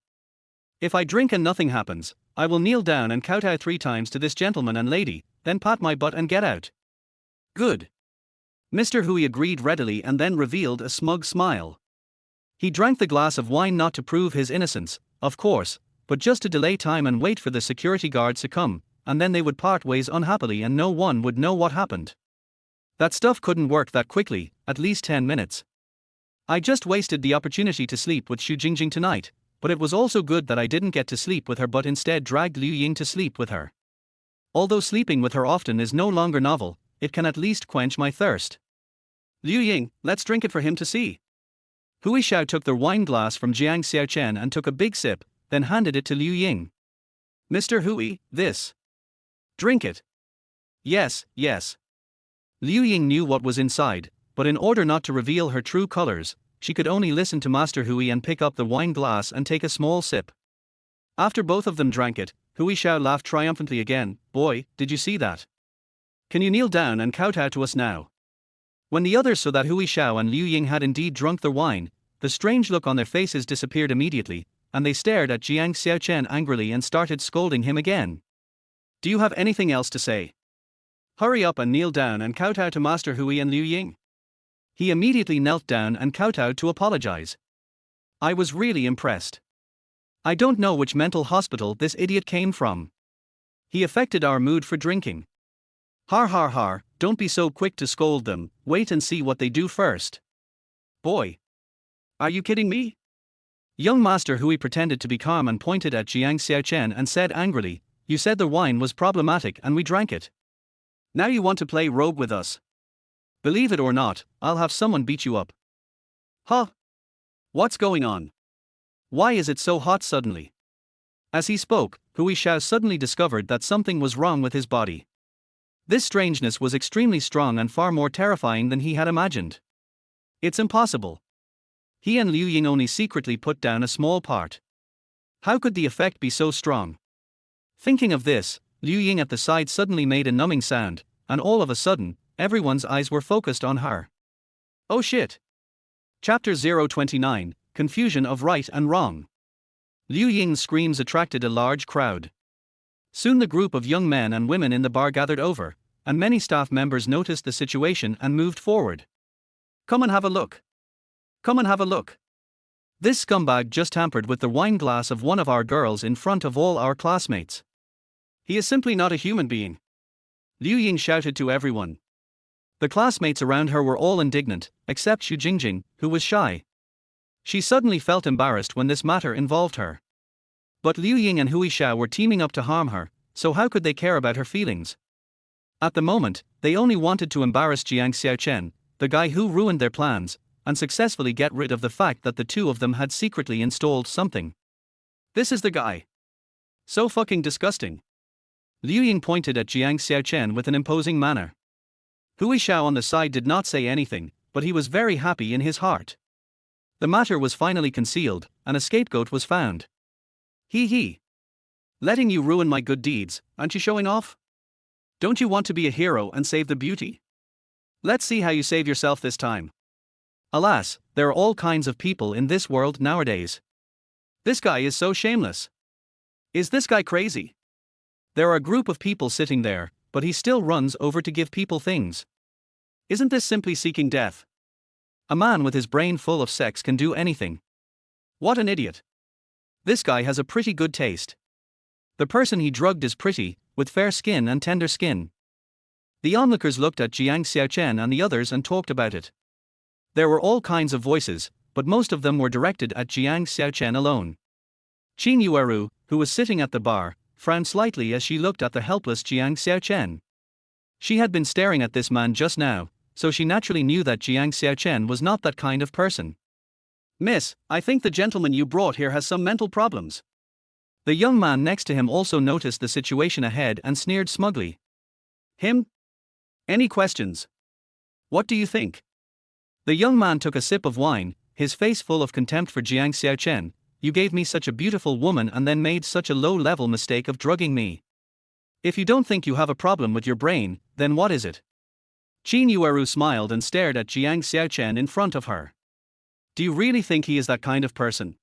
[SPEAKER 1] If I drink and nothing happens, I will kneel down and kowtow 3 times to this gentleman and lady, then pat my butt and get out. Good. Mr. Hui agreed readily and then revealed a smug smile. He drank the glass of wine not to prove his innocence, of course, but just to delay time and wait for the security guards to come, and then they would part ways unhappily and no one would know what happened. That stuff couldn't work that quickly, at least 10 minutes. I just wasted the opportunity to sleep with Su Jingjing tonight, but it was also good that I didn't get to sleep with her but instead dragged Liu Ying to sleep with her. Although sleeping with her often is no longer novel, it can at least quench my thirst. Liu Ying, let's drink it for him to see. Hui Xiao took the wine glass from Jiang Xiaocheng and took a big sip, then handed it to Liu Ying. Mr. Hui, this. Drink it. Yes. Liu Ying knew what was inside, but in order not to reveal her true colors, she could only listen to Master Hui and pick up the wine glass and take a small sip. After both of them drank it, Hui Xiao laughed triumphantly again. Boy, did you see that? Can you kneel down and kowtow to us now? When the others saw that Hui Xiao and Liu Ying had indeed drunk the wine, the strange look on their faces disappeared immediately, and they stared at Jiang Xiaocheng angrily and started scolding him again. Do you have anything else to say? Hurry up and kneel down and kowtow to Master Hui and Liu Ying. He immediately knelt down and kowtowed to apologize. I was really impressed. I don't know which mental hospital this idiot came from. He affected our mood for drinking. Har har har, don't be so quick to scold them, wait and see what they do first. Boy. Are you kidding me? Young Master Hui pretended to be calm and pointed at Jiang Xiaocheng and said angrily, you said the wine was problematic and we drank it. Now you want to play rogue with us. Believe it or not, I'll have someone beat you up. Huh? What's going on? Why is it so hot suddenly? As he spoke, Hui Xiao suddenly discovered that something was wrong with his body. This strangeness was extremely strong and far more terrifying than he had imagined. It's impossible. He and Liu Ying only secretly put down a small part. How could the effect be so strong? Thinking of this, Liu Ying at the side suddenly made a numbing sound, and all of a sudden, everyone's eyes were focused on her. Oh shit! Chapter 029, Confusion of Right and Wrong. Liu Ying's screams attracted a large crowd. Soon the group of young men and women in the bar gathered over, and many staff members noticed the situation and moved forward. Come and have a look. Come and have a look. This scumbag just tampered with the wine glass of one of our girls in front of all our classmates. He is simply not a human being. Liu Ying shouted to everyone. The classmates around her were all indignant, except Xu Jingjing, who was shy. She suddenly felt embarrassed when this matter involved her. But Liu Ying and Hui Xiao were teaming up to harm her, so how could they care about her feelings? At the moment, they only wanted to embarrass Jiang Xiaocheng, the guy who ruined their plans, and successfully get rid of the fact that the two of them had secretly installed something. This is the guy. So fucking disgusting. Liu Ying pointed at Jiang Xiaocheng with an imposing manner. Hui Xiao on the side did not say anything, but he was very happy in his heart. The matter was finally concealed, and a scapegoat was found. He. Letting you ruin my good deeds, aren't you showing off? Don't you want to be a hero and save the beauty? Let's see how you save yourself this time. Alas, there are all kinds of people in this world nowadays. This guy is so shameless. Is this guy crazy? There are a group of people sitting there, but he still runs over to give people things. Isn't this simply seeking death? A man with his brain full of sex can do anything. What an idiot. This guy has a pretty good taste. The person he drugged is pretty, with fair skin and tender skin. The onlookers looked at Jiang Xiaocheng and the others and talked about it. There were all kinds of voices, but most of them were directed at Jiang Xiaocheng alone. Qin Yueru, who was sitting at the bar, frowned slightly as she looked at the helpless Jiang Xiaocheng. She had been staring at this man just now, so she naturally knew that Jiang Xiaocheng was not that kind of person. Miss, I think the gentleman you brought here has some mental problems. The young man next to him also noticed the situation ahead and sneered smugly. Him? Any questions? What do you think? The young man took a sip of wine, his face full of contempt for Jiang Xiaocheng. You gave me such a beautiful woman and then made such a low-level mistake of drugging me. If you don't think you have a problem with your brain, then what is it? Qin Yueru smiled and stared at Jiang Xiaocheng in front of her. Do you really think he is that kind of person?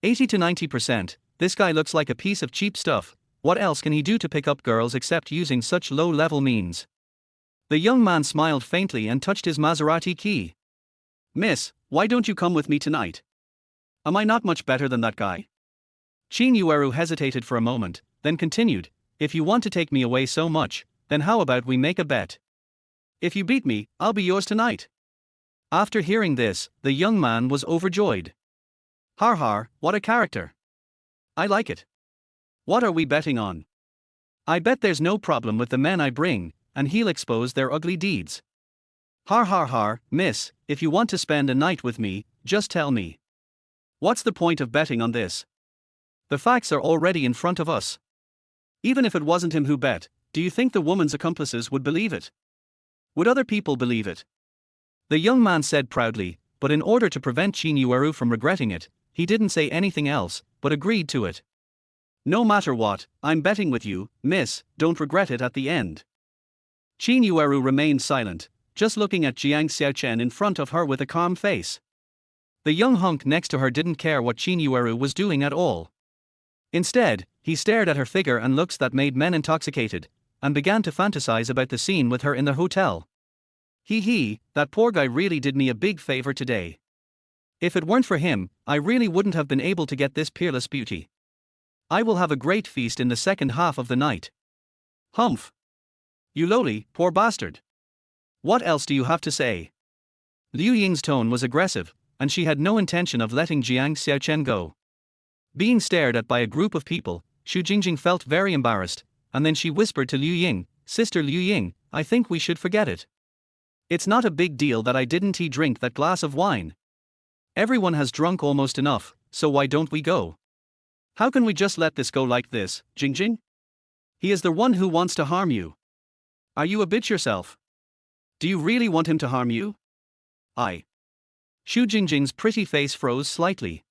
[SPEAKER 1] 80 to 90%, this guy looks like a piece of cheap stuff. What else can he do to pick up girls except using such low-level means? The young man smiled faintly and touched his Maserati key. Miss, why don't you come with me tonight? Am I not much better than that guy? Qin Yueru hesitated for a moment, then continued, if you want to take me away so much, then how about we make a bet? If you beat me, I'll be yours tonight. After hearing this, the young man was overjoyed. Har har, what a character. I like it. What are we betting on? I bet there's no problem with the men I bring, and he'll expose their ugly deeds. Har har har, miss, if you want to spend a night with me, just tell me. What's the point of betting on this? The facts are already in front of us. Even if it wasn't him who bet, do you think the woman's accomplices would believe it? Would other people believe it? The young man said proudly, but in order to prevent Qin Yueru from regretting it, he didn't say anything else, but agreed to it. No matter what, I'm betting with you, miss, don't regret it at the end. Qin Yueru remained silent, just looking at Jiang Xiaocheng in front of her with a calm face. The young hunk next to her didn't care what Qin Yueru was doing at all. Instead, he stared at her figure and looks that made men intoxicated, and began to fantasize about the scene with her in the hotel. He, that poor guy really did me a big favor today. If it weren't for him, I really wouldn't have been able to get this peerless beauty. I will have a great feast in the second half of the night. Humph. You lowly, poor bastard. What else do you have to say? Liu Ying's tone was aggressive, and she had no intention of letting Jiang Xiaocheng go. Being stared at by a group of people, Xu Jingjing felt very embarrassed, and then she whispered to Liu Ying, "Sister Liu Ying, I think we should forget it. It's not a big deal that I didn't drink that glass of wine. Everyone has drunk almost enough, so why don't we go? How can we just let this go like this, Jingjing? He is the one who wants to harm you. Are you a bitch yourself? Do you really want him to harm you?" Xu Jingjing's pretty face froze slightly.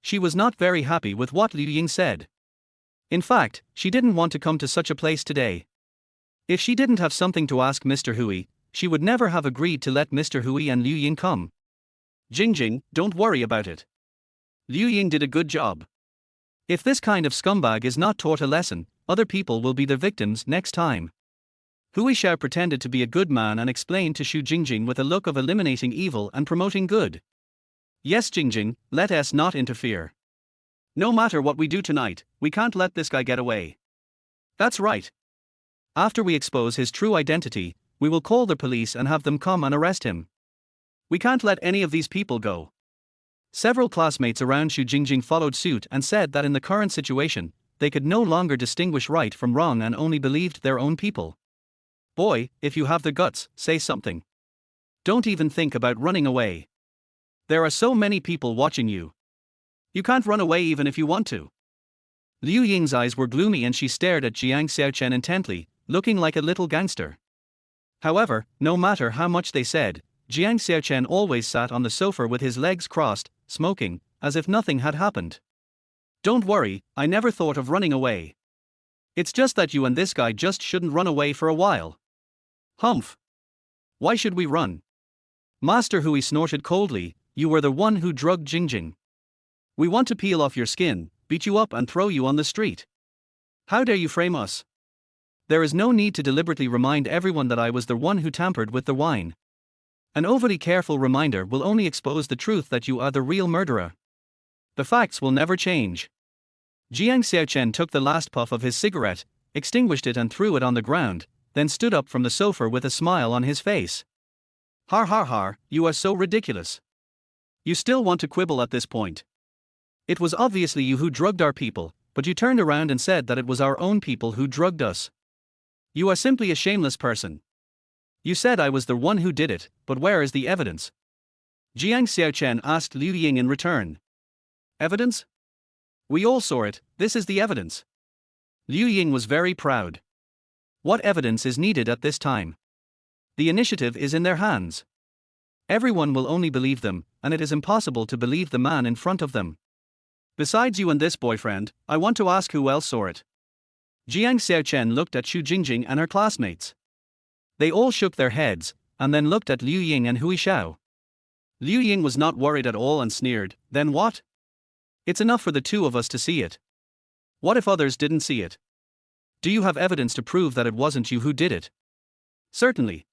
[SPEAKER 1] She was not very happy with what Liu Ying said. In fact, she didn't want to come to such a place today. If she didn't have something to ask Mr. Hui, she would never have agreed to let Mr. Hui and Liu Ying come. "Jingjing, don't worry about it. Liu Ying did a good job. If this kind of scumbag is not taught a lesson, other people will be the victims next time." Hui Xiao pretended to be a good man and explained to Xu Jingjing with a look of eliminating evil and promoting good. "Yes, Jingjing, let us not interfere. No matter what we do tonight, we can't let this guy get away. That's right. After we expose his true identity, we will call the police and have them come and arrest him. We can't let any of these people go." Several classmates around Xu Jingjing followed suit and said that in the current situation, they could no longer distinguish right from wrong and only believed their own people. "Boy, if you have the guts, say something. Don't even think about running away. There are so many people watching you. You can't run away even if you want to." Liu Ying's eyes were gloomy and she stared at Jiang Xiaocheng intently, looking like a little gangster. However, no matter how much they said, Jiang Xiaocheng always sat on the sofa with his legs crossed, smoking, as if nothing had happened. "Don't worry, I never thought of running away. It's just that you and this guy just shouldn't run away for a while." "Humph. Why should we run?" Master Hui snorted coldly, "You were the one who drugged Jingjing. We want to peel off your skin, beat you up and throw you on the street. How dare you frame us? There is no need to deliberately remind everyone that I was the one who tampered with the wine. An overly careful reminder will only expose the truth that you are the real murderer. The facts will never change." Jiang Xiaocheng took the last puff of his cigarette, extinguished it and threw it on the ground, then stood up from the sofa with a smile on his face. Har har har, you are so ridiculous. You still want to quibble at this point. It was obviously you who drugged our people, but you turned around and said that it was our own people who drugged us. You are simply a shameless person. You said I was the one who did it, but where is the evidence? Jiang Xiaocheng asked Liu Ying in return. Evidence? We all saw it, this is the evidence. Liu Ying was very proud. What evidence is needed at this time? The initiative is in their hands. Everyone will only believe them, and it is impossible to believe the man in front of them. Besides you and this boyfriend, I want to ask who else saw it. Jiang Xiaocheng looked at Xu Jingjing and her classmates. They all shook their heads, and then looked at Liu Ying and Hui Xiao. Liu Ying was not worried at all and sneered, "Then what? It's enough for the two of us to see it. What if others didn't see it? Do you have evidence to prove that it wasn't you who did it?" "Certainly."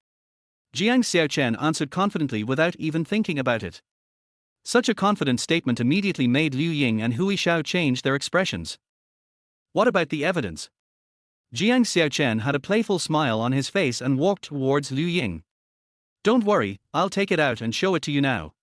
[SPEAKER 1] Jiang Xiaocheng answered confidently without even thinking about it. Such a confident statement immediately made Liu Ying and Hui Xiao change their expressions. "What about the evidence?" Jiang Xiaocheng had a playful smile on his face and walked towards Liu Ying. "Don't worry, I'll take it out and show it to you now."